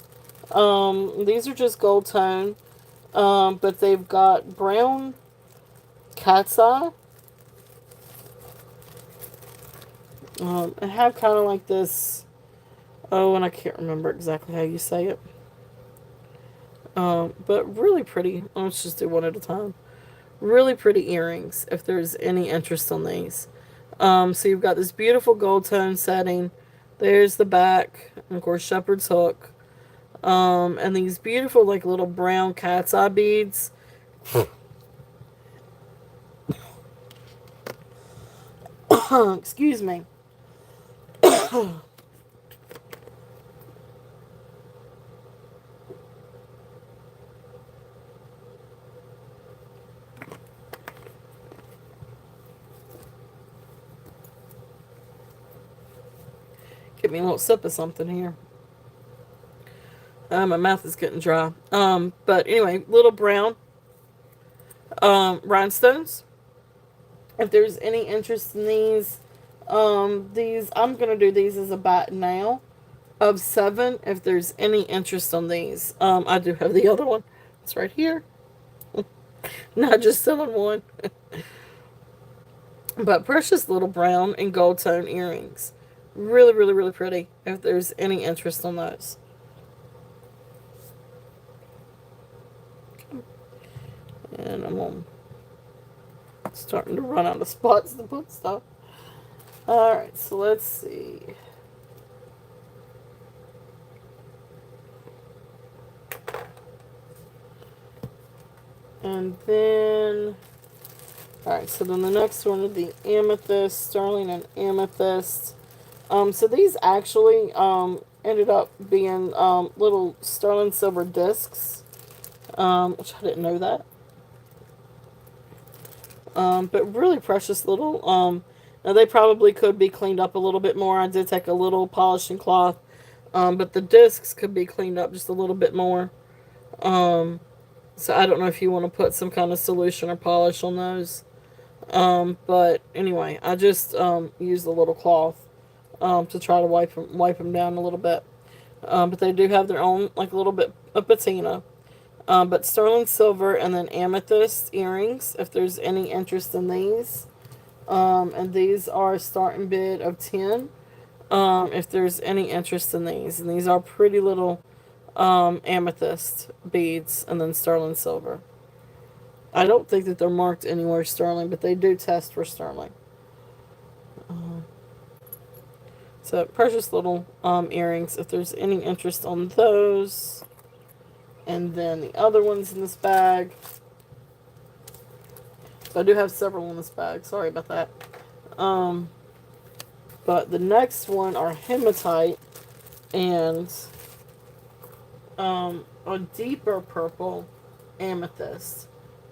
These are just gold tone, but they've got brown cat's eye. And have kind of like this. Oh, and I can't remember exactly how you say it. But really pretty. Let's just do one at a time. Really pretty earrings, if there's any interest on these. So you've got this beautiful gold tone setting. There's the back, and of course shepherd's hook. And these beautiful like little brown cat's eye beads. Excuse me. Get me a little sip of something here. My mouth is getting dry. But anyway, little brown rhinestones. If there's any interest in these I'm gonna do these as a bat now of 7. If there's any interest on these, I do have the other one. It's right here. Not just selling one. But precious little brown and gold tone earrings. Really, really, really pretty. If there's any interest on those. And I'm starting to run out of spots to put stuff. Alright, so let's see. And then, alright, so then the next one is the amethyst, sterling and amethyst. So these actually ended up being little sterling silver discs, which I didn't know that. But really precious little. Now they probably could be cleaned up a little bit more. I did take a little polishing cloth, but the discs could be cleaned up just a little bit more. So I don't know if you want to put some kind of solution or polish on those. But anyway, I just used a little cloth to try to wipe them down a little bit. But they do have their own like a little bit of patina. But sterling silver and then amethyst earrings, if there's any interest in these. And these are a starting bid of 10. If there's any interest in these. And these are pretty little amethyst beads and then sterling silver. I don't think that they're marked anywhere sterling, but they do test for sterling. So precious little earrings, if there's any interest on those. And then the other ones in this bag. So I do have several in this bag. Sorry about that. But the next one are hematite and a deeper purple amethyst.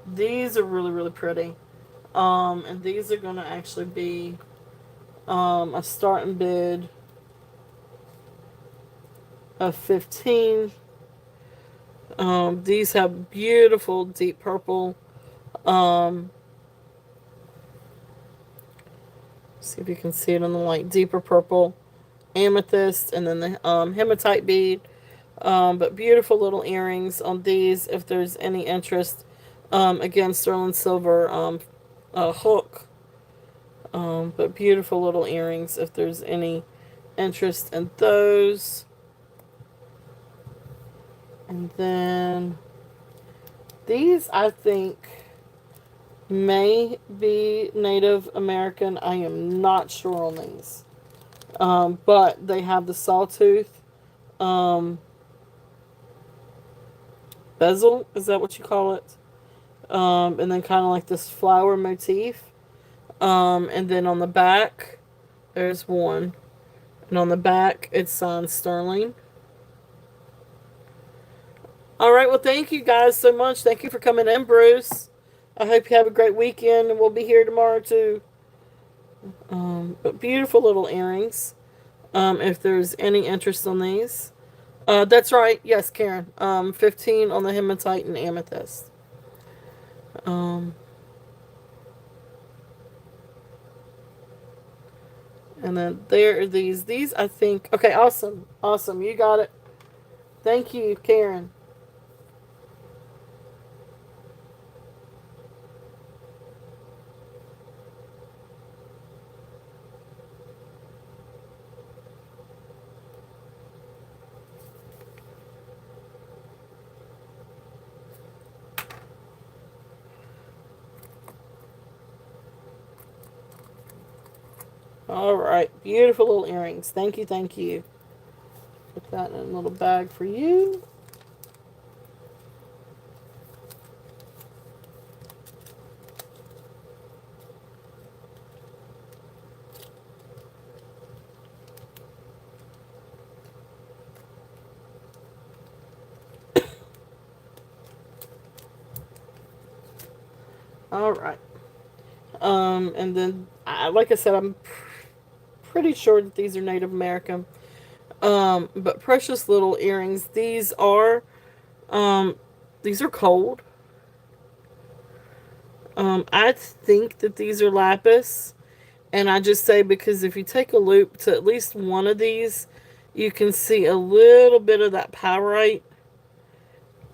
These are really, really pretty. And these are going to actually be a starting bid of 15. These have beautiful deep purple. Um, see if you can see it on the light. Deeper purple amethyst, and then the hematite bead. But beautiful little earrings on these if there's any interest. Again, sterling silver hook. But beautiful little earrings if there's any interest in those. And then these, I think, may be Native American. I am not sure on these. But they have the sawtooth um, bezel. Is that what you call it? And then kind of like this flower motif. And then on the back, there's one. And on the back, it's signed Sterling. All right. Well, thank you guys so much. Thank you for coming in, Bruce. I hope you have a great weekend, and we'll be here tomorrow too. But beautiful little earrings. If there's any interest on these, that's right. Yes, Karen. 15 on the hematite and amethyst. Um, and then there are these. These I think. Okay, awesome, awesome. You got it. Thank you, Karen. All right, beautiful little earrings. Thank you, thank you. Put that in a little bag for you. All right. And then, like I said, I'm pretty sure that these are Native American. But precious little earrings. Um, these are cold. I think that these are lapis. And I just say because if you take a loop to at least one of these, you can see a little bit of that pyrite.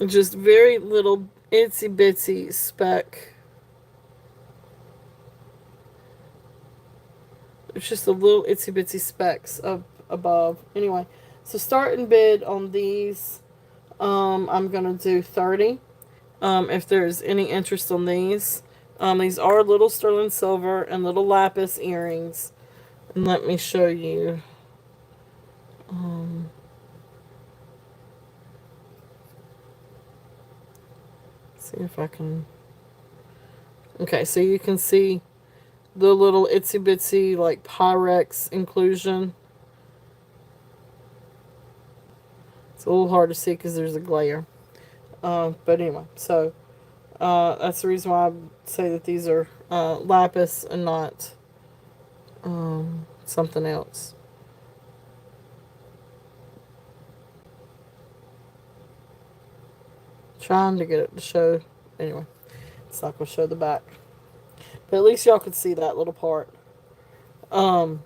Just very little itsy bitsy speck. It's just a little itsy bitsy specks up above. Anyway, so starting bid on these, I'm gonna do 30. If there's any interest on these. These are little sterling silver and little lapis earrings. And let me show you. Um, see if I can. Okay, so you can see the little itsy bitsy like Pyrex inclusion. It's a little hard to see because there's a glare. But anyway, so that's the reason why I say that these are lapis and not something else. Trying to get it to show. Anyway, it's not going to show the back. But at least y'all could see that little part. Um,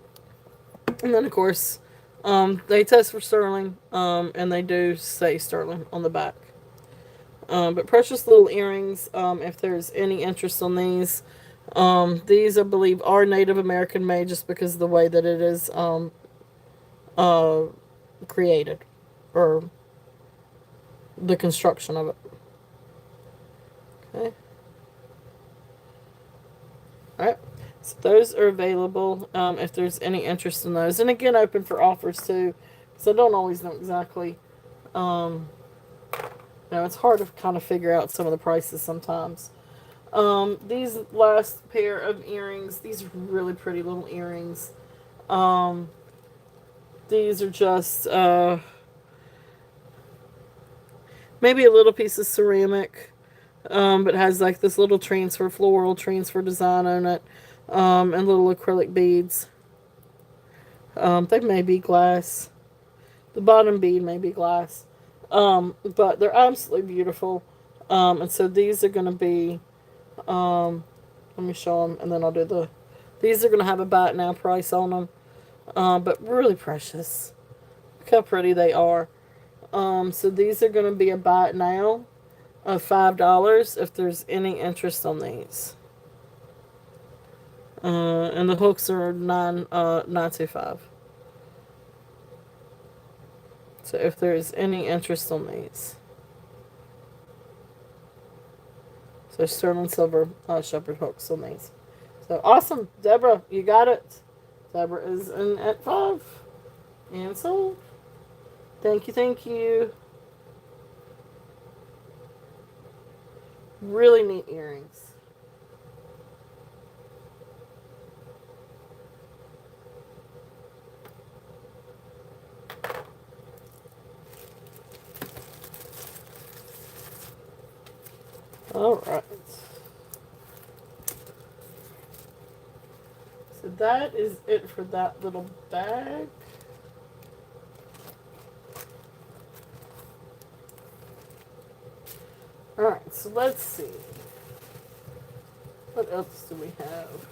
and then, of course, they test for sterling, and they do say sterling on the back. But precious little earrings, if there's any interest on these I believe are Native American made just because of the way that it is uh, created, or the construction of it. Okay. Alright. So those are available if there's any interest in those. And again, open for offers too. Because I don't always know exactly. It's hard to kind of figure out some of the prices sometimes. These last pair of earrings, these are really pretty little earrings. These are just maybe a little piece of ceramic, but has like this little transfer, floral transfer design on it, and little acrylic beads. They may be glass. The bottom bead may be glass. But they're absolutely beautiful. And so these are going to be, let me show them and then I'll do the, these are going to have a buy it now price on them. But really precious. Look how pretty they are. So these are going to be a buy it now of $5 if there's any interest on these. And the hooks are 925. So if there's any interest on these. So sterling silver shepherd hooks on these. So awesome, Deborah, you got it. Deborah is in at 5 and sold. Thank you, thank you. Really neat earrings. All right. So that is it for that little bag. Alright, so let's see. What else do we have?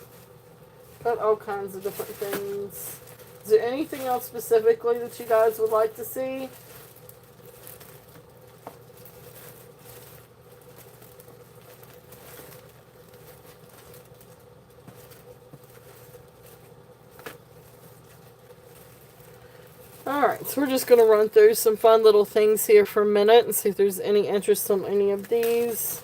Got all kinds of different things. Is there anything else specifically that you guys would like to see? Alright, so we're just going to run through some fun little things here for a minute and see if there's any interest on any of these.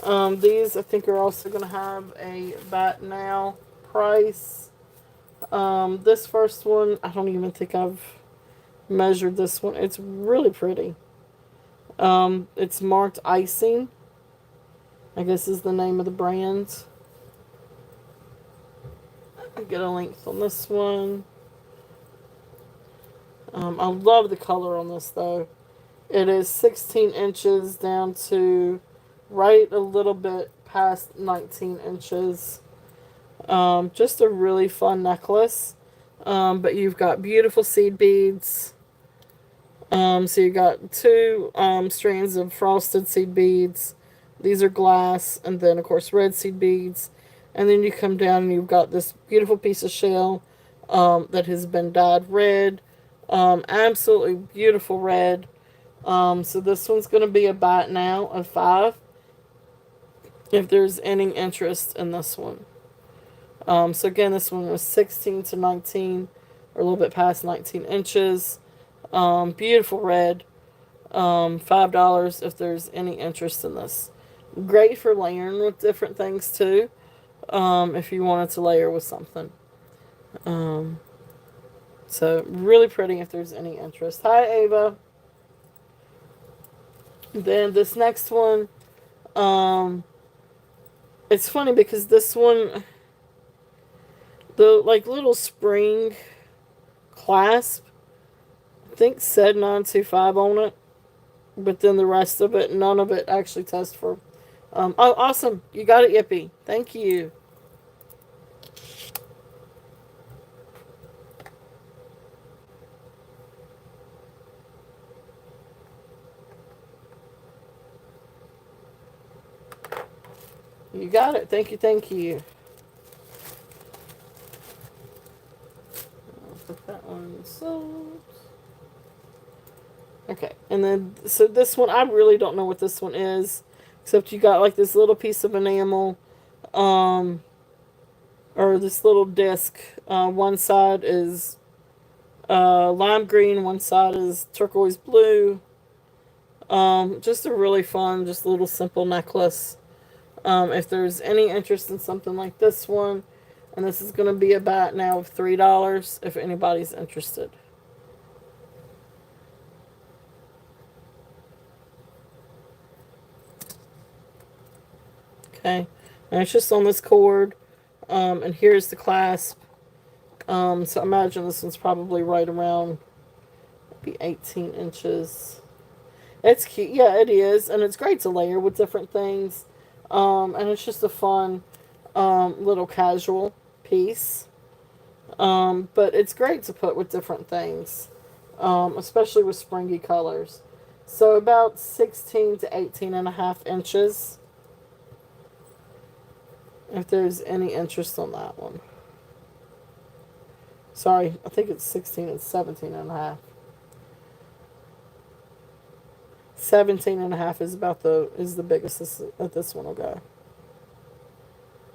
These I think are also going to have a bat now price. This first one, I don't even think I've measured this one. It's really pretty. It's marked icing, I guess is the name of the brand. I'll get a length on this one. I love the color on this though. It is 16 inches down to right a little bit past 19 inches. Just a really fun necklace. But you've got beautiful seed beads. So you got two strands of frosted seed beads. These are glass, and then of course red seed beads. And then you come down and you've got this beautiful piece of shell that has been dyed red. Absolutely beautiful red. So this one's going to be a buy it now of 5 if there's any interest in this one. So again, this one was 16 to 19, or a little bit past 19 inches. Beautiful red. $5 if there's any interest in this. Great for layering with different things too. If you wanted to layer with something. So really pretty if there's any interest. Hi, Ava. Then this next one, it's funny because this one, the like little spring clasp, I think said 925 on it, but then the rest of it, none of it actually tests for. Oh, awesome! You got it, Yippee. Thank you. You got it. Thank you, thank you. I'll put that one sold. Okay, and then, so this one, I really don't know what this one is, except you got like this little piece of enamel, or this little disc. One side is lime green, one side is turquoise blue. Just a really fun, just little simple necklace. If there's any interest in something like this one, and this is going to be a bat now of $3 if anybody's interested. Okay, and it's just on this cord, and here's the clasp. So imagine this one's probably right around be 18 inches. It's cute, yeah, it is, and it's great to layer with different things. And it's just a fun little casual piece. But it's great to put with different things. especially with springy colors. So about 16 to 18 and a half inches, if there's any interest on that one. Sorry, I think it's 16 and 17 and a half. 17 and a half is the biggest this one will go.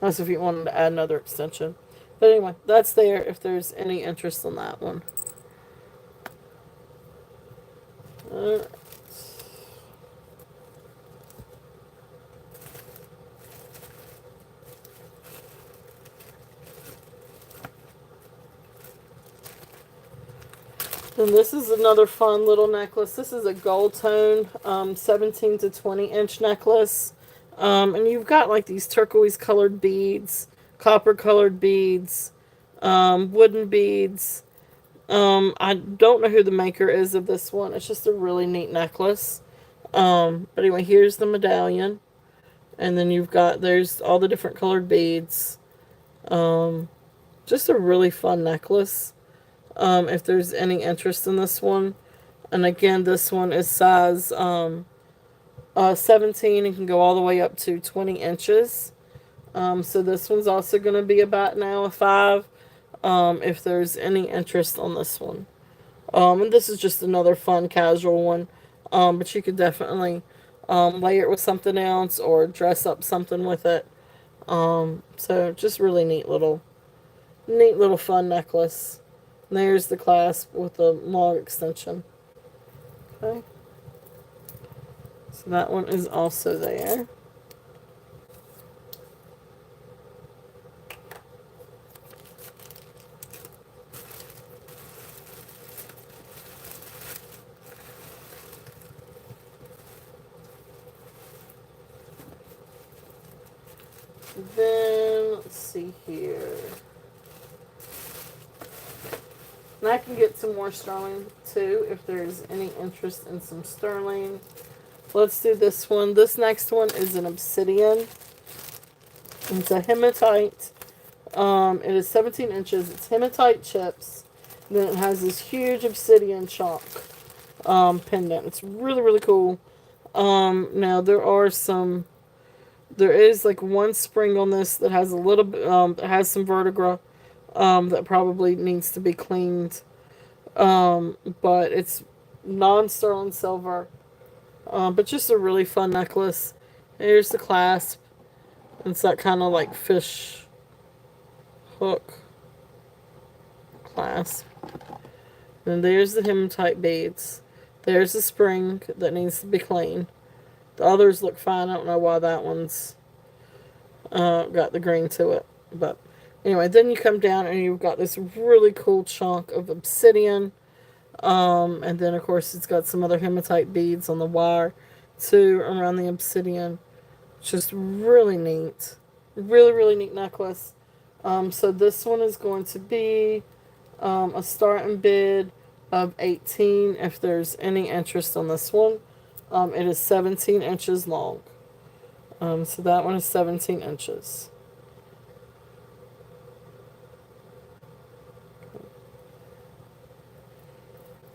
That's if you wanted to add another extension. But anyway, that's there if there's any interest on that one. Alright. And this is another fun little necklace. This is a gold tone, 17 to 20 inch necklace. And you've got like these turquoise colored beads, copper colored beads, wooden beads. I don't know who the maker is of this one. It's just a really neat necklace. But anyway, here's the medallion. And then there's all the different colored beads. Just a really fun necklace. If there's any interest in this one. And again, this one is size 17 and can go all the way up to 20 inches. So this one's also going to be about now a 5 if there's any interest on this one. And this is just another fun casual one. But you could definitely layer it with something else or dress up something with it. So just really neat little fun necklace. And there's the clasp with the long extension. Okay. So that one is also there. Then, let's see here. And I can get some more sterling too if there's any interest in some sterling. Let's do this one. This next one is an obsidian. It's a hematite. It is 17 inches. It's hematite chips. And then it has this huge obsidian chunk pendant. It's really, really cool. Now there is like one spring on this that has a little bit, that has some vertebra, that probably needs to be cleaned. But it's non-sterling silver. But just a really fun necklace. Here's the clasp. It's that kind of like fish hook clasp. And there's the hematite beads. There's the spring that needs to be cleaned. The others look fine. I don't know why that one's got the green to it. But anyway, then you come down and you've got this really cool chunk of obsidian. And then, of course, it's got some other hematite beads on the wire, too, around the obsidian. Just really neat. Really, really neat necklace. So this one is going to be a starting bid of 18 if there's any interest on this one. It is 17 inches long. So that one is 17 inches.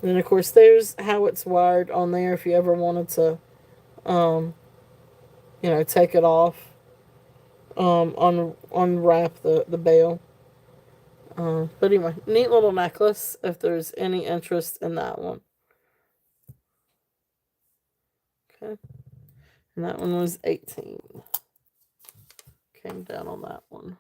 And then, of course, there's how it's wired on there if you ever wanted to, take it off, unwrap the bail. But anyway, neat little necklace if there's any interest in that one. Okay. And that one was 18. Came down on that one.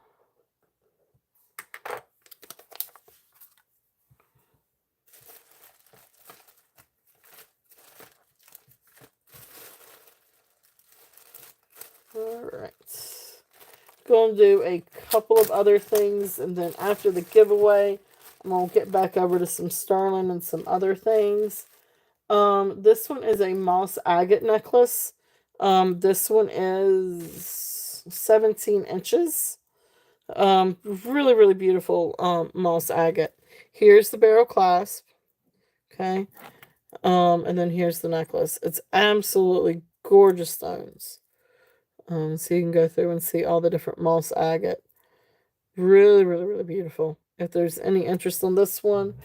Alright. Going to do a couple of other things, and then after the giveaway, I'm going to get back over to some sterling and some other things. This one is a moss agate necklace. This one is 17 inches. Really, really beautiful moss agate. Here's the barrel clasp. Okay. And then here's the necklace. It's absolutely gorgeous stones. So you can go through and see all the different moss agate. Really, really, really beautiful. If there's any interest on this one,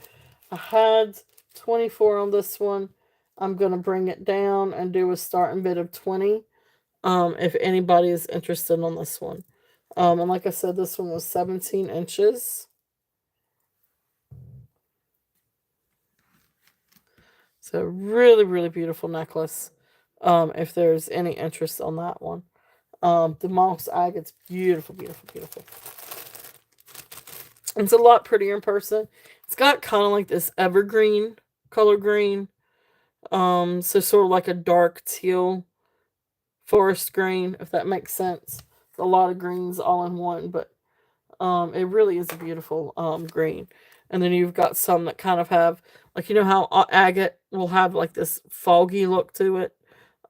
I had 24 on this one. I'm going to bring it down and do a starting bid of 20. If anybody is interested on this one. And like I said, this one was 17 inches. So really, really beautiful necklace. If there's any interest on that one. The moss agate's beautiful, beautiful, beautiful. It's a lot prettier in person. It's got kind of like this evergreen color green. So sort of like a dark teal forest green, if that makes sense. It's a lot of greens all in one, but it really is a beautiful green. And then you've got some that kind of have, like, you know how agate will have like this foggy look to it.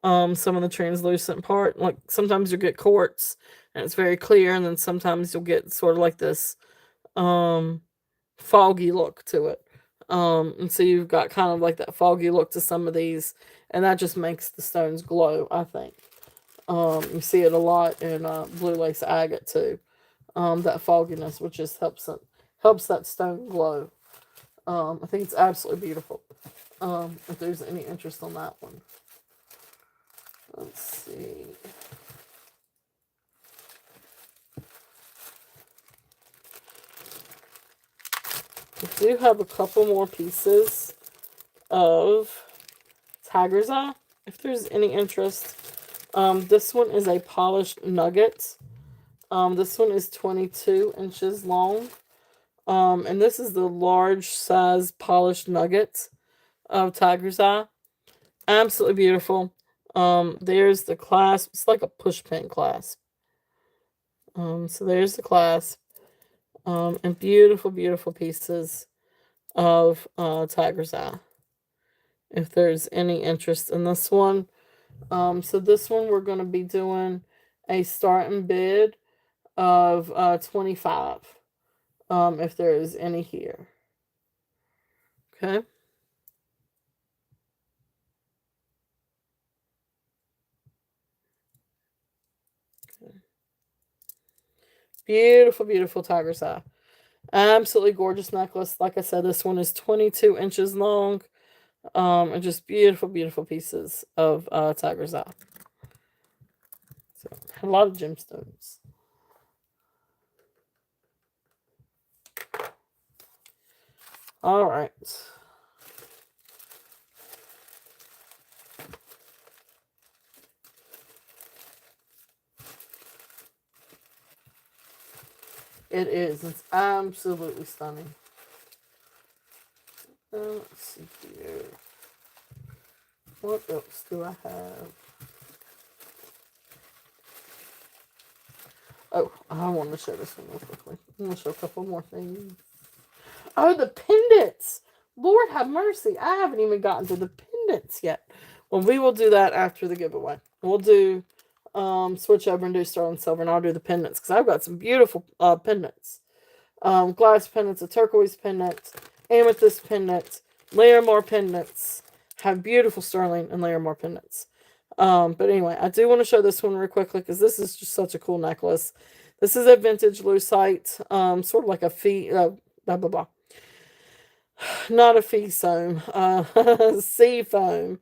Some of the translucent part, like sometimes you get quartz and it's very clear, and then sometimes you'll get sort of like this um foggy look to it. And so you've got kind of like that foggy look to some of these, and that just makes the stones glow, I think. You see it a lot in blue lace agate too. That fogginess, which just helps that stone glow. I think it's absolutely beautiful. If there's any interest on that one. Let's see. I do have a couple more pieces of tiger's eye, if there's any interest. This one is a polished nugget. This one is 22 inches long. And this is the large size polished nugget of tiger's eye. Absolutely beautiful. There's the clasp. It's like a push pin clasp. So there's the clasp. And beautiful, beautiful pieces of tiger's eye. If there's any interest in this one. So this one we're going to be doing a starting bid of 25. If there is any here. Okay. Beautiful, beautiful tiger's eye. Absolutely gorgeous necklace. Like I said, this one is 22 inches long. And just beautiful, beautiful pieces of tiger's eye. So, a lot of gemstones. All right. It is. It's absolutely stunning. Let's see here. What else do I have? Oh, I want to show this one real quickly. I'm going to show a couple more things. Oh, the pendants. Lord have mercy. I haven't even gotten to the pendants yet. Well, we will do that after the giveaway. We'll do switch over and do sterling silver, and I'll do the pendants because I've got some beautiful pendants. Glass pendants, a turquoise pendant, amethyst pendant, layer more pendants. Have beautiful sterling and layer more pendants. But anyway, I do want to show this one real quickly because this is just such a cool necklace. This is a vintage lucite, sort of like a fee, blah, blah, blah. Not a fee foam, sea foam,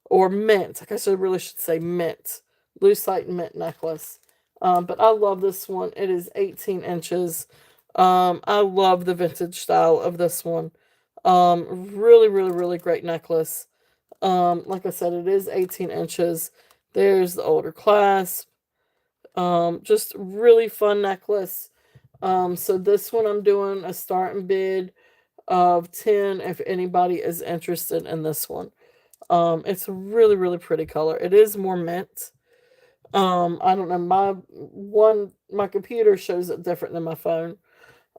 or mint. I guess I really should say mint. Lucite mint necklace. But I love this one. It is 18 inches. I love the vintage style of this one. Really, really, really great necklace. Like I said, it is 18 inches. There's the older clasp. Just really fun necklace. So this one I'm doing a starting bid of 10 if anybody is interested in this one. It's a really, really pretty color. It is more mint. I don't know, my computer shows it different than my phone.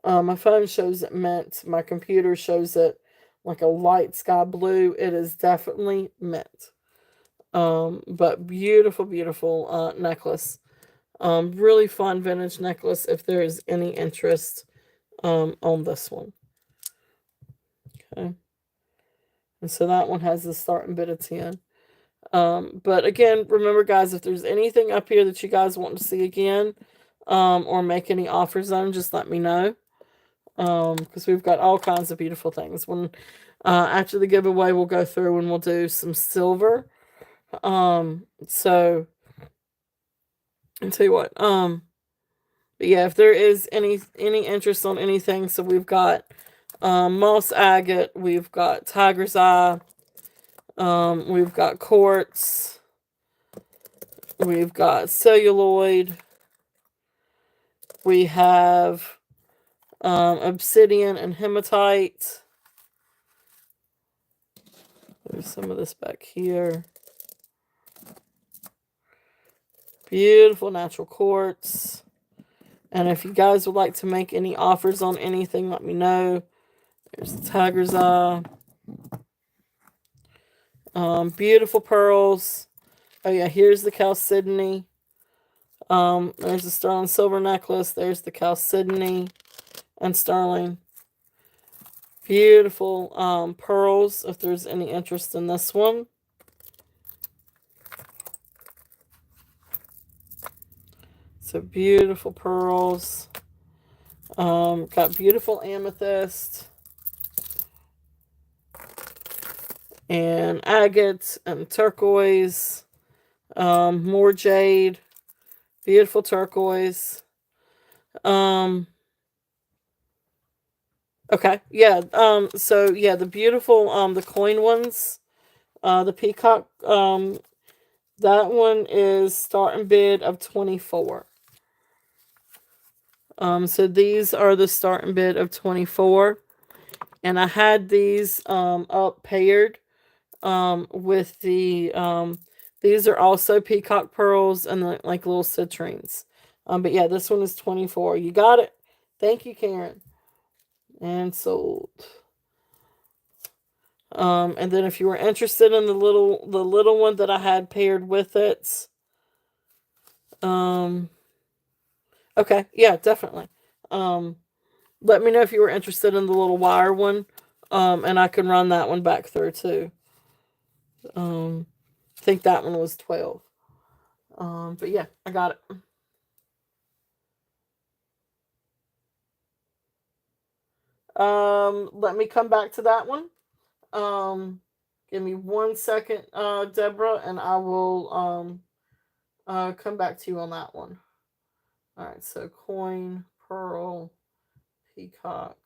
My phone shows it mint. My computer shows it like a light sky blue. It is definitely mint. But beautiful, beautiful necklace. Really fun vintage necklace if there is any interest on this one. Okay. And so that one has the starting bid of 10. But again, remember guys, if there's anything up here that you guys want to see again, or make any offers on, just let me know. because we've got all kinds of beautiful things. When after the giveaway, we'll go through and we'll do some silver. So I'll tell you what. But yeah, if there is any interest on anything, so we've got moss agate, we've got tiger's eye, we've got quartz, we've got celluloid, we have obsidian and hematite. There's some of this back here. Beautiful natural quartz. And if you guys would like to make any offers on anything, let me know. There's the tiger's eye. Beautiful pearls. Oh yeah, here's the chalcedony. There's the sterling silver necklace. There's the chalcedony and sterling. Beautiful pearls, if there's any interest in this one. So beautiful pearls. Got beautiful amethyst. And agate and turquoise. More jade. Beautiful turquoise. Okay, yeah. So yeah, the beautiful the coin ones, the peacock, that one is starting bid of 24. So these are the starting bid of 24. And I had these up paired with the these are also peacock pearls and like little citrines. But yeah, this one is 24. You got it. Thank you, Karen. And sold. And then if you were interested in the little one that I had paired with it, okay, yeah, definitely. Let me know if you were interested in the little wire one, and I can run that one back through too. I think that one was 12. But yeah, I got it. Let me come back to that one. Give me 1 second, Deborah, and I will come back to you on that one. All right, so coin, pearl, peacock,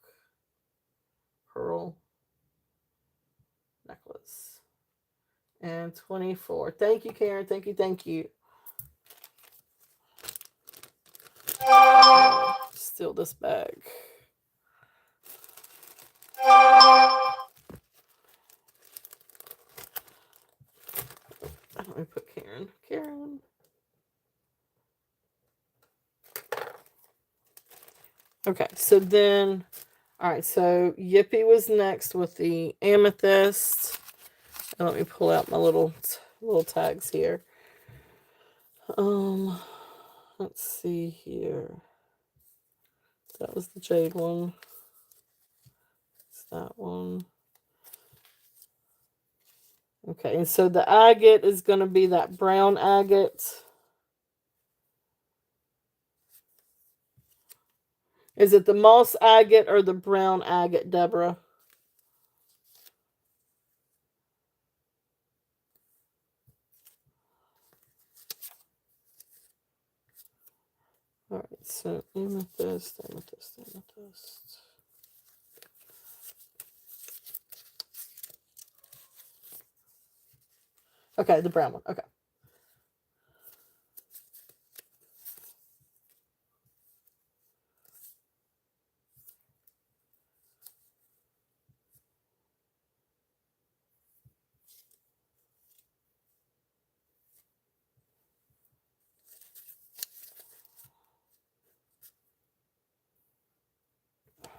pearl, necklace, and 24. Thank you, Karen. Thank you. Thank you. Steal this bag. Let me put Karen. Karen. Okay, so then, all right, so Yippee was next with the amethyst. And let me pull out my little tags here. Let's see here. That was the jade one. It's that one. Okay, and so the agate is going to be that brown agate. Is it the moss agate or the brown agate, Deborah? All right, so amethyst, amethyst, amethyst. Okay, the brown one. Okay.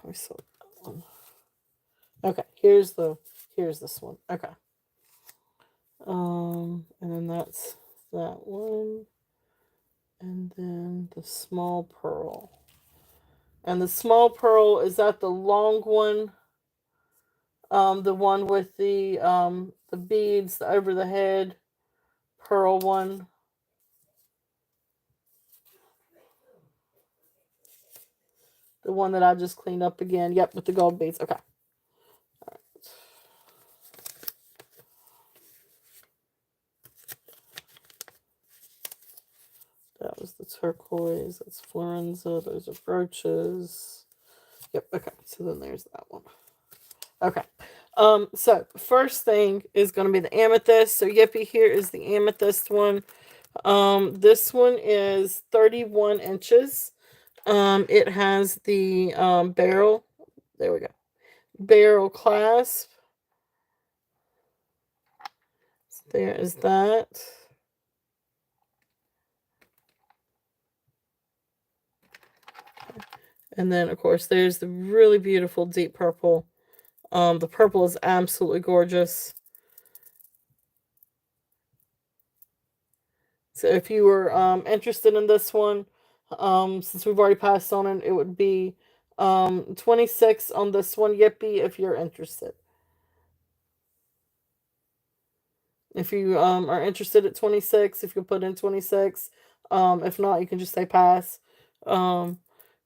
We saw that one. Okay, here's this one. Okay. And then that's that one. And then the small pearl. And the small pearl, is that the long one? The one with the beads, the over the head pearl one. The one that I just cleaned up again. Yep, with the gold beads. Okay. That was the turquoise. That's Florenza. Those are brooches. Yep. Okay. So then there's that one. Okay. So first thing is going to be the amethyst. So Yippee, here is the amethyst one. This one is 31 inches. It has the barrel. There we go. Barrel clasp. There is that. And then, of course, there's the really beautiful deep purple. The purple is absolutely gorgeous. So if you were interested in this one, since we've already passed on it, it would be 26 on this one, Yippee, if you're interested. If you are interested at 26, if you put in 26. If not, you can just say pass. Um,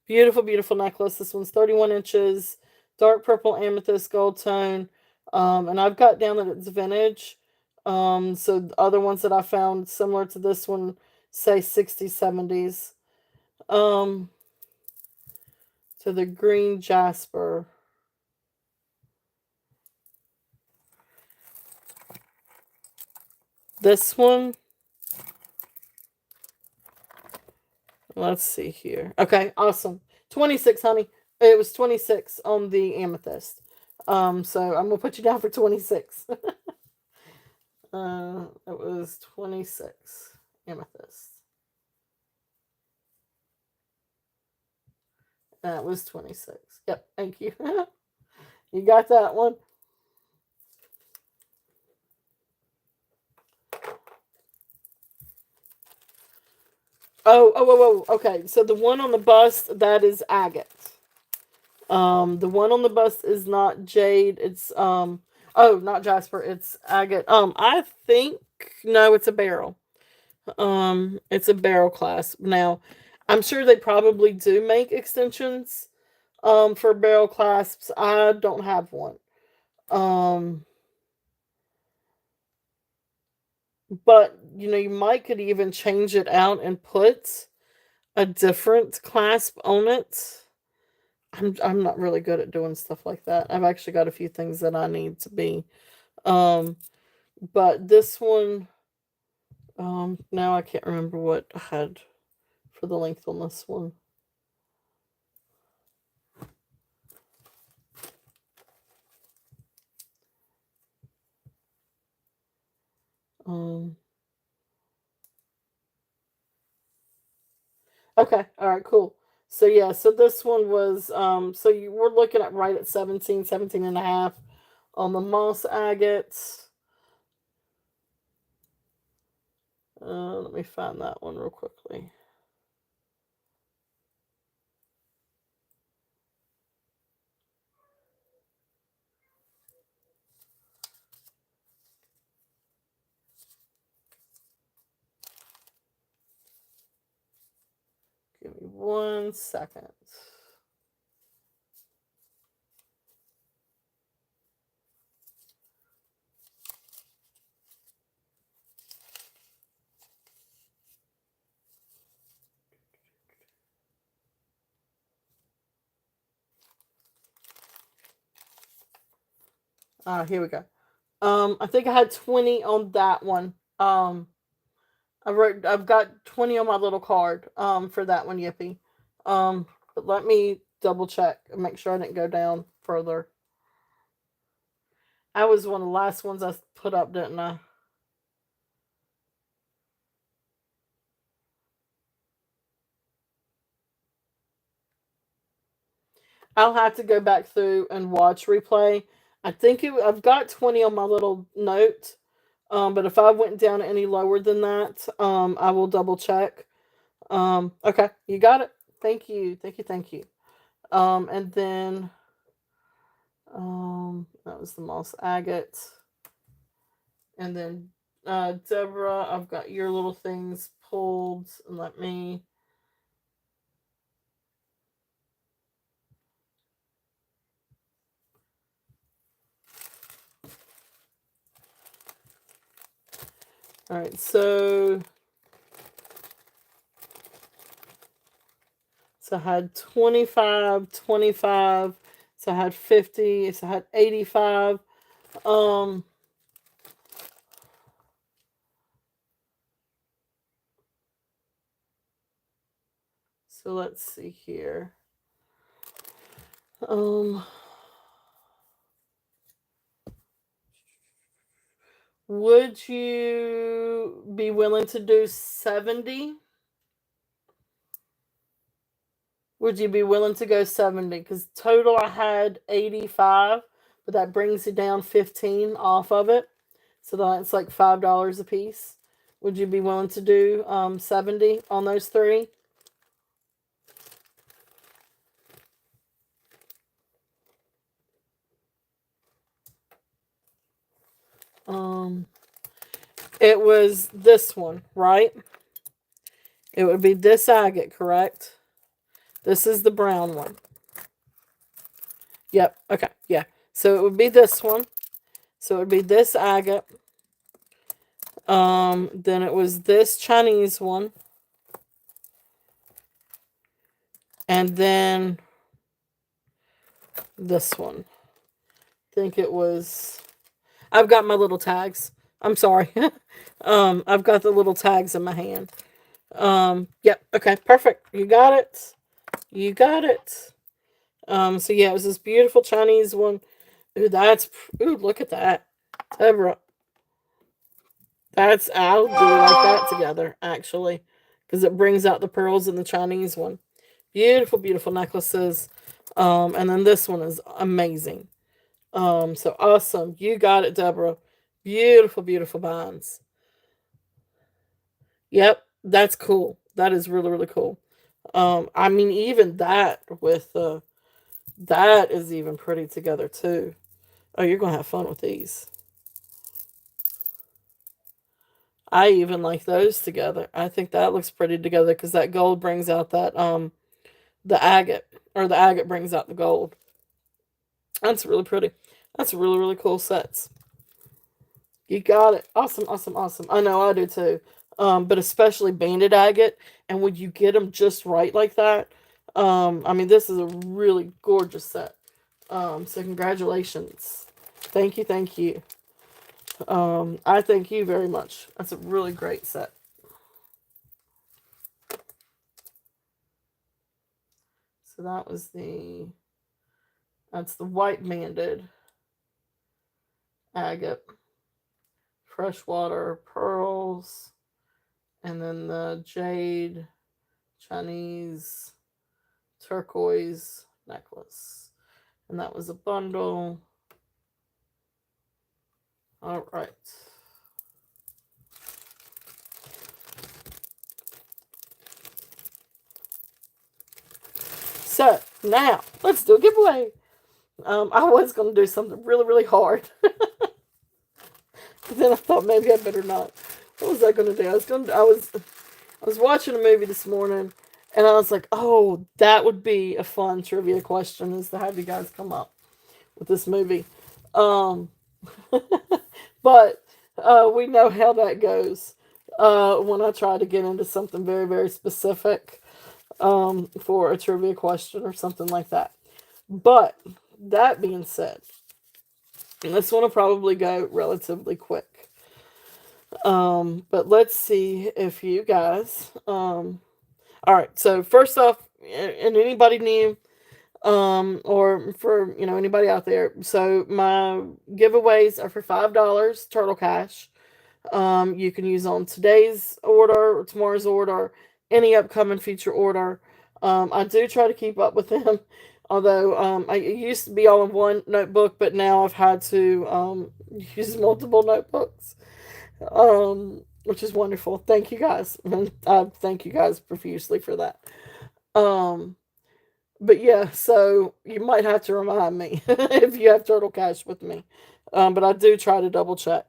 Beautiful, beautiful necklace. This one's 31 inches, dark purple amethyst gold tone. And I've got down that it's vintage. So the other ones that I found similar to this one say 60s, 70s. To the green jasper. This one, let's see here. Okay, awesome. 26, honey. It was 26 on the amethyst. So I'm gonna put you down for 26. It was 26 amethyst. That was 26. Yep, thank you. You got that one. Oh. Okay, so the one on the bust, that is agate. The one on the bust is not jade. It's oh, not jasper. It's agate. I think no, it's a barrel. It's a barrel clasp. Now, I'm sure they probably do make extensions for barrel clasps. I don't have one. Um, but you might could even change it out and put a different clasp on it. I'm not really good at doing stuff like that. I've actually got a few things that I need to be. Um, but this one, now I can't remember what I had for the length on this one. Um, okay, all right, cool. So yeah, so this one was so you were looking at right at 17, 17 and a half on the moss agates. Let me find that one real quickly. Give me 1 second. Here we go. I think I had 20 on that one. I've got 20 on my little card for that one, Yippee. But let me double check and make sure I didn't go down further. I was one of the last ones I put up, didn't I? I'll have to go back through and watch replay. I've got 20 on my little note. But if I went down any lower than that, I will double check. Okay, you got it. Thank you. Thank you. Thank you. And then that was the moss agate. And then Deborah, I've got your little things pulled. And let me All right, so I had 25, 25. So I had 50. So I had 85. Um, so let's see here. Um, would you be willing to do 70? Would you be willing to go 70? Because total I had 85, but that brings you down 15 off of it. So that's like $5 a piece. Would you be willing to do 70 on those three? Um, it was this one, right? It would be this agate, correct? This is the brown one. Yep. Okay. Yeah. So it would be this one. So it would be this agate. Then it was this Chinese one. And then this one. I think it was. I've got my little tags. I'm sorry. I've got the little tags in my hand. Yep. Okay. Perfect. You got it. You got it. So yeah, it was this beautiful Chinese one. Ooh, ooh, look at that. Deborah. I'll do like that together, actually. Because it brings out the pearls in the Chinese one. Beautiful, beautiful necklaces. And then this one is amazing. So awesome. You got it, Deborah. Beautiful, beautiful binds. Yep, that's cool. That is really, really cool. I mean, even that with that is even pretty together too. Oh, you're gonna have fun with these. I even like those together. I think that looks pretty together because that gold brings out that the agate, or the agate brings out the gold. That's really pretty. That's really, really cool sets. You got it. Awesome, awesome, awesome. I know I do too. But especially banded agate, and when you get them just right like that, I mean, this is a really gorgeous set. So congratulations. Thank you, thank you. I thank you very much. That's a really great set. So that's the white banded agate, freshwater pearls, and then the jade Chinese turquoise necklace. And that was a bundle. All right. So now let's do a giveaway. I was going to do something really, really hard. But then I thought maybe I better not. What was I going to do? I was watching a movie this morning, and I was like, oh, that would be a fun trivia question, is to have you guys come up with this movie. Um, but we know how that goes when I try to get into something very, very specific for a trivia question or something like that. But that being said, this one will probably go relatively quick. But let's see if you guys. All right. So first off, and anybody new, or for anybody out there. So my giveaways are for $5 Turtle Cash. You can use on today's order or tomorrow's order, any upcoming future order. I do try to keep up with them. Although I it used to be all in one notebook, but now I've had to use multiple notebooks, which is wonderful. Thank you guys. I thank you guys profusely for that. Um, but yeah, so you might have to remind me if you have Turtle Cash with me. But I do try to double check.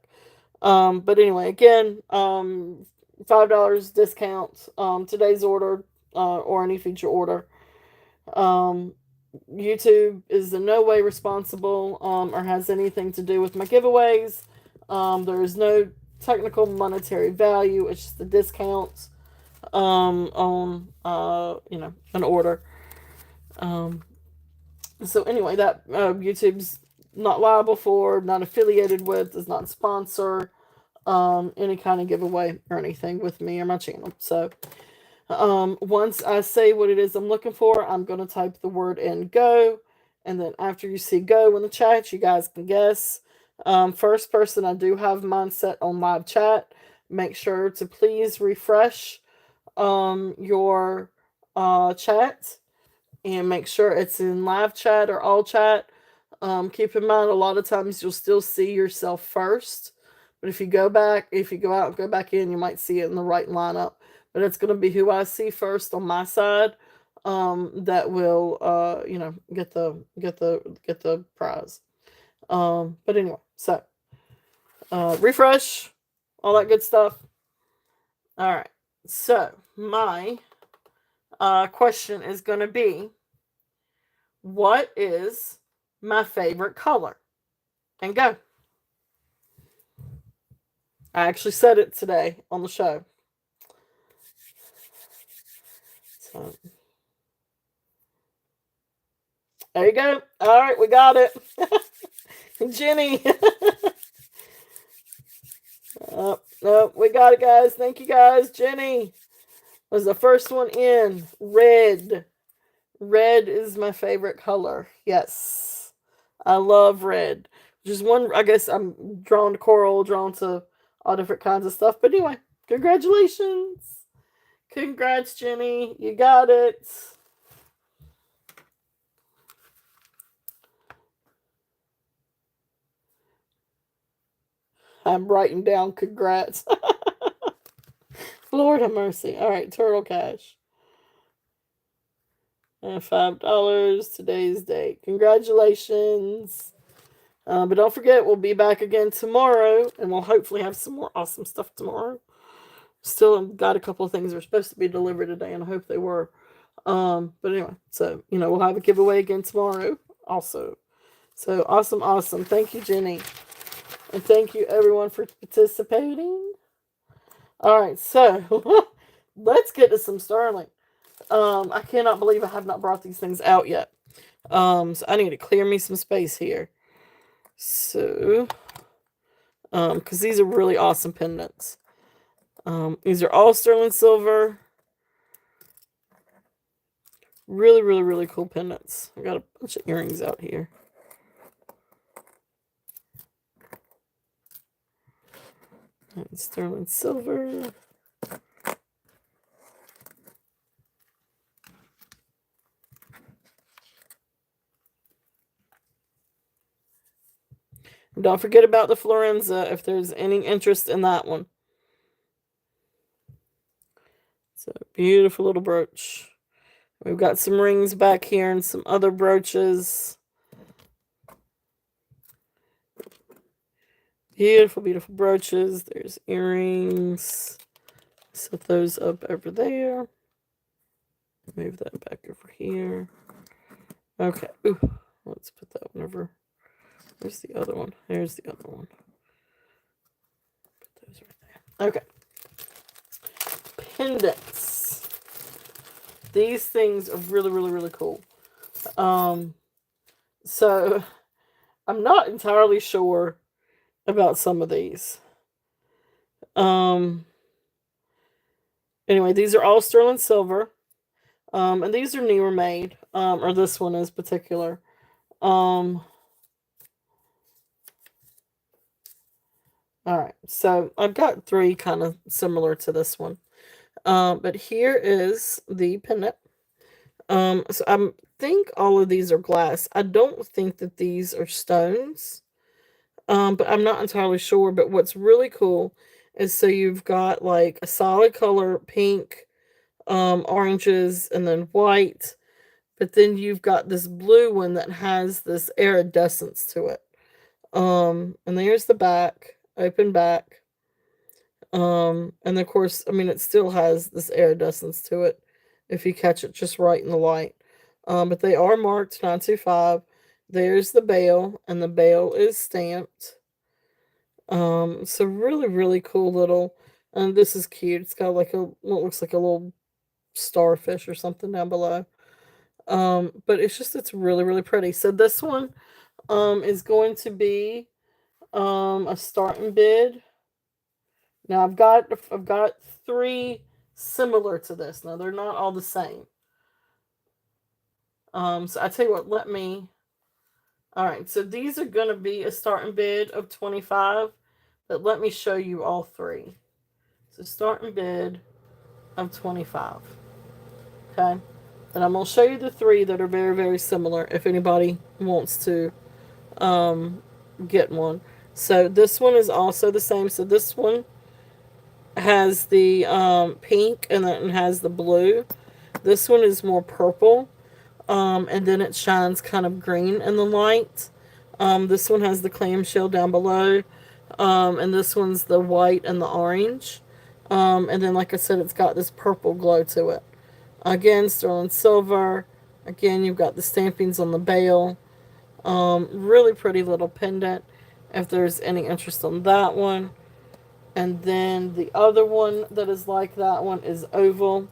But anyway, again, $5 discount. Today's order, or any future order. Um, YouTube is in no way responsible or has anything to do with my giveaways. There is no technical monetary value. It's just the discounts on an order. Um, so anyway, that YouTube's not liable for, not affiliated with, does not sponsor any kind of giveaway or anything with me or my channel. So once I say what it is I'm looking for, I'm going to type the word in go. And then after you see go in the chat, you guys can guess. First person, I do have mine set on live chat. Make sure to please refresh your chat and make sure it's in live chat or all chat. Keep in mind, a lot of times you'll still see yourself first. But if you go out and go back in, you might see it in the right lineup. But it's going to be who I see first on my side that will, get the prize. But anyway, so refresh, all that good stuff. All right. So my question is going to be, what is my favorite color? And go. I actually said it today on the show. So there you go. All right, we got it. Jenny. We got it, guys. Thank you, guys. Jenny was the first one in. Red. Red is my favorite color. Yes. I love red. Just one, I guess I'm drawn to coral, drawn to all different kinds of stuff. But anyway, congratulations. Congrats, Jenny. You got it. I'm writing down congrats. Lord have mercy. All right, Turtle Cash. And $5 today's date. Congratulations. But don't forget, we'll be back again tomorrow, and we'll hopefully have some more awesome stuff tomorrow. Still got a couple of things that are supposed to be delivered today, and I hope they were. But anyway, so, we'll have a giveaway again tomorrow also. So, awesome. Thank you, Jenny. And thank you, everyone, for participating. All right, so let's get to some Sterling. I cannot believe I have not brought these things out yet. So I need to clear me some space here. So, because these are really awesome pendants. These are all sterling silver. Really, really, really cool pendants. I got a bunch of earrings out here. And sterling silver. Don't forget about the Florenza if there's any interest in that one. It's a beautiful little brooch. We've got some rings back here and some other brooches. Beautiful, beautiful brooches. There's earrings. Set those up over there. Move that back over here. Okay. Ooh, let's put that one over. Where's the other one? There's the other one. Put those right there. Okay. Pendants. These things are really, really, really cool. So I'm not entirely sure about some of these. Anyway, these are all sterling silver. And these are newer made. Or this one is particular. Alright, so I've got 3 kind of similar to this one. But here is the pendant. So I think all of these are glass. I don't think that these are stones. But I'm not entirely sure. But what's really cool is, so you've got like a solid color, pink, oranges, and then white. But then you've got this blue one that has this iridescence to it. And there's the back. Open back. And of course, I mean, it still has this iridescence to it if you catch it just right in the light. But they are marked 925. There's the bail, and the bail is stamped. So really, really cool little, and this is cute. It's got like what looks like a little starfish or something down below. But it's really, really pretty. So this one, is going to be, a starting bid. Now I've got three similar to this. Now they're not all the same. So I tell you what, let me. All right, so these are going to be a starting bid of 25, but let me show you all three. So starting bid of 25. Okay? And I'm going to show you the three that are very, very similar if anybody wants to, um, get one. So this one is also the same. So this one has the, pink and then it has the blue. This one is more purple. And then it shines kind of green in the light. This one has the clamshell down below. And this one's the white and the orange. And then, like I said, it's got this purple glow to it. Again, sterling silver. Again, you've got the stampings on the bail. Really pretty little pendant, if there's any interest on that one. And then the other one that is like that one is oval.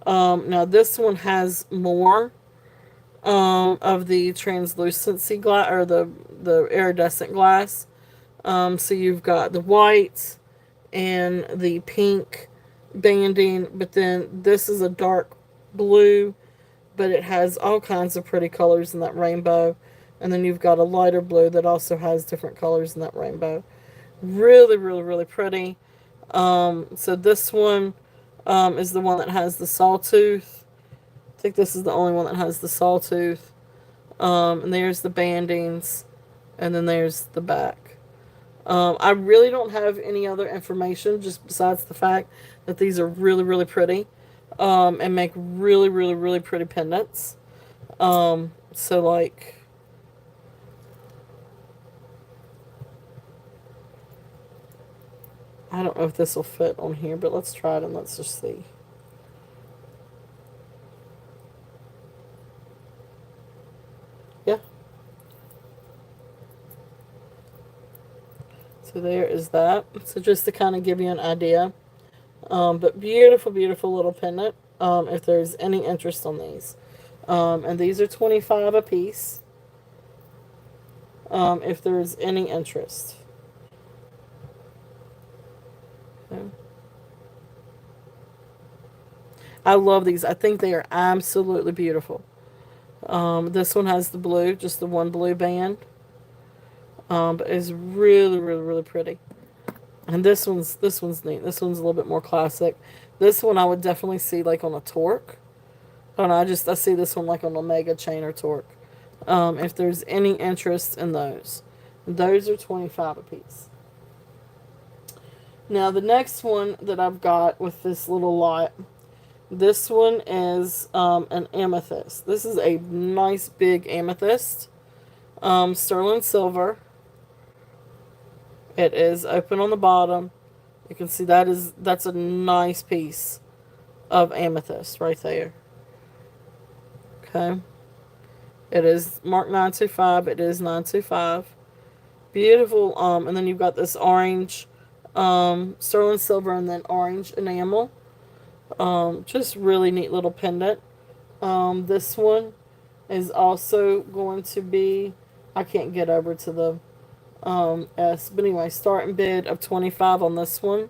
Now this one has more, of the translucency glass, or the iridescent glass. So you've got the white and the pink banding, but then this is a dark blue, but it has all kinds of pretty colors in that rainbow. And then you've got a lighter blue that also has different colors in that rainbow. Really, really, really pretty. So this one, is the one that has the sawtooth. I think this is the only one that has the sawtooth. And there's the bandings, and then there's the back. I really don't have any other information just besides the fact that these are really, really pretty, and make really, really, really pretty pendants. So like, I don't know if this will fit on here, but let's try it and let's just see. Yeah. So there is that. So just to kind of give you an idea. But beautiful, beautiful little pendant. If there's any interest on these. And these are 25 a piece. If there's any interest. Okay. I love these. I think they are absolutely beautiful. This one has the blue, just the one blue band. But it's really, really, really pretty. And this one's neat. This one's a little bit more classic. This one I would definitely see like on a Torque. I don't know. I see this one like on Omega Chain or Torque. If there's any interest in those are 25 a piece. Now the next one that I've got with this little lot, this one is, an amethyst. This is a nice big amethyst, sterling silver. It is open on the bottom. You can see that's a nice piece of amethyst right there. Okay. It is marked 925. It is 925. Beautiful. And then you've got this orange, sterling silver, and then orange enamel. Just really neat little pendant. This one is also going to be, I can't get over to the, S, but anyway, starting bid of 25 on this one.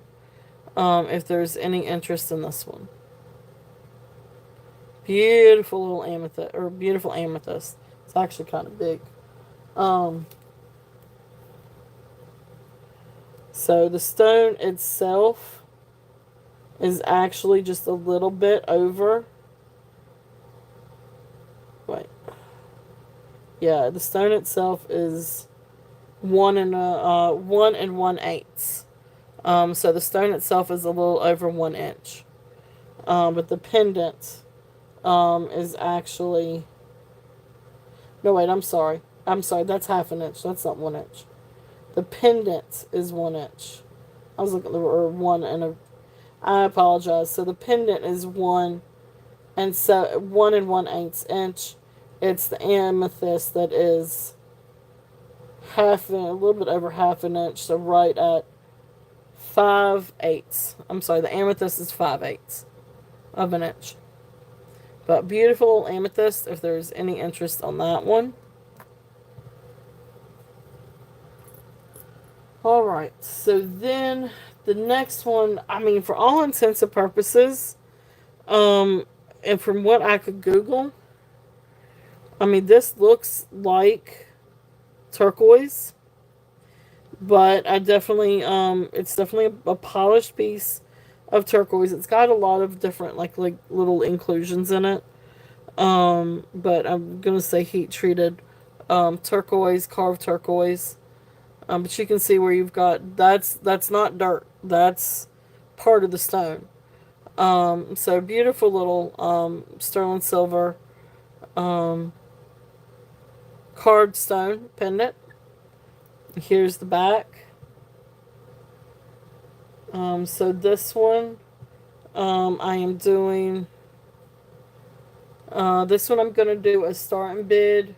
If there's any interest in this one. Beautiful little amethyst, or beautiful amethyst. It's actually kind of big. Um, so the stone itself is actually just a little bit over. Wait. Yeah, the stone itself is 1 1/8. So the stone itself is a little over 1 inch. But the pendant, is actually, no, wait, I'm sorry. I'm sorry, that's half an inch. That's not 1 inch. The pendant is 1 inch. I was looking, or one and a. I apologize. So the pendant is 1 1/8 inch. It's the amethyst that is a little bit over half an inch, so right at 5/8. I'm sorry, the amethyst is 5/8 of an inch. But beautiful amethyst, if there's any interest on that one. Alright, so then the next one, I mean, for all intents and purposes, and from what I could Google, I mean, this looks like turquoise, but I definitely, it's definitely a polished piece of turquoise. It's got a lot of different, like little inclusions in it. But I'm gonna say heat treated, turquoise, carved turquoise. But you can see where you've got, that's not dirt. That's part of the stone. So beautiful little, sterling silver, um, carved stone pendant. Here's the back. So this one, I am doing, this one I'm going to do a starting bid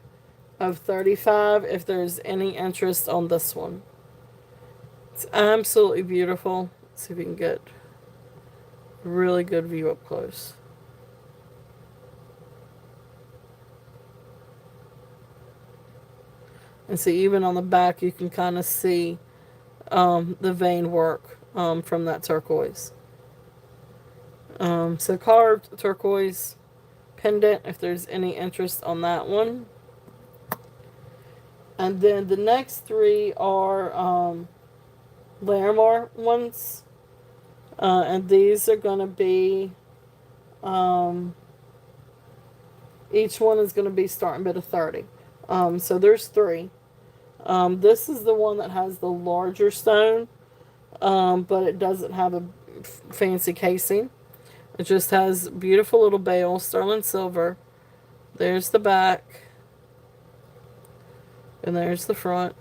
of 35 if there's any interest on this one. It's absolutely beautiful. Let's see if we can get a really good view up close. And see, even on the back, you can kind of see the vein work from that turquoise. So carved turquoise pendant, if there's any interest on that one. And then the next three are Larimar ones. And these are going to be, each one is going to be starting bid of 30. So there's three. This is the one that has the larger stone, but it doesn't have a fancy casing. It just has beautiful little bail, sterling silver. There's the back. And there's the front.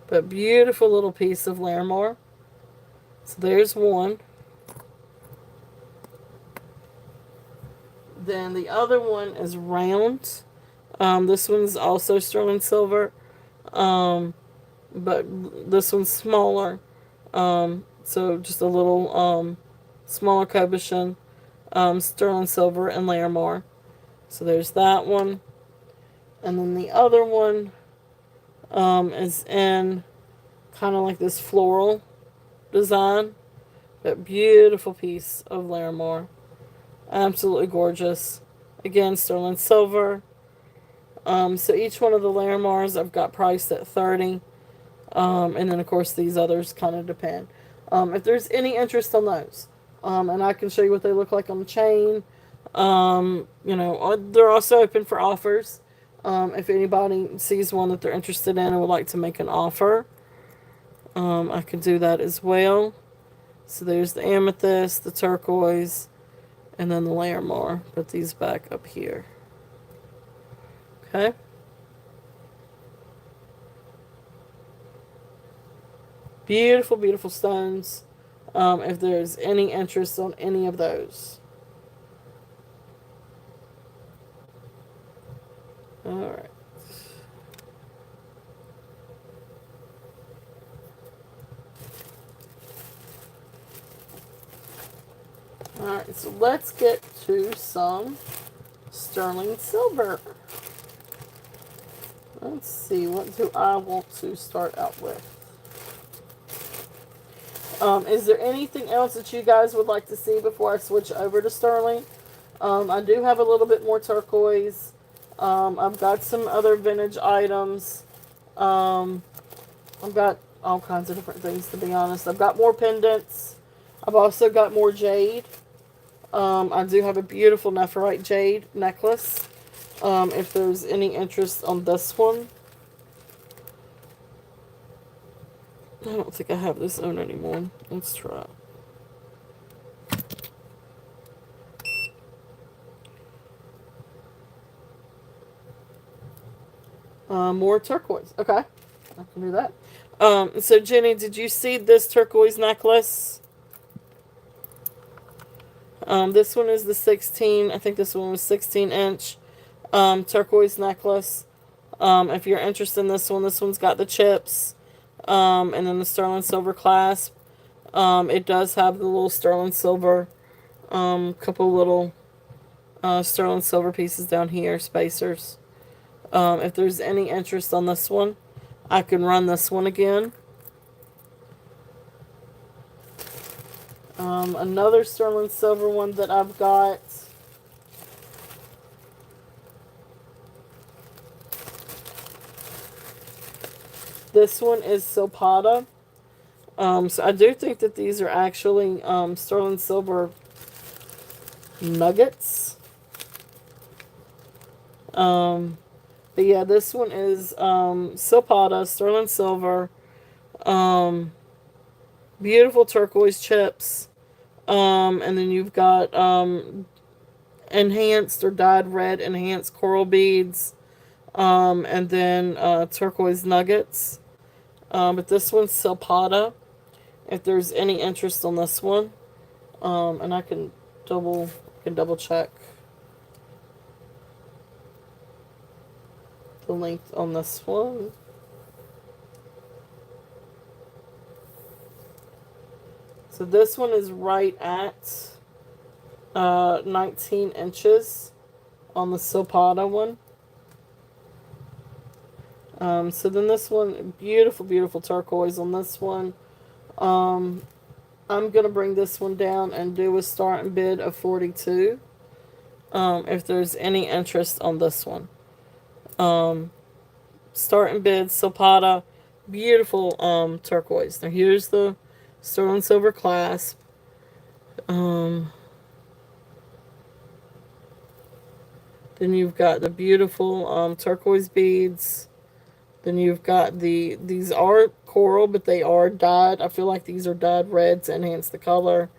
But beautiful little piece of Larimar. So there's one. Then the other one is round. This one's also sterling silver. But this one's smaller. So just a little smaller cabochon. Sterling silver and Larimar. So there's that one. And then the other one is in kind of like this floral design. But beautiful piece of Larimar. Absolutely gorgeous. Again, sterling silver. So each one of the Larimars I've got priced at 30. And then of course these others kind of depend. If there's any interest on those. And I can show you what they look like on the chain. They're also open for offers. If anybody sees one that they're interested in and would like to make an offer, I can do that as well. So there's the amethyst, the turquoise, and then the Larimar. Put these back up here. Okay. Beautiful, beautiful stones. If there's any interest on any of those. Alright. Alright, so let's get to some sterling silver. Let's see, what do I want to start out with? Is there anything else that you guys would like to see before I switch over to sterling? I do have a little bit more turquoise. I've got some other vintage items. I've got all kinds of different things, to be honest. I've got more pendants. I've also got more jade. I do have a beautiful nephrite jade necklace. If there's any interest on this one. I don't think I have this on anymore. Let's try. More turquoise. Okay. I can do that. So Jenny, did you see this turquoise necklace? This one is the 16. I think this one was 16 inch turquoise necklace. If you're interested in this one's got the chips, and then the sterling silver clasp. It does have the little sterling silver, couple little sterling silver pieces down here, spacers. If there's any interest on this one, I can run this one again. Another sterling silver one that I've got. This one is Silpata. So I do think that these are actually sterling silver nuggets. But yeah, this one is Silpata, sterling silver, beautiful turquoise chips, and then you've got enhanced or dyed red enhanced coral beads, and then turquoise nuggets. But this one's Silpata. If there's any interest on this one, and I can double check the length on this one. So this one is right at 19 inches on the Silpata one. So then this one, beautiful, beautiful turquoise on this one. I'm going to bring this one down and do a starting bid of 42. If there's any interest on this one. Starting bid, Silpata, beautiful turquoise. Now here's the sterling silver clasp. Then you've got the beautiful turquoise beads. Then you've got these are coral, but they are dyed. I feel like these are dyed red to enhance the color.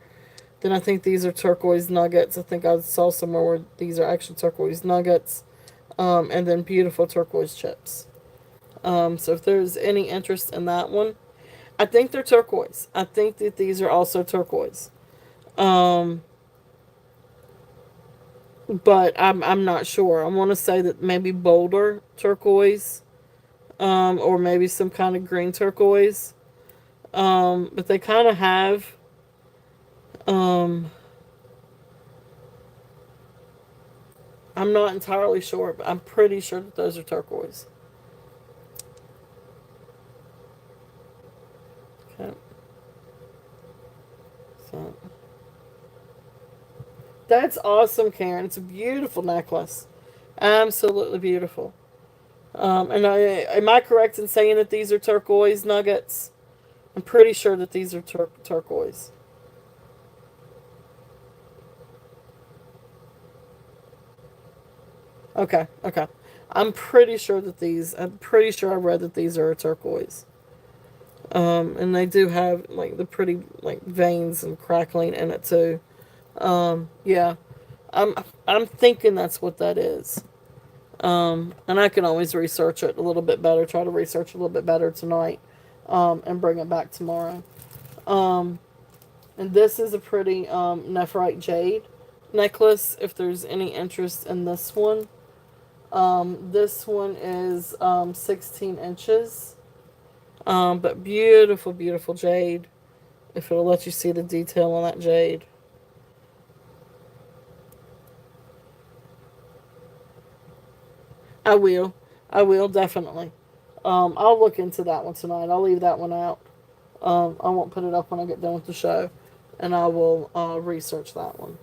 Then I think these are turquoise nuggets. I think I saw somewhere where these are actually turquoise nuggets. And then beautiful turquoise chips. So if there's any interest in that one, I think they're turquoise. I think that these are also turquoise. But I'm not sure. I want to say that maybe bolder turquoise, or maybe some kind of green turquoise. But they kind of have, I'm not entirely sure, but I'm pretty sure that those are turquoise. Okay. So that's awesome, Karen. It's a beautiful necklace. Absolutely beautiful. Am I correct in saying that these are turquoise nuggets? I'm pretty sure that these are turquoise. Okay, okay. I'm pretty sure I read that these are turquoise. And they do have like the pretty like veins and crackling in it too. Yeah. I'm I'm thinking that's what that is. And I can always research it a little bit better, try to research a little bit better tonight, and bring it back tomorrow. Um, and this is a pretty nephrite jade necklace. If there's any interest in this one. This one is 16 inches. But beautiful, beautiful jade. If it'll let you see the detail on that jade. I will. I will, definitely. I'll look into that one tonight. I'll leave that one out. I won't put it up when I get done with the show. And I will research that one.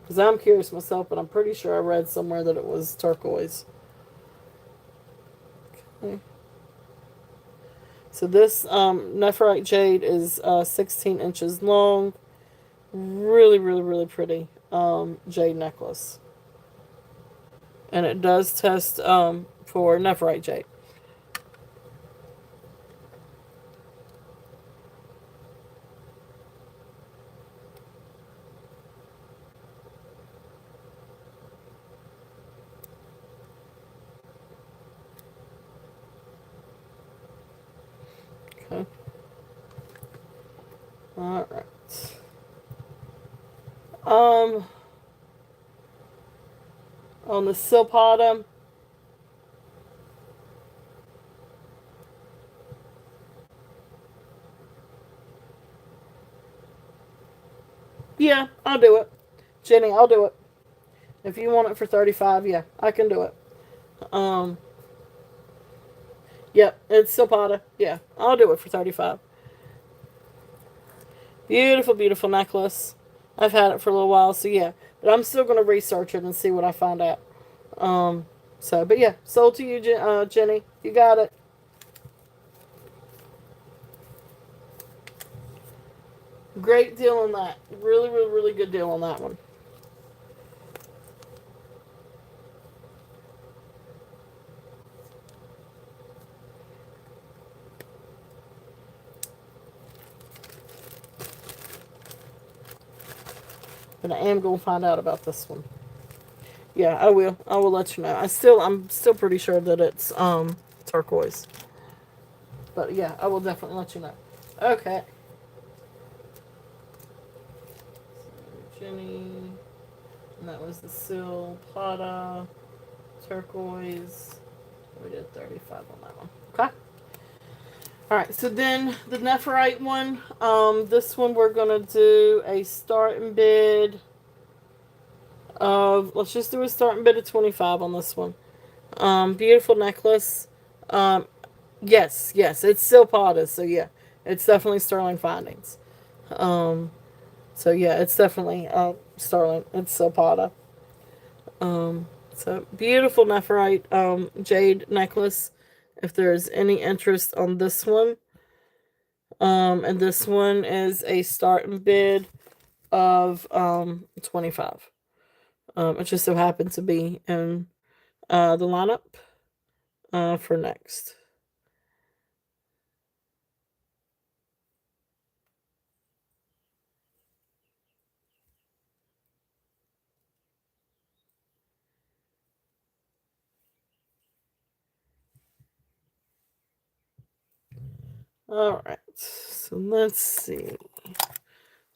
Because I'm curious myself, but I'm pretty sure I read somewhere that it was turquoise. Okay. So this nephrite jade is 16 inches long. Really, really, really pretty jade necklace. And it does test for nephrite jade. Okay. All right. On the Silpata, Yeah, I'll do it. Jenny, I'll do it. If you want it for 35, yeah, I can do it. Um, yep, it's Silpata. Yeah, I'll do it for 35. Beautiful, beautiful necklace. I've had it for a little while, so yeah. But I'm still going to research it and see what I find out. Um, but yeah, sold to you, Jenny. You got it. Great deal on that. Really, really, really good deal on that one. But I am going to find out about this one. Yeah, I will. I will let you know. I'm still pretty sure that it's turquoise. But yeah, I will definitely let you know. Okay. So, Jenny, and that was the Silpata turquoise. We did 35 on that one. Okay. All right. So then the Nephirite one. This one we're gonna do a starting bid of. Let's just do a starting bid of 25 on this one. Beautiful necklace. Um, yes, it's still potted, so yeah, it's definitely sterling findings. Um, so yeah, it's definitely sterling. It's still potted. So beautiful nephrite jade necklace. If there's any interest on this one, and this one is a starting bid of 25. It just so happened to be in the lineup for next. All right, so let's see.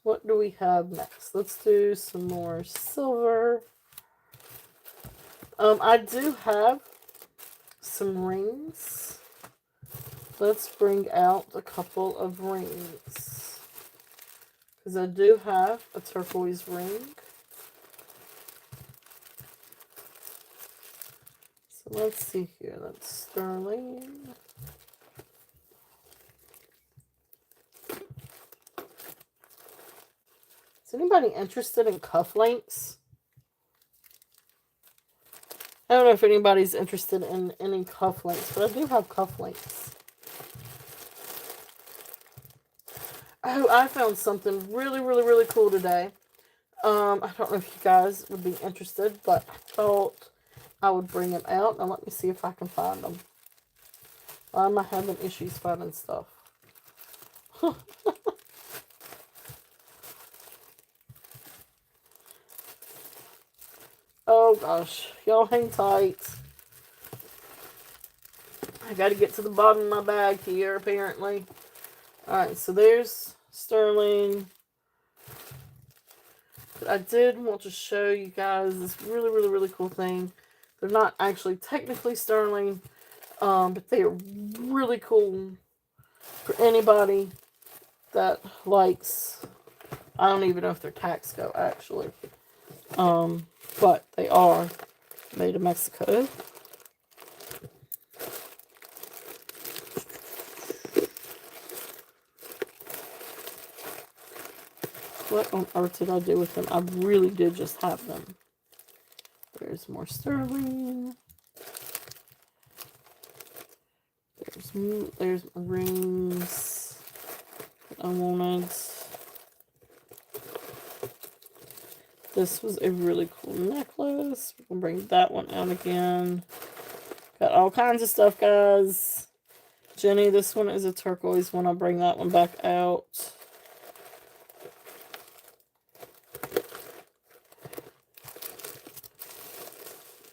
What do we have next? Let's do some more silver. I do have some rings. Let's bring out a couple of rings. Because I do have a turquoise ring. So let's see here. That's sterling. Is anybody interested in cufflinks? I don't know if anybody's interested in any cufflinks, but I do have cufflinks. Oh, I found something really, really, really cool today. I don't know if you guys would be interested, but I thought I would bring them out. Now let me see if I can find them. Why am I having issues finding stuff? Oh gosh, y'all hang tight. I gotta get to the bottom of my bag here, apparently. Alright, so there's sterling. But I did want to show you guys this really, really, really cool thing. They're not actually technically sterling, but they are really cool for anybody that likes. I don't even know if they're Taxco actually, but they are made in Mexico. What on earth did I do with them? I really did just have them. There's more sterling. There's my rings that I wanted. This was a really cool necklace. We're gonna bring that one out again. Got all kinds of stuff, guys. Jenny, this one is a turquoise one. I'll bring that one back out.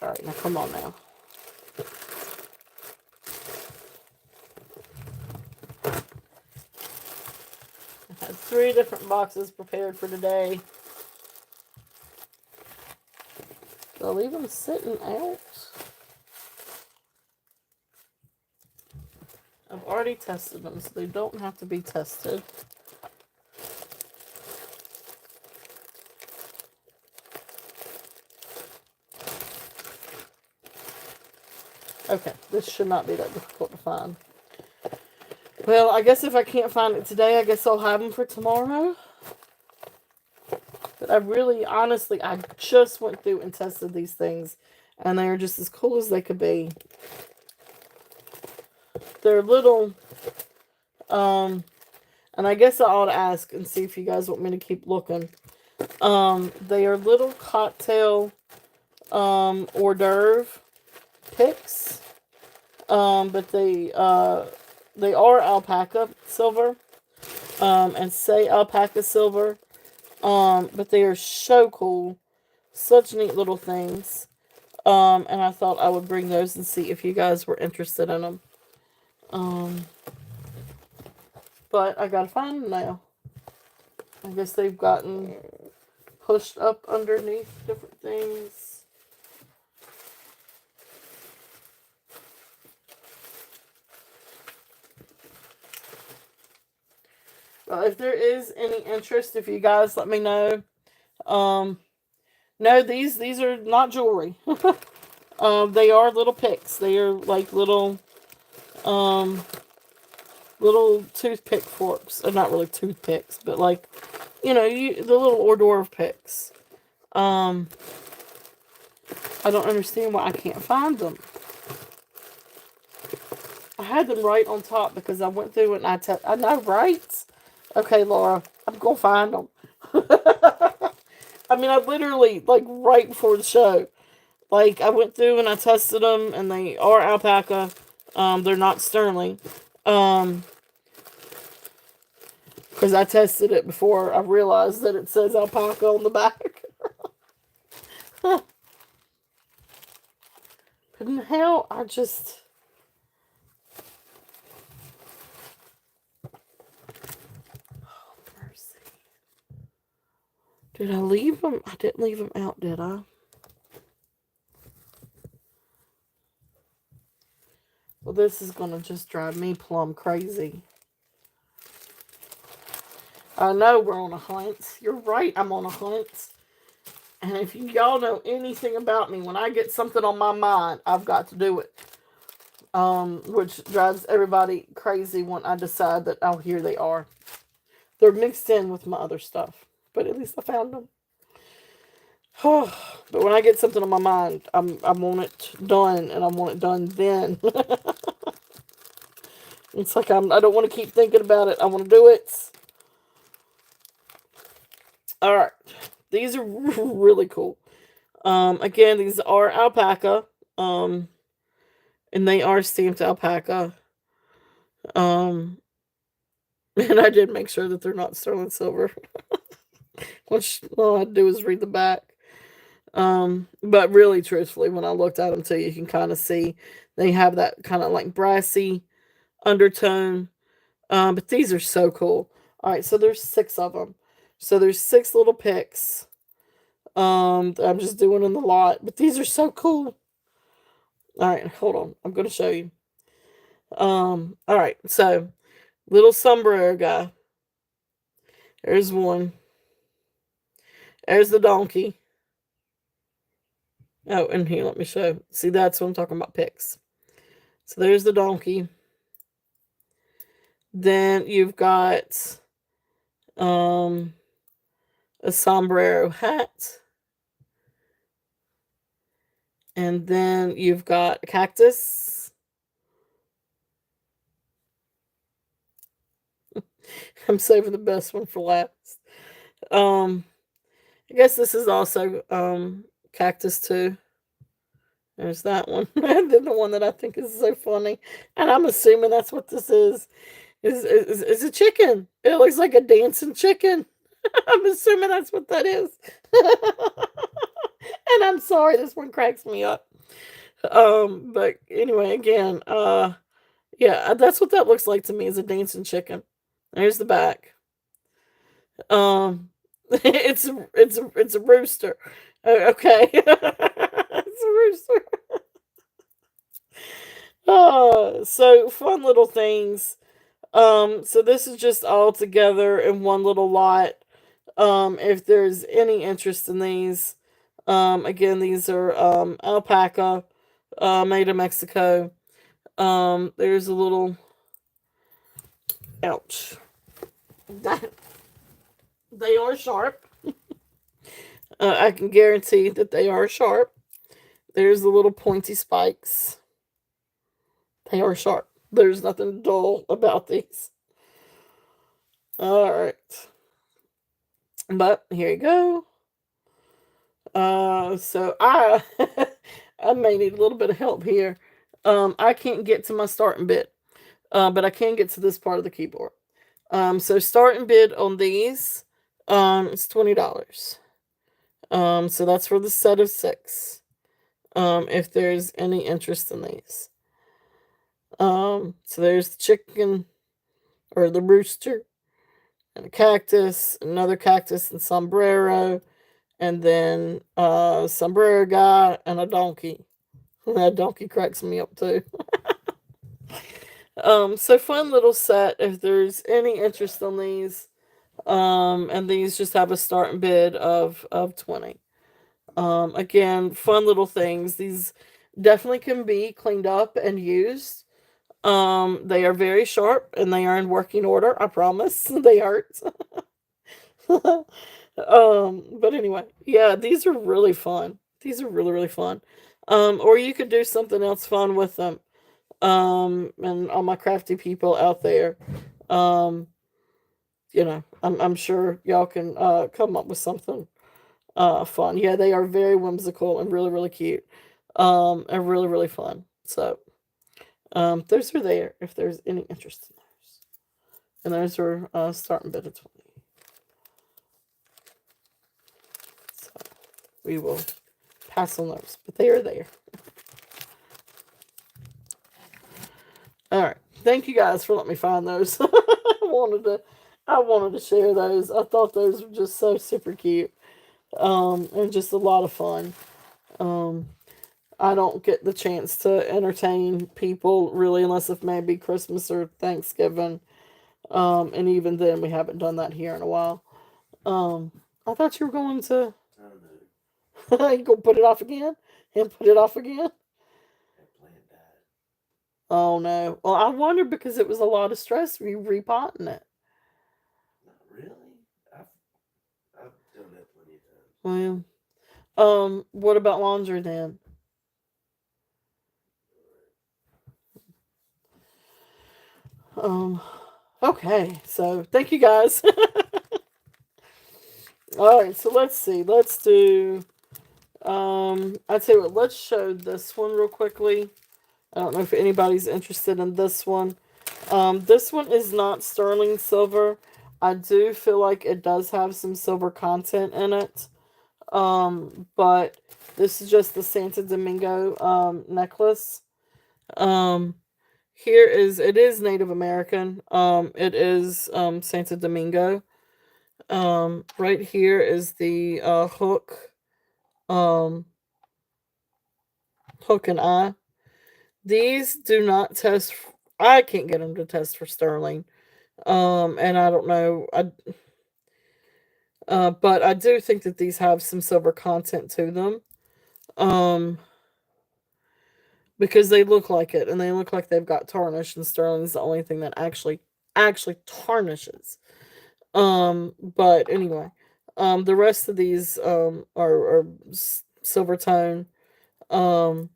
Alright, now come on now. I had 3 different boxes prepared for today. Did I leave them sitting out? I've already tested them, so they don't have to be tested. Okay, this should not be that difficult to find. Well, I guess if I can't find it today, I guess I'll have them for tomorrow. But I really, honestly, I just went through and tested these things, and they are just as cool as they could be. They're little, and I guess I ought to ask and see if you guys want me to keep looking. They are little cocktail, hors d'oeuvre picks. But they are alpaca silver, and say alpaca silver. But they are so cool, such neat little things. And I thought I would bring those and see if you guys were interested in them. But I gotta find them now. I guess they've gotten pushed up underneath different things. Well, if there is any interest, if you guys let me know. No, these are not jewelry. They are little picks. They are like um, little toothpick forks. Not really toothpicks, but like, the little hors d'oeuvre picks. I don't understand why I can't find them. I had them right on top because I went through it and I know, right? Okay, Laura, I'm gonna find them. I mean, I literally, like, right before the show, like, I went through and I tested them, and they are alpaca. They're not sterling. Because I tested it before I realized that it says alpaca on the back. But in hell, I just... Oh, mercy. Did I leave them? I didn't leave them out, did I? Well, this is going to just drive me plumb crazy. I know we're on a hunt. You're right, I'm on a hunt. And if y'all know anything about me, when I get something on my mind, I've got to do it. Which drives everybody crazy when I decide that, oh, here they are. They're mixed in with my other stuff. But at least I found them. But when I get something on my mind, I want it done, and I want it done then. It's like I don't want to keep thinking about it. I want to do it. Alright. These are really cool. Again, these are alpaca. And they are stamped alpaca. And I did make sure that they're not sterling silver. Which all I do is read the back. But really, truthfully, when I looked at them too, you can kind of see they have that kind of like brassy undertone. But these are so cool. All right, so there's 6 of them. So there's 6 little picks. I'm just doing in the lot, but these are so cool. All right, hold on. I'm going to show you. All right, so little sombrero guy. There's one. There's the donkey. Oh, and here, let me show. See, that's what I'm talking about, picks. So there's the donkey. Then you've got a sombrero hat. And then you've got a cactus. I'm saving the best one for last. I guess this is also cactus too. There's that one. And then the one that I think is so funny, and I'm assuming that's what this is a chicken. It looks like a dancing chicken. I'm assuming that's what that is. And I'm sorry, this one cracks me up. But anyway, again, yeah, that's what that looks like to me, is a dancing chicken. There's the back. Um, it's a rooster. Okay, it's a rooster. So fun little things. So this is just all together in one little lot. If there's any interest in these, again, these are alpaca. made in Mexico. There's a little, ouch. That they are sharp. I can guarantee that they are sharp. There's the little pointy spikes. They are sharp. There's nothing dull about these. All right, but here you go. So I I may need a little bit of help here. I can't get to my starting bid, but I can get to this part of the keyboard. So starting bid on these, it's $20. So that's for the set of six. If there's any interest in these. So there's the chicken or the rooster and a cactus, another cactus and sombrero, and then sombrero guy and a donkey. That donkey cracks me up too. So fun little set if there's any interest in these. And these just have a starting bid of 20. Again, fun little things. These definitely can be cleaned up and used. They are very sharp and they are in working order. I promise. They hurt. But anyway, yeah, these are really fun. These are really, really fun. Or you could do something else fun with them. And all my crafty people out there, um, I'm sure y'all can come up with something fun. Yeah, they are very whimsical and really, really cute. And really, really fun. So, those are there if there's any interest in those. And those are starting bid of 20. So we will pass on those, but they are there. All right. Thank you guys for letting me find those. I wanted to share those. I thought those were just so super cute. And just a lot of fun. Um, I don't get the chance to entertain people really unless if maybe Christmas or Thanksgiving. And even then we haven't done that here in a while. Um, I thought you were going to I don't know. you gonna put it off again and put it off again. That plant died. Oh no. Well, I wondered because it was a lot of stress for you repotting it. Not really. I've done that plenty of times. Well, what about laundry then? Um, okay. So thank you guys. All right. So let's see. Let's do. I'd say what. Let's show this one real quickly. I don't know if anybody's interested in this one. This one is not sterling silver. I do feel like it does have some silver content in it. But this is just the Santo Domingo necklace. Um, Here is it is Native American. It is Santo Domingo. Right here is the um hook and eye. These do not test. I can't get them to test for sterling. And I don't know. But I do think that these have some silver content to them. Um, because they look like it, and they look like they've got tarnish, and sterling's the only thing that actually tarnishes. But anyway, the rest of these are silver tone. Um,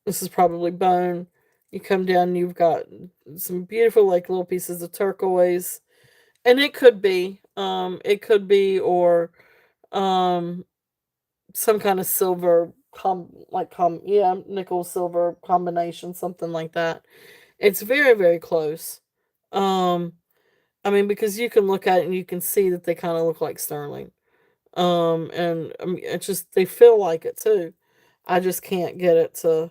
this is probably bone. You come down, you've got some beautiful like little pieces of turquoise, and it could be, or um, some kind of silver yeah, nickel silver combination, something like that. It's very, very close. Um, I mean, because you can look at it and you can see that they kind of look like sterling. And I mean, it's just they feel like it too. I just can't get it to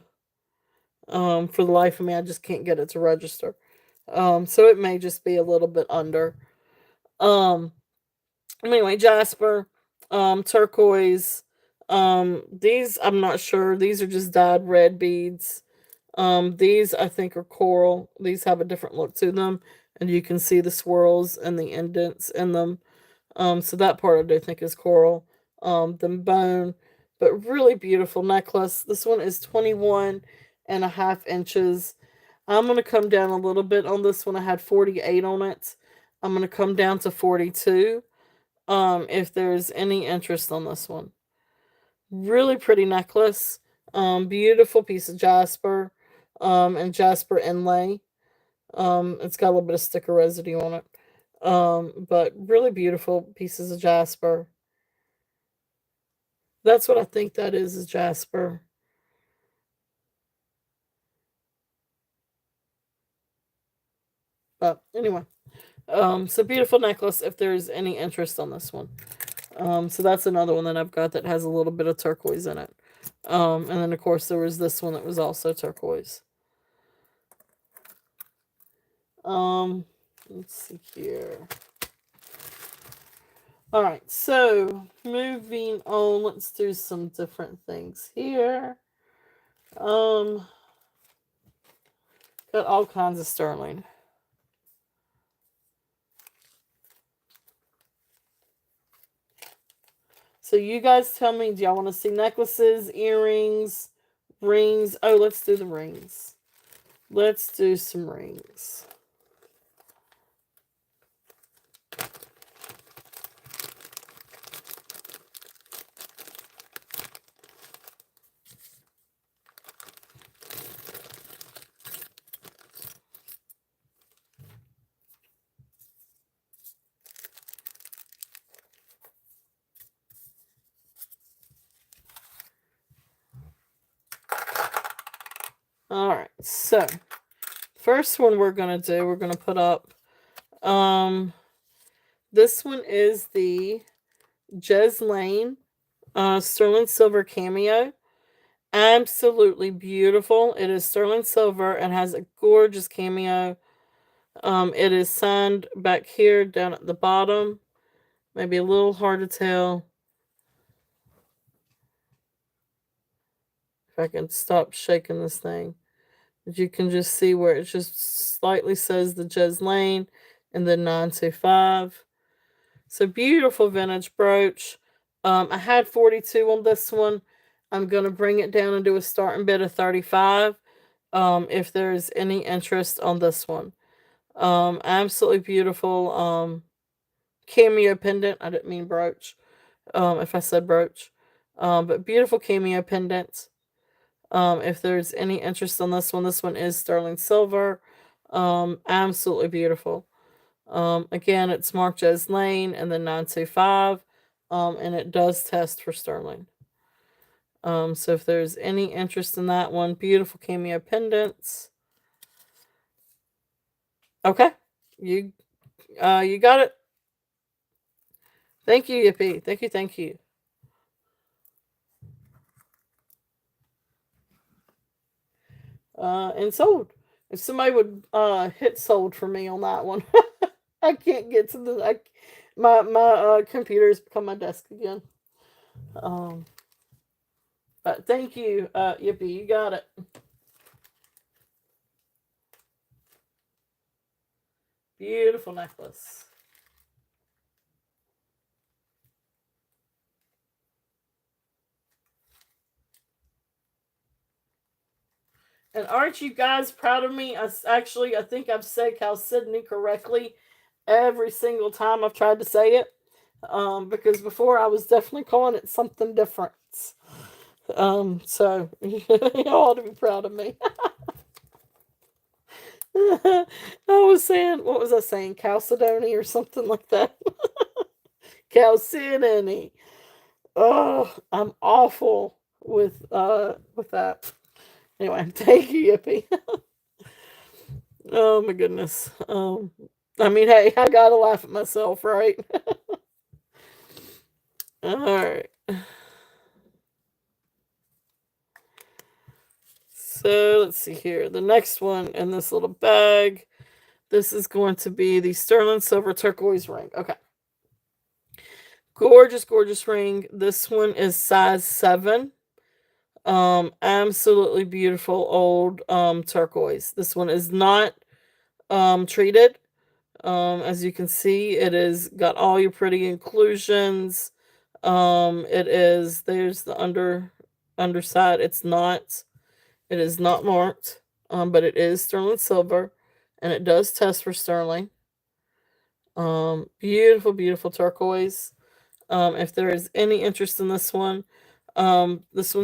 for the life of me, I just can't get it to register. So it may just be a little bit under. Um, anyway, jasper, turquoise. These I'm not sure. These are just dyed red beads. These I think are coral. These have a different look to them, and you can see the swirls and the indents in them. So that part I do think is coral. The bone. but really beautiful necklace. This one is 21.5 inches. I'm going to come down a little bit on this one. I had 48 on it. I'm going to come down to 42 if there's any interest on this one. Really pretty necklace. Beautiful piece of jasper and jasper inlay. It's got a little bit of sticker residue on it. But really beautiful pieces of jasper. That's what I think that is jasper. But anyway, so beautiful necklace if there's any interest on this one. So that's another one that I've got that has a little bit of turquoise in it. And then of course there was this one that was also turquoise. Let's see here. All right, so moving on, let's do some different things here. Got all kinds of sterling. So you guys tell me, do y'all want to see necklaces, earrings, rings? Oh, let's do the rings. Let's do some rings. All right, so first one we're gonna do, we're gonna put up. This one is the Jez Lane sterling silver cameo. Absolutely beautiful. It is sterling silver and has a gorgeous cameo. It is signed back here down at the bottom. Maybe a little hard to tell. If I can stop shaking this thing. But you can just see where it just slightly says the Jez Lane and then 925. So beautiful vintage brooch. I had 42 on this one. I'm going to bring it down and do a starting bid of 35 if there's any interest on this one. Absolutely beautiful cameo pendant. I didn't mean brooch if I said brooch. But beautiful cameo pendant. If there's any interest on this one is sterling silver. Absolutely beautiful. Again, it's marked as Lane and then 925. And it does test for sterling. So if there's any interest in that one, beautiful cameo pendants. Okay, you got it. Thank you, Yippee. Thank you. And sold. If somebody would hit sold for me on that one, I can't get to the. My computer has become my desk again. But thank you, Yippee. You got it. Beautiful necklace. And aren't you guys proud of me? I think I've said Cal Sydney correctly every single time I've tried to say it. Because before I was definitely calling it something different. So you ought to be proud of me. I was saying, what was I saying? Chalcedony or something like that. Chalcedony. Oh, I'm awful with that. Anyway, thank you, Yippee. Oh my goodness. I mean, hey, I gotta laugh at myself, right? All right. So let's see here. The next one in this little bag. This is going to be the sterling silver turquoise ring. Okay. Gorgeous, gorgeous ring. This one is size 7. Absolutely beautiful old turquoise. This one is not treated. As you can see, it is got all your pretty inclusions. There's the underside. It is not marked, but it is sterling silver, and it does test for sterling. Beautiful, beautiful turquoise. If there is any interest in this one's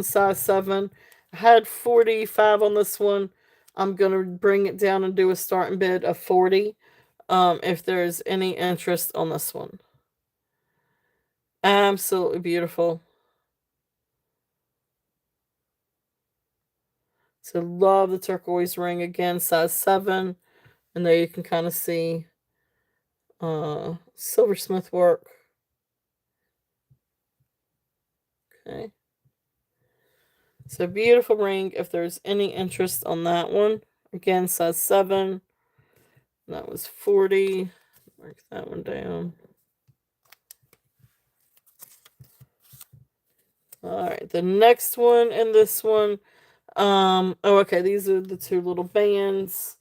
size 7. I had 45 on this one. I'm going to bring it down and do a starting bid of 40. If there's any interest on this one. Absolutely beautiful. So love the turquoise ring again, size 7. And there you can kind of see silversmith work. Okay. So beautiful ring. If there's any interest on that one, again, size 7. That was 40. Mark that one down. All right, the next one and this one. Okay, these are the two little bands.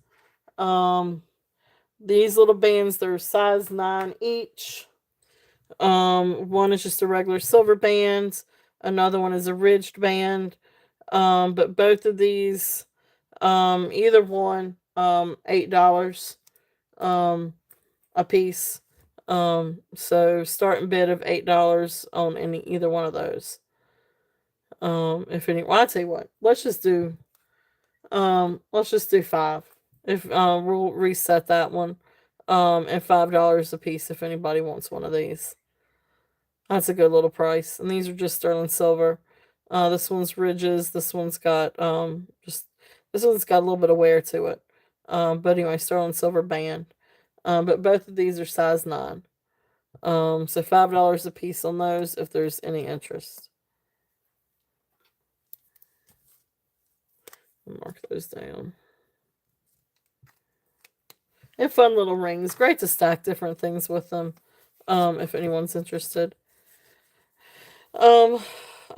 These little bands, they're size 9 each. One is just a regular silver band. Another one is a ridged band. But both of these, either one, $8 a piece. So starting bid of $8 on either one of those. If any, well, I tell you what, let's just do 5. If we'll reset that one, at $5 a piece. If anybody wants one of these, that's a good little price. And these are just sterling silver. This one's ridges. This one's got a little bit of wear to it. But anyway, sterling silver band. But both of these are size 9. So $5 a piece on those if there's any interest. I'll mark those down. And fun little rings. Great to stack different things with them. If anyone's interested. All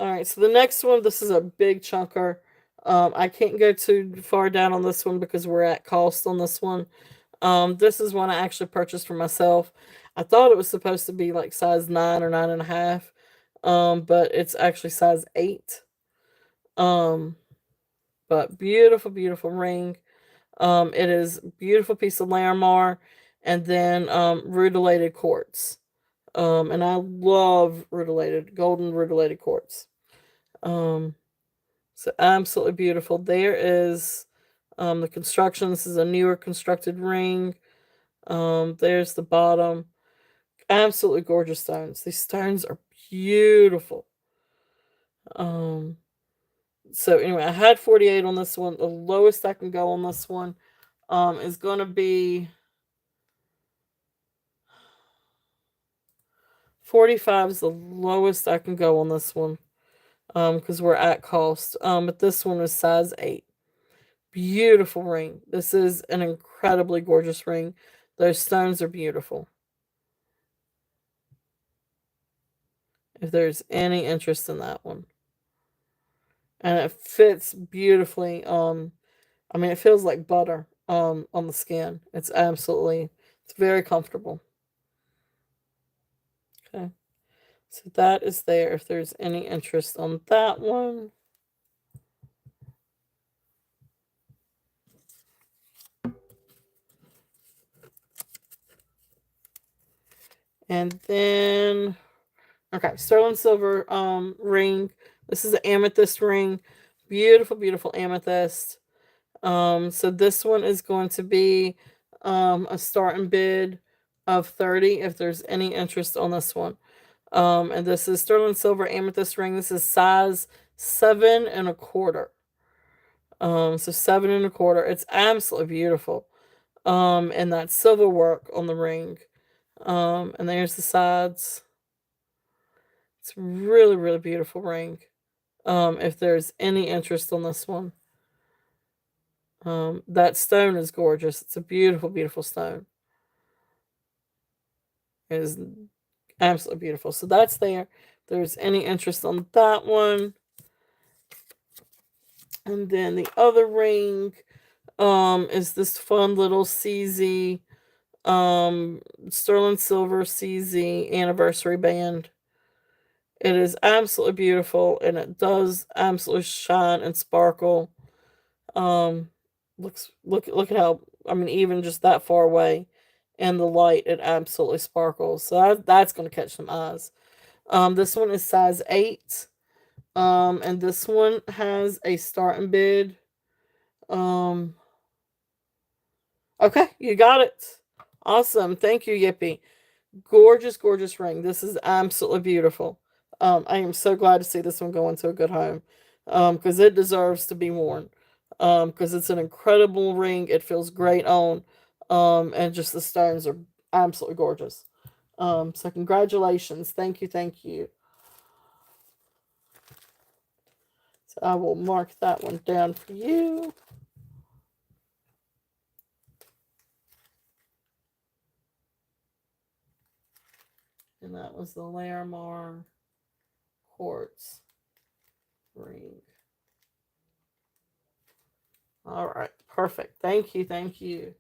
right, so the next one, this is a big chunker. I can't go too far down on this one because we're at cost on this one. This is one I actually purchased for myself. I thought it was supposed to be like size 9 or 9.5. But it's actually size 8. Um, but beautiful, beautiful ring. It is a beautiful piece of Larimar, and then rutilated quartz. And I love golden rutilated quartz. Um, so absolutely beautiful. There is the construction. This is a newer constructed ring. There's the bottom. Absolutely gorgeous stones. These stones are beautiful. Um, so anyway, I had 48 on this one. The lowest I can go on this one is going to be 45 is the lowest I can go on this one. Because we're at cost. But this one is size 8. Beautiful ring. This is an incredibly gorgeous ring. Those stones are beautiful. If there's any interest in that one. And it fits beautifully. It feels like butter on the skin. It's very comfortable. Okay. So that is there if there's any interest on that one. And then, okay, sterling silver ring. This is an amethyst ring. Beautiful, beautiful amethyst. So this one is going to be a starting bid of 30 if there's any interest on this one. And this is sterling silver amethyst ring. This is size 7.25. So 7.25. It's absolutely beautiful. And that silver work on the ring. And there's the sides. It's really, really beautiful ring. If there's any interest on this one. That stone is gorgeous. It's a beautiful, beautiful stone. It is absolutely beautiful. So that's there. If there's any interest on that one. And then the other ring is this fun little CZ sterling silver CZ anniversary band. It is absolutely beautiful, and it does absolutely shine and sparkle. Um, look at how, I mean, even just that far away, in the light, it absolutely sparkles. So that's going to catch some eyes. This one is size 8. And this one has a starting bid. Um, okay, you got it. Awesome. Thank you, Yippee. Gorgeous, gorgeous ring. This is absolutely beautiful. I am so glad to see this one go into a good home. Because it deserves to be worn. Because it's an incredible ring. It feels great on. And just the stones are absolutely gorgeous. So congratulations. Thank you, thank you. So I will mark that one down for you. And that was the Larimar quartz ring. All right, perfect. Thank you, thank you.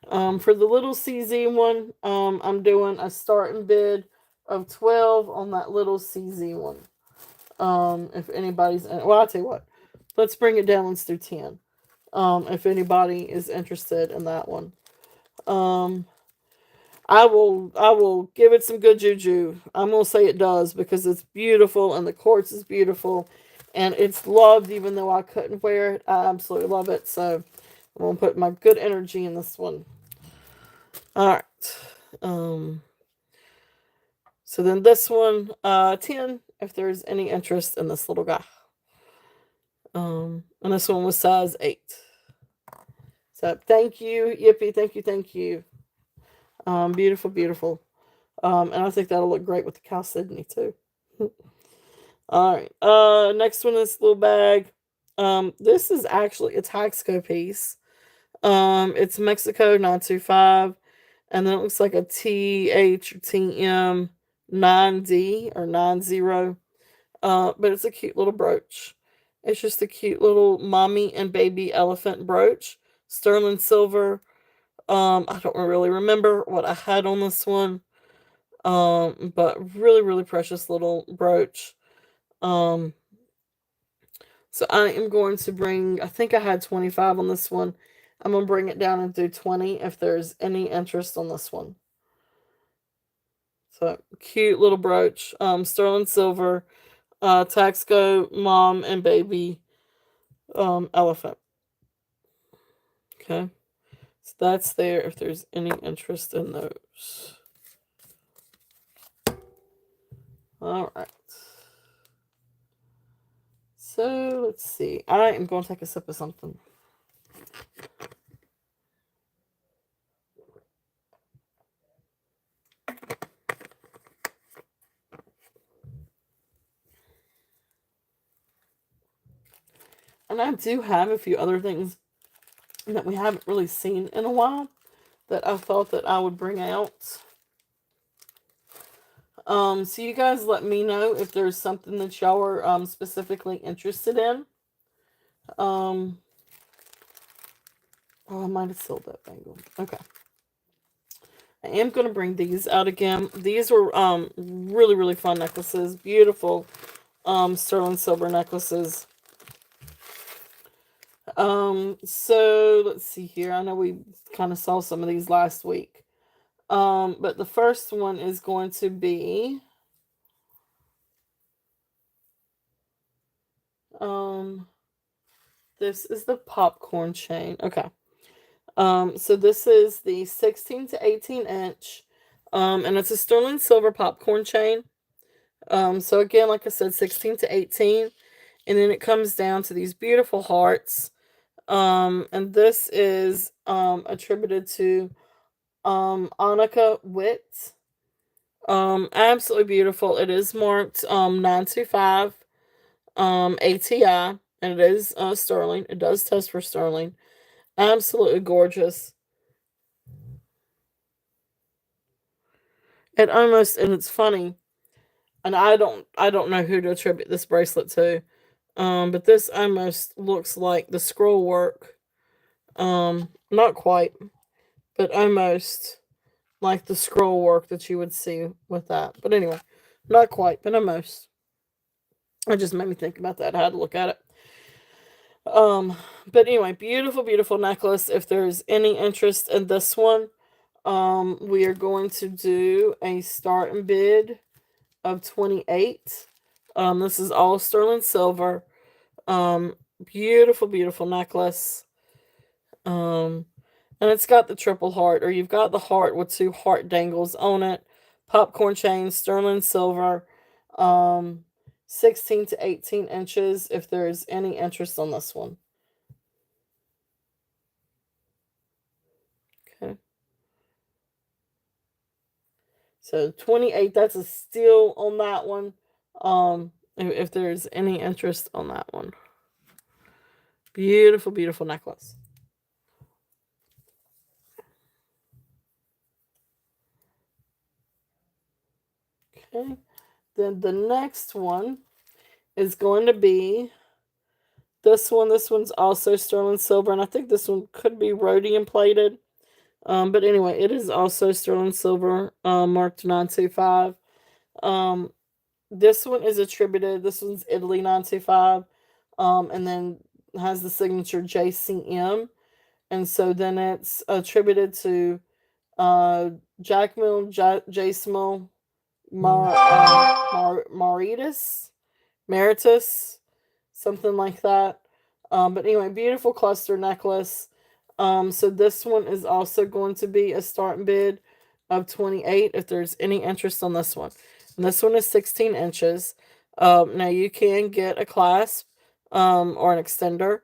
For the little CZ one, I'm doing a starting bid of 12 on that little CZ one. If anybody's well, I'll tell you what. Let's bring it down. Let's do 10. If anybody is interested in that one. Um, I will give it some good juju. I'm gonna say it does because it's beautiful and the quartz is beautiful and it's loved even though I couldn't wear it. I absolutely love it. So I'm gonna put my good energy in this one. Alright. Um so then this one, 10, if there's any interest in this little guy. And this one was size 8. So thank you, Yippee, thank you, thank you. Beautiful, beautiful. And I think that'll look great with the Chalcedony too. All right. Next one is little bag. This is actually a Taxco piece. It's Mexico 925, and then it looks like a TH or TM 9D or 90. But it's a cute little brooch. It's just a cute little mommy and baby elephant brooch. Sterling silver. I don't really remember what I had on this one. But really, really precious little brooch. Um, so I am going to bring, I think I had 25 on this one. I'm going to bring it down and do 20 if there's any interest on this one. So cute little brooch, sterling silver, Taxco mom and baby, elephant. Okay. So that's there if there's any interest in those. All right. So let's see. I am going to take a sip of something. And I do have a few other things that we haven't really seen in a while that I thought that I would bring out. So you guys let me know if there's something that y'all are specifically interested in. Oh, I might have sold that bangle. Okay. I am gonna bring these out again. These were really, really fun necklaces. Beautiful sterling silver necklaces. So let's see here. I know we kind of saw some of these last week. But the first one is going to be this is the popcorn chain. Okay. So this is the 16 to 18 inch. And it's a sterling silver popcorn chain. So again, like I said, 16 to 18. And then it comes down to these beautiful hearts. And this is attributed to Annika Witt. Absolutely beautiful. It is marked 925 ATI, and it is sterling. It does test for sterling. Absolutely gorgeous. And it's funny, and I don't know who to attribute this bracelet to. But this almost looks like the scroll work. Not quite, but almost like the scroll work that you would see with that. But anyway, Not quite, but almost. It just made me think about that. I had to look at it. Um, but anyway, beautiful, beautiful necklace. If there's any interest in this one, we are going to do a start and bid of 28. This is all sterling silver. Beautiful, beautiful necklace. Um, and it's got the triple heart, or you've got the heart with two heart dangles on it. Popcorn chain, sterling silver. Um, 16 to 18 inches. If there's any interest on this one. Okay. So 28, that's a steal on that one. If there's any interest on that one. Beautiful, beautiful necklace. Okay. Then the next one is going to be this one. This one's also sterling silver, and I think this one could be rhodium plated. But anyway, it is also sterling silver, marked 925. Um, this one is attributed. This one's Italy 925, and then has the signature JCM, and so then it's attributed to uh, Jack Mill, J. Small, Maritas, Meritus, something like that. But anyway, beautiful cluster necklace. So this one is also going to be a starting bid of 28 if there's any interest on this one. And this one is 16 inches. Now you can get a clasp or an extender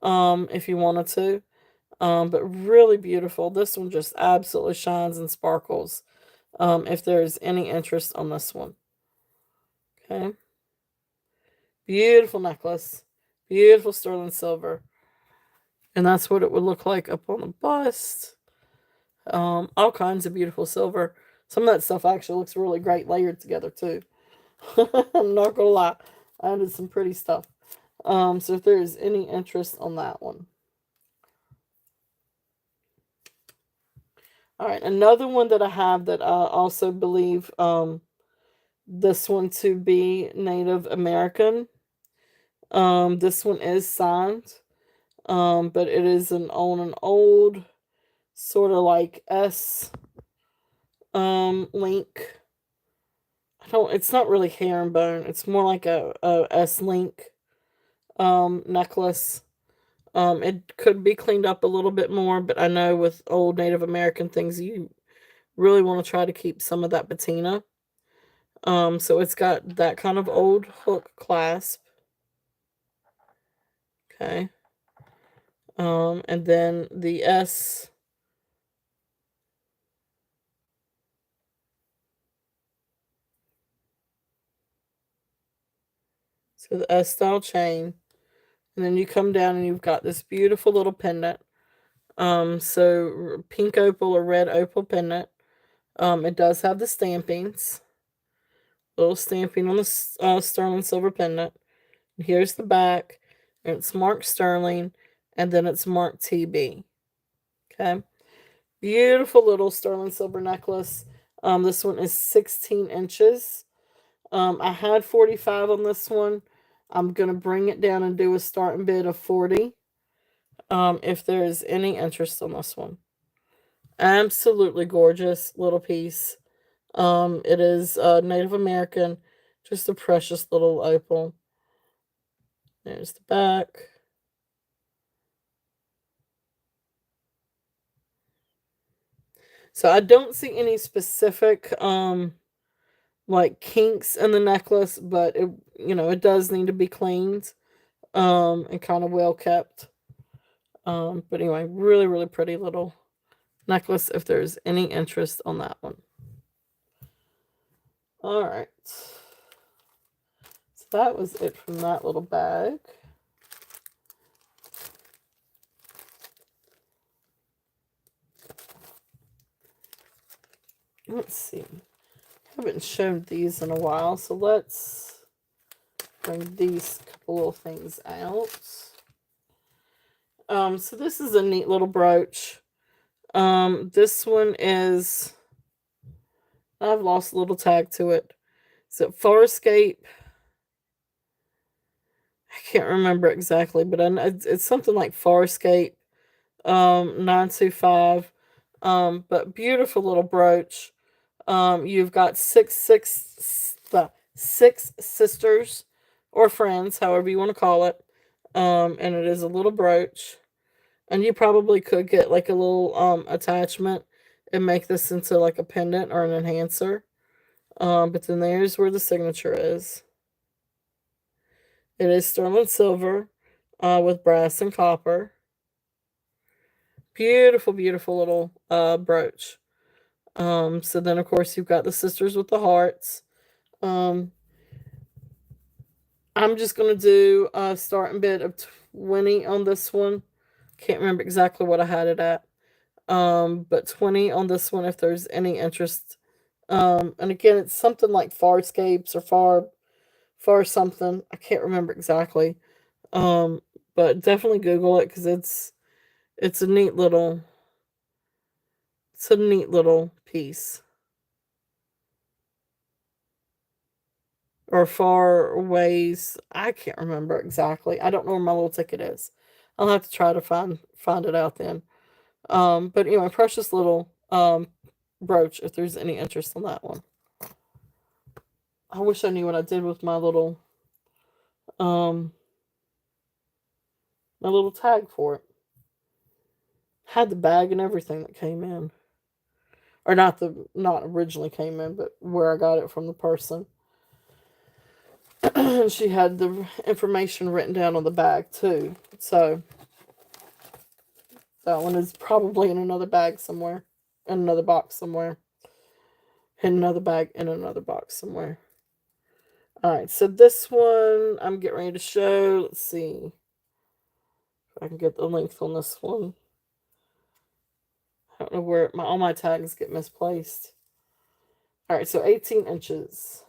if you wanted to. But really beautiful. This one just absolutely shines and sparkles. If there's any interest on this one. Okay. Beautiful necklace. Beautiful sterling silver. And that's what it would look like up on the bust. All kinds of beautiful silver. Some of that stuff actually looks really great layered together too. I'm not gonna lie. I added some pretty stuff. So if there's any interest on that one. All right, another one that I have that I also believe this one to be Native American. This one is signed, but it is on an old sort of like S link. I don't. It's not really herringbone. It's more like a S link necklace. It could be cleaned up a little bit more, but I know with old Native American things, you really want to try to keep some of that patina. So it's got that kind of old hook clasp. Okay. And then the S. So the S style chain. And then you come down and you've got this beautiful little pendant. So pink opal or red opal pendant. It does have the stampings. Little stamping on the sterling silver pendant. And here's the back. And it's marked sterling. And then it's marked TB. Okay. Beautiful little sterling silver necklace. This one is 16 inches. I had 45 on this one. I'm going to bring it down and do a starting bid of 40. If there is any interest on this one. Absolutely gorgeous little piece. It is Native American. Just a precious little opal. There's the back. So I don't see any specific like kinks in the necklace, but it does need to be cleaned and kind of well kept. But anyway, really, really pretty little necklace if there's any interest on that one. All right. So that was it from that little bag. Let's see. I haven't shown these in a while, so let's bring these couple of things out. So this is a neat little brooch. This one is, I've lost a little tag to it. Is it Farscape? I can't remember exactly, but I know it's something like Farscape 925. But beautiful little brooch. You've got six sisters or friends, however you want to call it. And it is a little brooch. And you probably could get like a little attachment and make this into like a pendant or an enhancer. But then there's where the signature is. It is sterling silver with brass and copper. Beautiful, beautiful little brooch. So then, of course, you've got the sisters with the hearts. Um, I'm just going to do a starting bid of 20 on this one. Can't remember exactly what I had it at. But 20 on this one if there's any interest. And again, it's something like Farscapes or Far something. I can't remember exactly. Um, but definitely Google it because it's a neat little piece. Or far ways. I can't remember exactly. I don't know where my little ticket is. I'll have to try to find it out then. But anyway, precious little brooch if there's any interest in that one. I wish I knew what I did with um my little tag for it. Had the bag and everything that came in. Or not originally came in, but where I got it from the person. And she had the information written down on the bag too. So that one is probably in another bag somewhere. In another box somewhere. In another bag in another box somewhere. Alright, so this one I'm getting ready to show. Let's see if I can get the length on this one. I don't know where all my tags get misplaced. Alright, so 18 inches.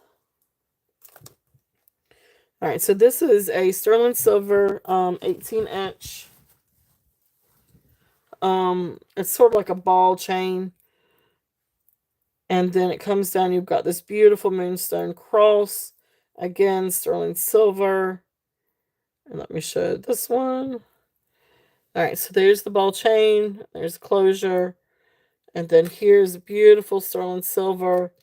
Alright, so this is a sterling silver 18-inch. It's sort of like a ball chain. And then it comes down, you've got this beautiful moonstone cross. Again, sterling silver. And let me show this one. Alright, so there's the ball chain. There's closure. And then here's a beautiful sterling silver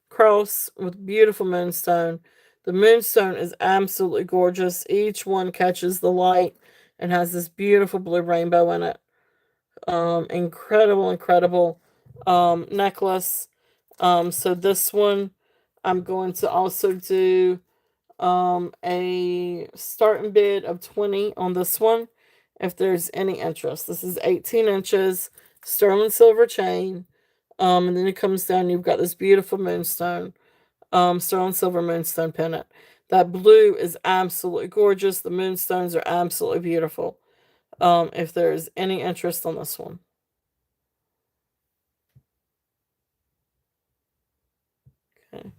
cross with beautiful moonstone. The moonstone is absolutely gorgeous. Each one catches the light and has this beautiful blue rainbow in it. Incredible necklace. So this one I'm going to also do a starting bid of 20 on this one if there's any interest. This is 18 inches sterling silver chain. And then it comes down, you've got this beautiful moonstone, sterling silver moonstone pendant. That blue is absolutely gorgeous. The moonstones are absolutely beautiful. If there's any interest on this one. Okay.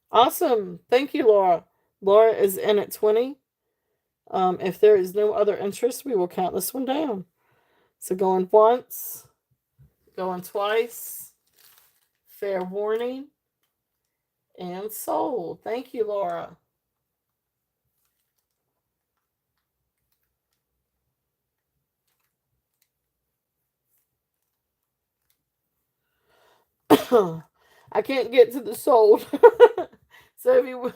Awesome. Thank you, Laura. Laura is in at 20. If there is no other interest, we will count this one down. So going once, going twice, fair warning, and sold. Thank you, Laura. I can't get to the sold. So if you,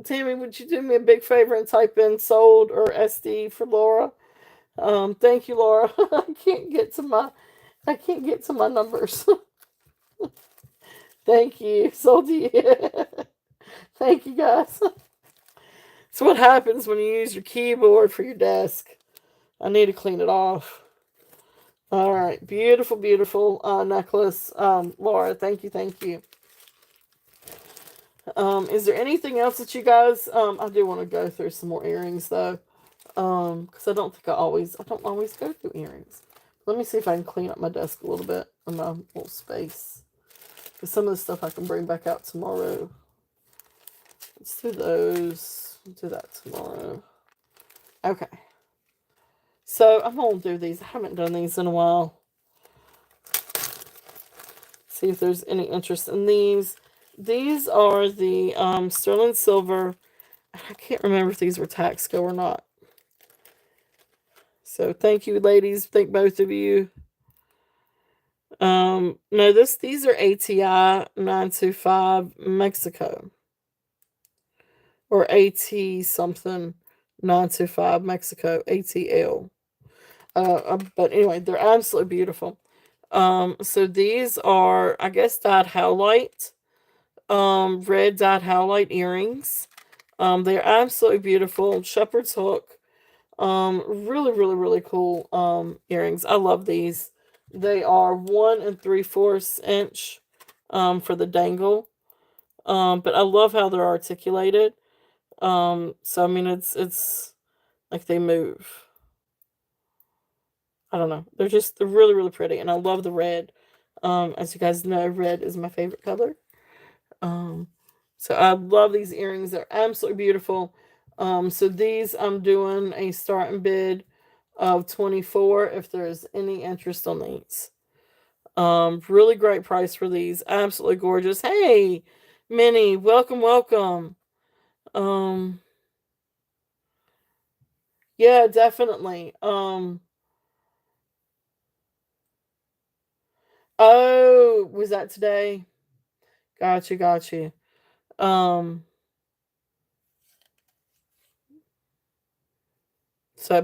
Tammy, would you do me a big favor and type in sold or SD for Laura? Thank you, Laura. I can't get to my numbers. Thank you. Sold to you. Thank you, guys. It's what happens when you use your keyboard for your desk. I need to clean it off. All right, beautiful, beautiful necklace, Laura. Thank you, thank you. Is there anything else that you guys? I do want to go through some more earrings though, because I don't always go through earrings. Let me see if I can clean up my desk a little bit in my little space. Because some of the stuff I can bring back out tomorrow. Let's do those. Do that tomorrow. Okay. So I'm gonna do these. I haven't done these in a while. See if there's any interest in these. These are the sterling silver. I can't remember if these were Taxco or not. So thank you, ladies. Thank both of you. No, these are ATI 925 Mexico or AT something 925 Mexico ATL. But anyway, they're absolutely beautiful. So these are, I guess, dyed howlite, red dyed howlite earrings. They're absolutely beautiful. Shepherd's hook. Really, really, really cool earrings. I love these. They are 1 3/4 inch for the dangle. But I love how they're articulated. So I mean it's like they move. I don't know. They're really, really pretty, and I love the red. As you guys know, red is my favorite color. Um, so I love these earrings. They're absolutely beautiful. So these I'm doing a starting bid of 24 if there's any interest on these. Really great price for these. Absolutely gorgeous. Hey, Minnie, welcome, welcome. Um, yeah, definitely. Oh, was that today? Gotcha, gotcha. Um, so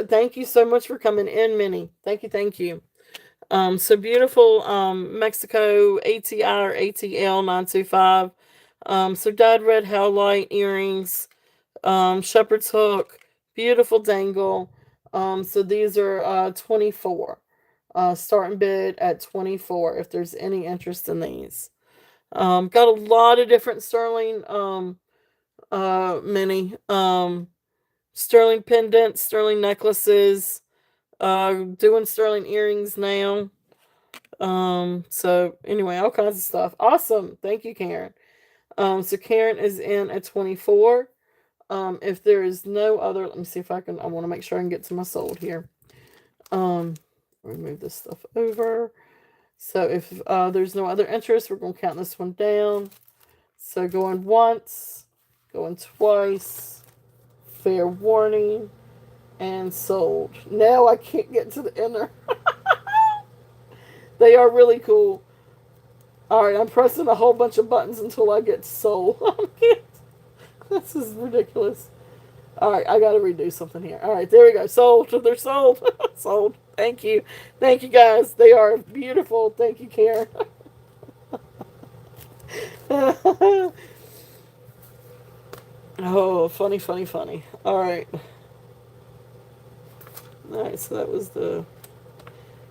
thank you so much for coming in, Minnie. Thank you, thank you. So beautiful, Mexico ATI or ATL 925. So dyed red howlite earrings, shepherd's hook, beautiful dangle. So these are 24. Starting bid at 24 if there's any interest in these. Got a lot of different sterling mini sterling pendants, sterling necklaces, doing sterling earrings now. So anyway, all kinds of stuff. Awesome. Thank you, Karen. So Karen is in at 24. If there is no other, let me see if I want to make sure I can get to my sold here. Um, remove this stuff over. So if there's no other interest, we're going to count this one down. So going once, going twice, fair warning, and sold. Now I can't get to the inner. They are really cool. Alright, I'm pressing a whole bunch of buttons until I get sold. This is ridiculous. Alright, I gotta redo something here. Alright, there we go. Sold. They're sold. Sold. Thank you. Thank you, guys. They are beautiful. Thank you, Karen. Oh, funny, funny, funny. Alright. Alright, so that was the...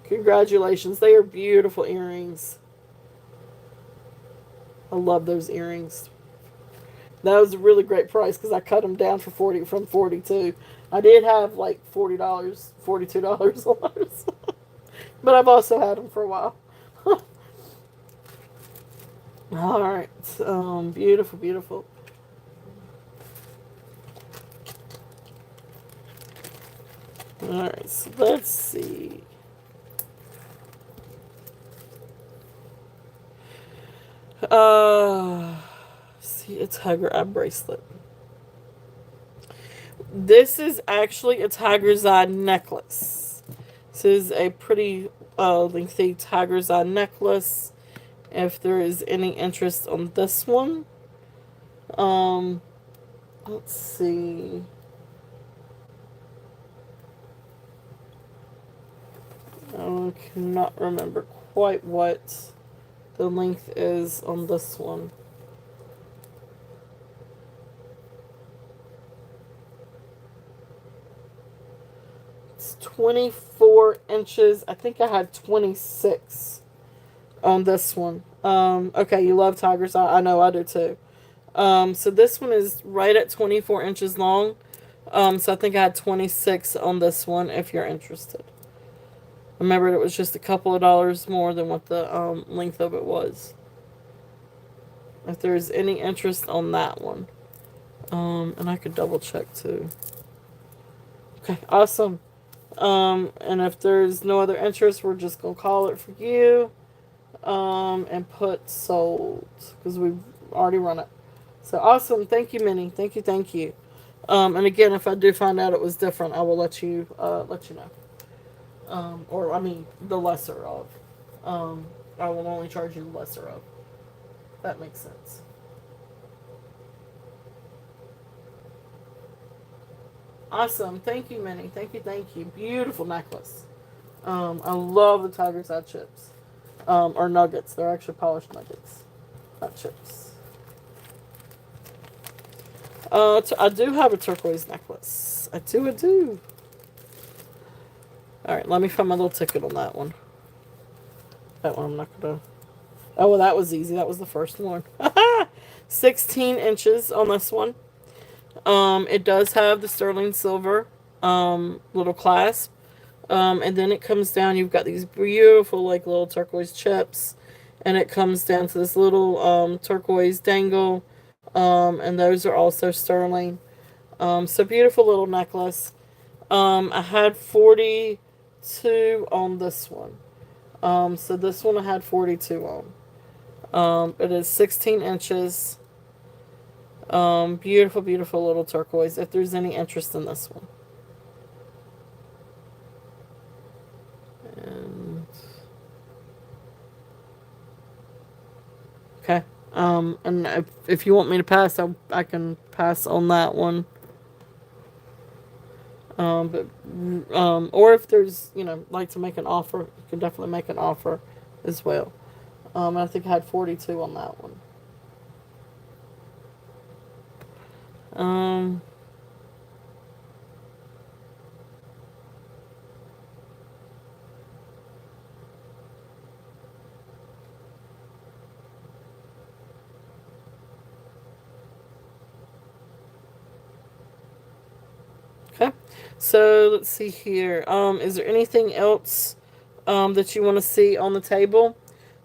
Congratulations. They are beautiful earrings. I love those earrings. That was a really great price because I cut them down for 40 from 42. I did have like $40, $42 on those. But I've also had them for a while. All right. Beautiful, beautiful. All right. So let's see. See, it's Tiger Eye bracelet. This is actually a tiger's eye necklace. This is a pretty lengthy tiger's eye necklace. If there is any interest on this one, um, let's see. I cannot remember quite what the length is on this one. It's 24 inches. I think I had 26 on this one. Okay, you love tiger's eye. I know I do too. So this one is right at 24 inches long. So I think I had 26 on this one if you're interested. Remember, it was just a couple of dollars more than what the length of it was. If there's any interest on that one. And I could double check too. Okay, awesome. And if there's no other interest, we're just going to call it for you. and put sold because we've already run it. So awesome. Thank you, Minnie. Thank you. Thank you. And again, if I do find out it was different, I will let you know. Or I mean, the lesser of. Um, I will only charge you the lesser of. That makes sense. Awesome. Thank you, Minnie. Thank you. Thank you. Beautiful necklace. I love the tiger's eye chips. Or nuggets. They're actually polished nuggets, not chips. I do have a turquoise necklace. I do. I do. All right. Let me find my little ticket on that one. That one I'm not gonna. Oh, well, that was easy. That was the first one. 16 inches on this one. It does have the sterling silver little clasp. And then it comes down. You've got these beautiful, like, little turquoise chips. And it comes down to this little turquoise dangle. And those are also sterling. So beautiful little necklace. I had 42 on this one. So this one I had 42 on. It is 16 inches. Beautiful, beautiful little turquoise. If there's any interest in this one. And okay. And if you want me to pass, I can pass on that one. But or if there's, like to make an offer, you can definitely make an offer as well. I think I had 42 on that one. Um, okay. So let's see here. Is there anything else that you want to see on the table?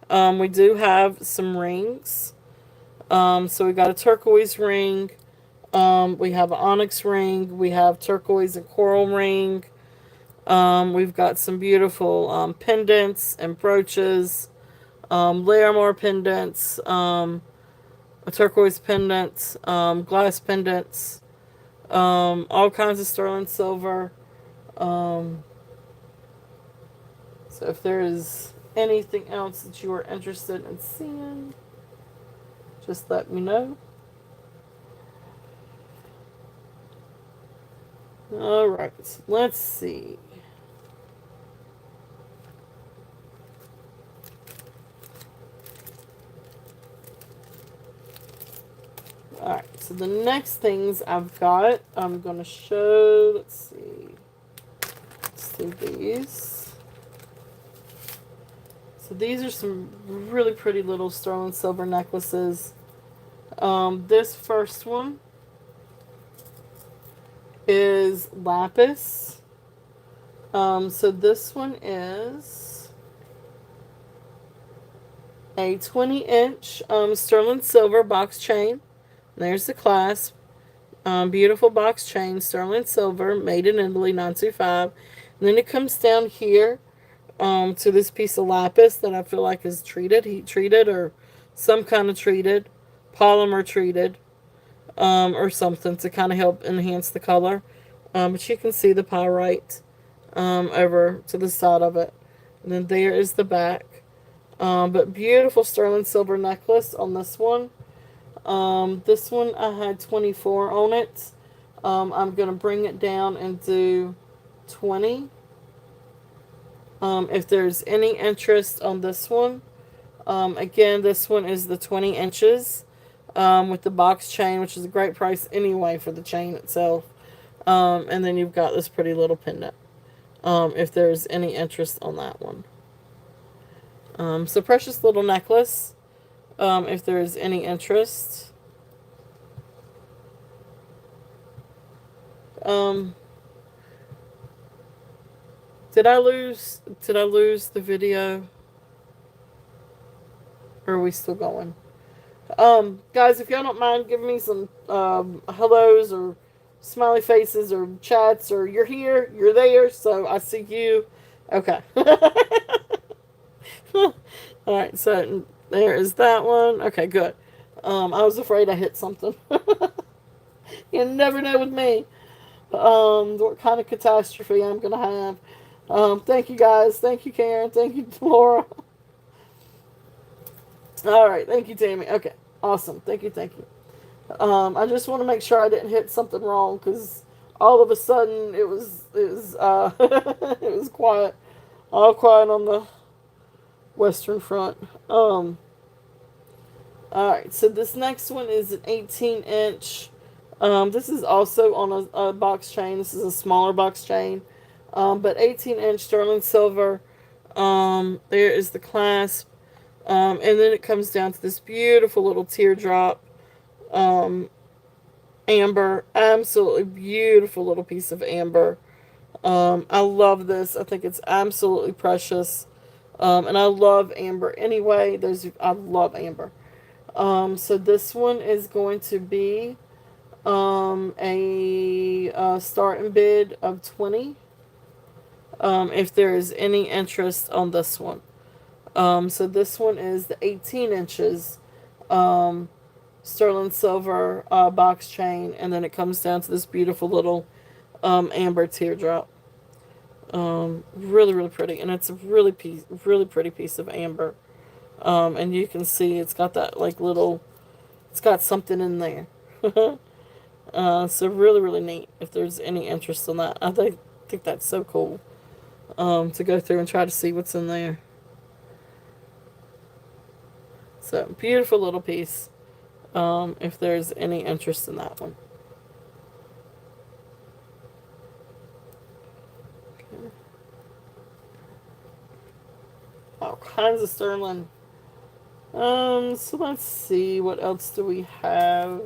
We do have some rings. So we got a turquoise ring. We have an onyx ring. We have turquoise and coral ring. We've got some beautiful pendants and brooches. Larimore pendants. A turquoise pendant. Glass pendants. All kinds of sterling silver. Um, so if there is anything else that you are interested in seeing, just let me know. All right, let's see. All right, so the next things I've got, I'm going to show. Let's see. Let's do these. So these are some really pretty little sterling silver necklaces. This first one is lapis. So this one is a 20-inch sterling silver box chain. There's the clasp. Beautiful box chain, sterling silver, made in Italy, 925. And then it comes down here to this piece of lapis that I feel like is treated, heat treated, or some kind of treated, polymer treated, or something to kind of help enhance the color. But you can see the pyrite over to the side of it. And then there is the back. But beautiful sterling silver necklace on this one. This one I had 24 on it. I'm going to bring it down and do 20. If there's any interest on this one. Again, this one is the 20 inches with the box chain, which is a great price anyway for the chain itself. And then you've got this pretty little pendant. If there's any interest on that one. So precious little necklace. If there is any interest. Did I lose the video? Or are we still going? Guys, if y'all don't mind giving me some hellos or smiley faces or chats, or you're here, you're there, so I see you. Okay. All right, so there is that one. Okay, good. I was afraid I hit something. You never know with me. What kind of catastrophe I'm gonna have. Thank you guys. Thank you, Karen. Thank you, Laura. All right, thank you, Tammy. Okay, awesome. Thank you, thank you. I just want to make sure I didn't hit something wrong because all of a sudden it was it was quiet, all quiet on the Western Front. All right, so this next one is an 18-inch. This is also on a box chain. This is a smaller box chain, but 18-inch sterling silver. There is the clasp, and then it comes down to this beautiful little teardrop. Um, Amber, absolutely beautiful little piece of amber. I love this. I think it's absolutely precious. And I love amber anyway. I love amber. So this one is going to be a start and bid of 20. If there is any interest on this one. So this one is the 18 inches. Sterling silver box chain, and then it comes down to this beautiful little amber teardrop. Really, really pretty, and it's a really pretty piece of amber. And you can see it's got that like little, it's got something in there. So really, really neat. If there's any interest in that, I think that's so cool. To go through and try to see what's in there. So beautiful little piece. If there's any interest in that one. Okay. All kinds of sterling. So let's see, what else do we have?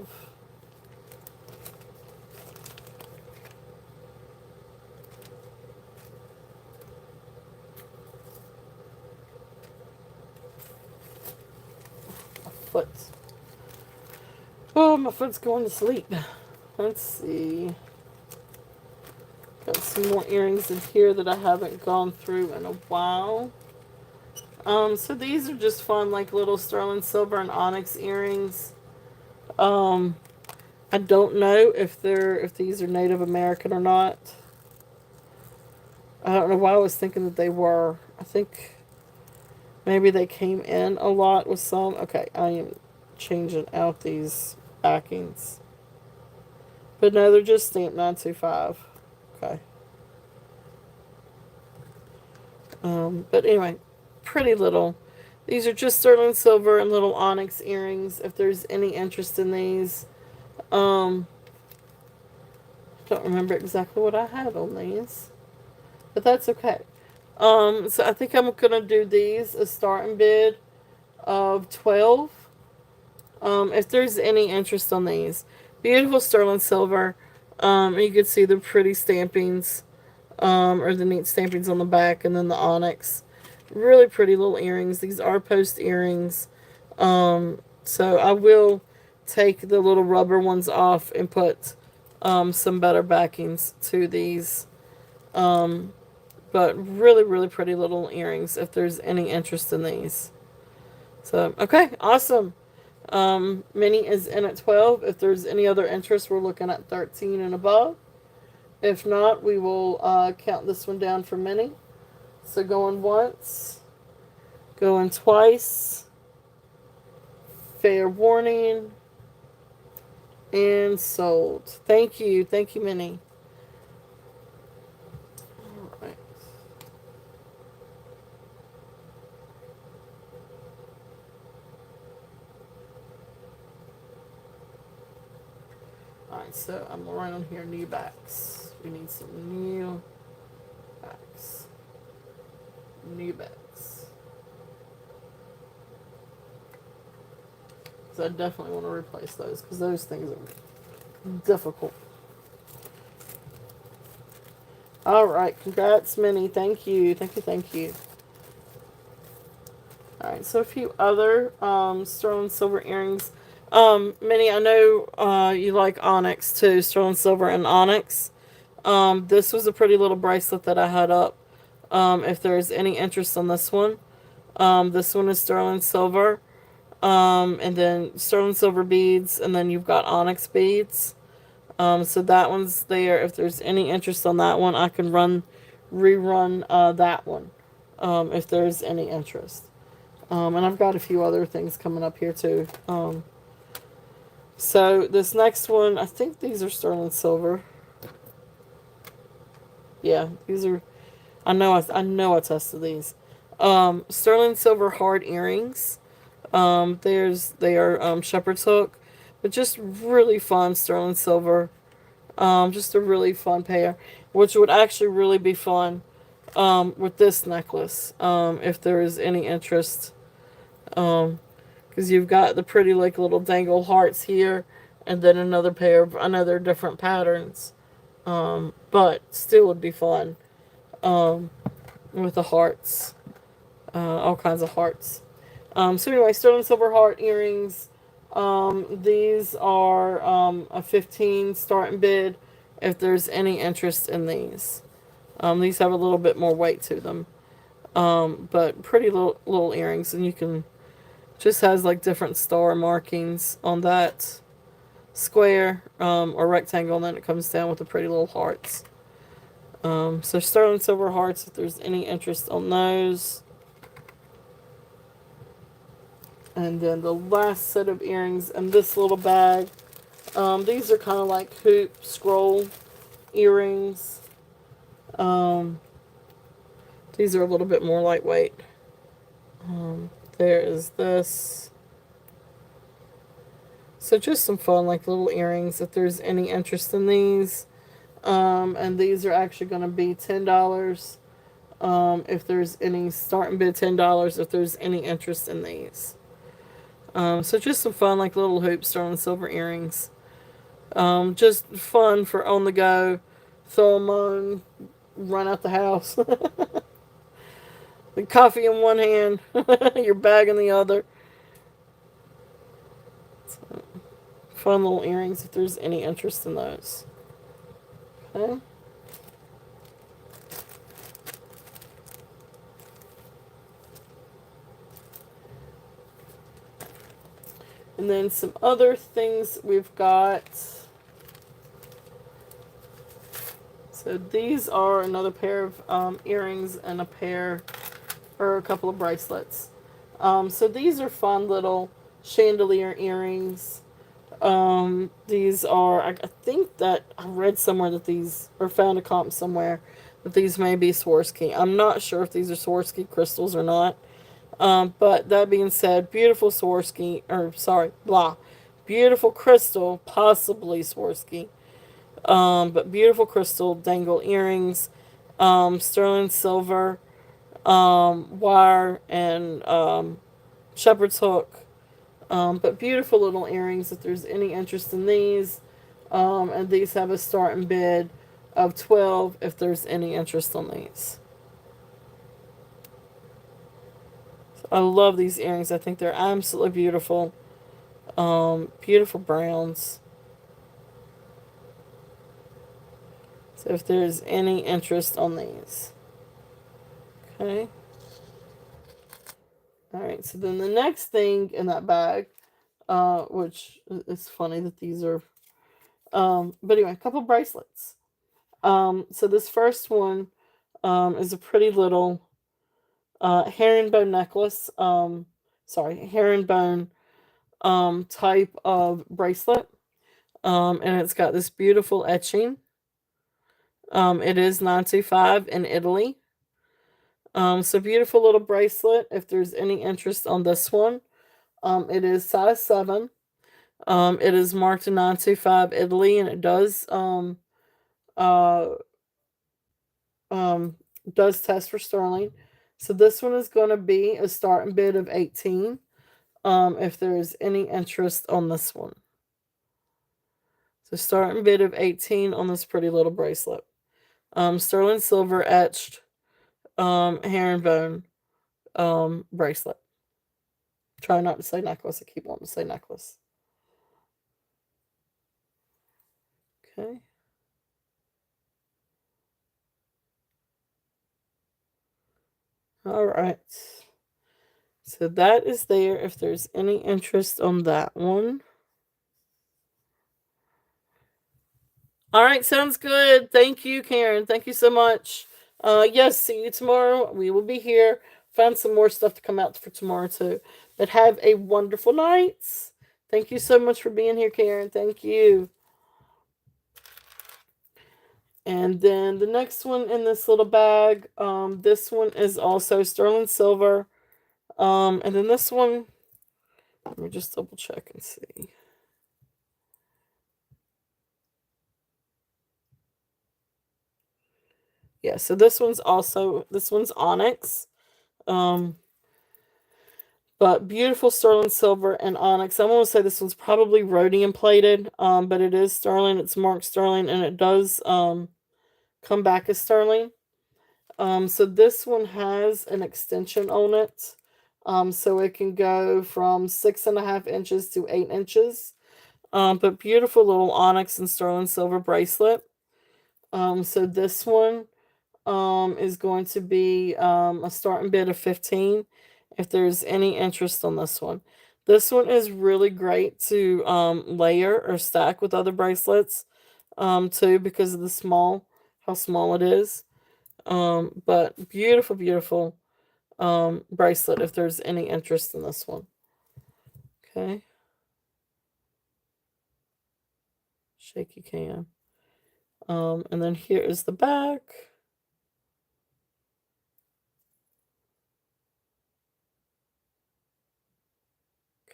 My foot. Oh, my foot's going to sleep. Let's see. Got some more earrings in here that I haven't gone through in a while. So these are just fun, like little sterling silver and onyx earrings. Um, I don't know if these are Native American or not. I don't know why I was thinking that they were. I think maybe they came in a lot with some. Okay, I am changing out these backings. But no, they're just stamped 925. Okay. But anyway, pretty little. These are just sterling silver and little onyx earrings. If there's any interest in these, um, don't remember exactly what I had on these, but that's okay. So I think I'm gonna do these a starting bid of 12. If there's any interest on these, beautiful sterling silver. You can see the pretty stampings, or the neat stampings on the back, and then the onyx. Really pretty little earrings. These are post earrings. So I will take the little rubber ones off and put some better backings to these. But really, really pretty little earrings if there's any interest in these. So, okay, awesome. Mini is in at 12. If there's any other interest, we're looking at 13 and above. If not, we will count this one down for Mini. So going once, going twice, fair warning, and sold. Thank you, Minnie. All right. All right, so I'm right on here. New backs. We need some new backs. New backs. So I definitely want to replace those because those things are difficult. All right, congrats, Minnie. Thank you, thank you. All right, so a few other sterling silver earrings. Minnie, I know you like onyx too, sterling silver and onyx. This was a pretty little bracelet that I had up. If there's any interest in this one, This one is sterling silver. And then sterling silver beads, and then you've got onyx beads. So that one's there. If there's any interest on that one, I can rerun that one. If there's any interest. And I've got a few other things coming up here too. So this next one, I think these are sterling silver. Yeah, these are. I know I tested these. Sterling silver hard earrings. They are shepherd's hook, but just really fun sterling silver. Just a really fun pair, which would actually really be fun with this necklace. If there is any interest, because you've got the pretty like little dangle hearts here, and then another pair of another different patterns. But still would be fun with the hearts, all kinds of hearts. So anyway, sterling silver heart earrings. These are a 15 starting bid if there's any interest in these. These have a little bit more weight to them. But pretty little earrings, and you can just has like different star markings on that square or rectangle, and then it comes down with the pretty little hearts. So sterling silver hearts if there's any interest on those. And then the last set of earrings in this little bag. These are kind of like hoop scroll earrings. These are a little bit more lightweight. There is this. So just some fun like little earrings if there's any interest in these. And these are actually going to be $10. If there's any starting bid $10 if there's any interest in these. So just some fun like little hoop sterling silver earrings. Just fun for on the go. Throw them on, run out the house. The coffee in one hand, your bag in the other. So, fun little earrings if there's any interest in those. Okay. And then some other things we've got. So these are another pair of earrings and a pair or a couple of bracelets. So these are fun little chandelier earrings. These are, I think that I read somewhere that these, or found a comp somewhere, that these may be Swarovski. I'm not sure if these are Swarovski crystals or not. But that being said, beautiful Swarovski, or sorry, beautiful crystal, possibly Swarovski. But beautiful crystal dangle earrings, sterling silver, wire, and shepherd's hook. But beautiful little earrings if there's any interest in these. And these have a starting bid of $12 if there's any interest on these. So I love these earrings. I think they're absolutely beautiful. Beautiful browns. So if there's any interest on these. Okay. Alright, so then the next thing in that bag, which is funny that these are, but anyway, a couple bracelets. So this first one is a pretty little herringbone necklace. Herringbone type of bracelet. And it's got this beautiful etching. It is 925 in Italy. So beautiful little bracelet. If there's any interest on this one, it is size 7. It is marked in 925 Italy, and it uh, does test for sterling. So this one is going to be a starting bid of 18. If there is any interest on this one. So starting bid of 18 on this pretty little bracelet. Sterling silver etched herringbone bracelet. Try not to say necklace. I keep wanting to say necklace. Okay. All right. So that is there if there's any interest on that one. All right, sounds good. Thank you, Karen. Thank you so much. Yes, see you tomorrow. We will be here. Find some more stuff to come out for tomorrow too. But have a wonderful night. Thank you so much for being here, Karen. Thank you. And then the next one in this little bag, this one is also sterling silver. And then this one, let me just double check and see. Yeah, so this one's onyx. Um, but beautiful sterling silver and onyx. I'm gonna say this one's probably rhodium plated, but it is sterling. It's marked sterling, and it does come back as sterling. So this one has an extension on it. So it can go from 6.5 inches to 8 inches. But beautiful little onyx and sterling silver bracelet. So this one is going to be a starting bid of 15 if there's any interest on this one. This one is really great to layer or stack with other bracelets too because of how small it is. But beautiful, beautiful bracelet if there's any interest in this one. Okay. Shaky cam. And then here is the back.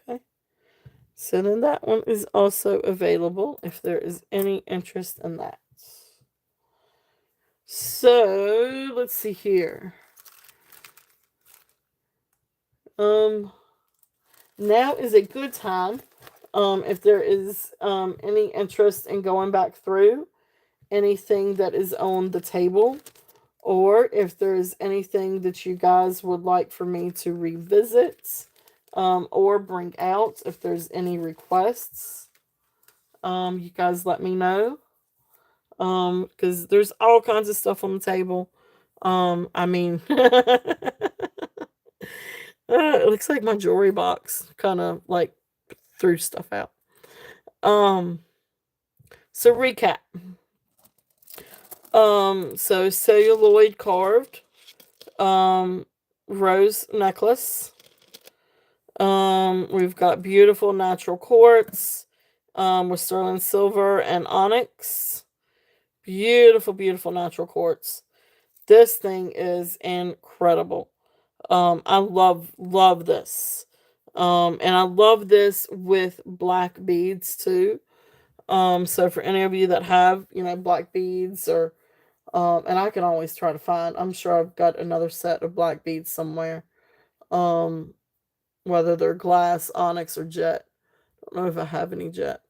Okay. So then that one is also available if there is any interest in that. So let's see here. Now is a good time. If there is any interest in going back through anything that is on the table, or if there's anything that you guys would like for me to revisit or bring out, if there's any requests, you guys let me know. Because there's all kinds of stuff on the table. I mean, it looks like my jewelry box kind of like threw stuff out. Um, so recap. So celluloid carved, rose necklace. We've got beautiful natural quartz, with sterling silver and onyx. Beautiful, beautiful natural quartz. This thing is incredible. I love this. And I love this with black beads too. So for any of you that have, black beads or, and I can always try to find, I'm sure I've got another set of black beads somewhere. Um, whether they're glass, onyx, or jet. I don't know if I have any jet.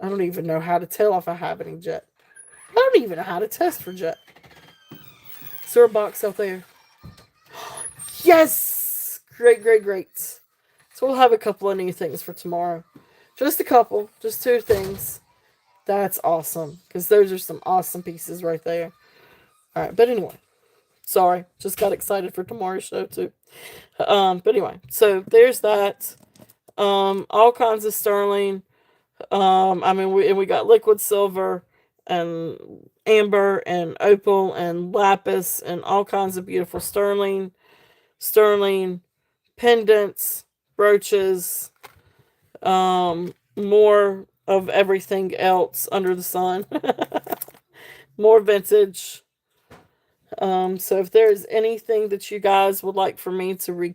I don't even know how to tell if I have any jet. I don't even know how to test for jet. Is there a box out there? Yes! Great, great, great. So we'll have a couple of new things for tomorrow. Just a couple. Just 2 things. That's awesome. Because those are some awesome pieces right there. Alright, but anyway. Sorry. Just got excited for tomorrow's show too. But anyway. So there's that. All kinds of sterling. I mean, we got liquid silver and amber and opal and lapis and all kinds of beautiful sterling pendants, brooches, more of everything else under the sun, more vintage. So if there's anything that you guys would like for me to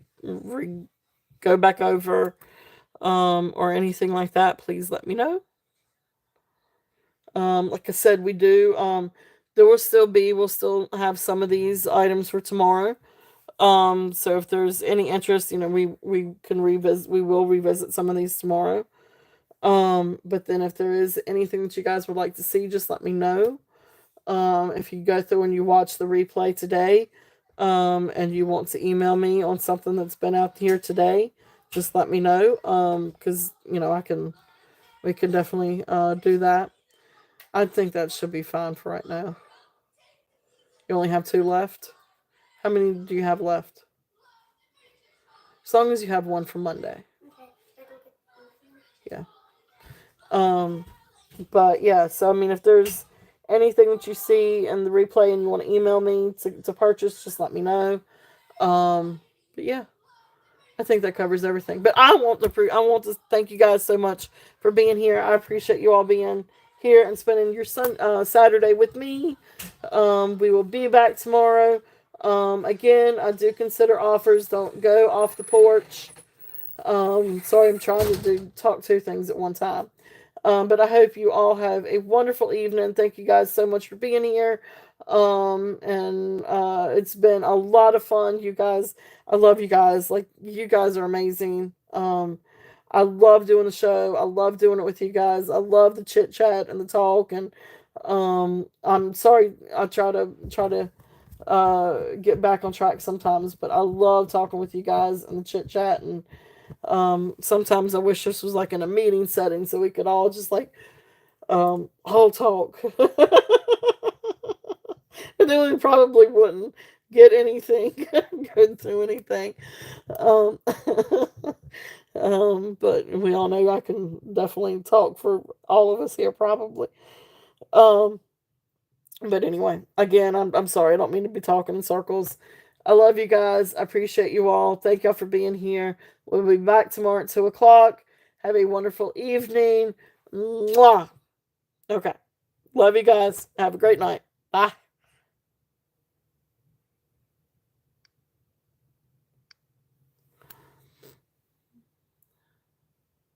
go back over, or anything like that, please let me know. Like I said, we'll still have some of these items for tomorrow. So if there's any interest, we will revisit some of these tomorrow. But then if there is anything that you guys would like to see, just let me know. If you go through and you watch the replay today, and you want to email me on something that's been out here today, just let me know. Because we can definitely do that. I think that should be fine for right now. You only have 2 left. How many do you have left? As long as you have one for Monday. Okay. Should I go get Yeah. Um, but yeah, so I mean, if there's anything that you see in the replay and you want to email me to purchase, just let me know. But yeah, I think that covers everything. But I want to thank you guys so much for being here. I appreciate you all being here and spending your Saturday with me. We will be back tomorrow. Again, I do consider offers. Don't go off the porch. Sorry, I'm trying to talk two things at one time. But I hope you all have a wonderful evening. Thank you guys so much for being here. And it's been a lot of fun. You guys, I love you guys. Like, you guys are amazing. I love doing the show. I love doing it with you guys. I love the chit chat and the talk. And I'm sorry I try to get back on track sometimes, but I love talking with you guys and the chit chat. And sometimes I wish this was like in a meeting setting so we could all just like whole talk. And then we probably wouldn't get anything, go through anything. Um, but we all know I can definitely talk for all of us here, probably. Um, but anyway, again, I'm sorry. I don't mean to be talking in circles. I love you guys. I appreciate you all. Thank y'all for being here. We'll be back tomorrow at 2 o'clock. Have a wonderful evening. Mwah. Okay. Love you guys. Have a great night. Bye.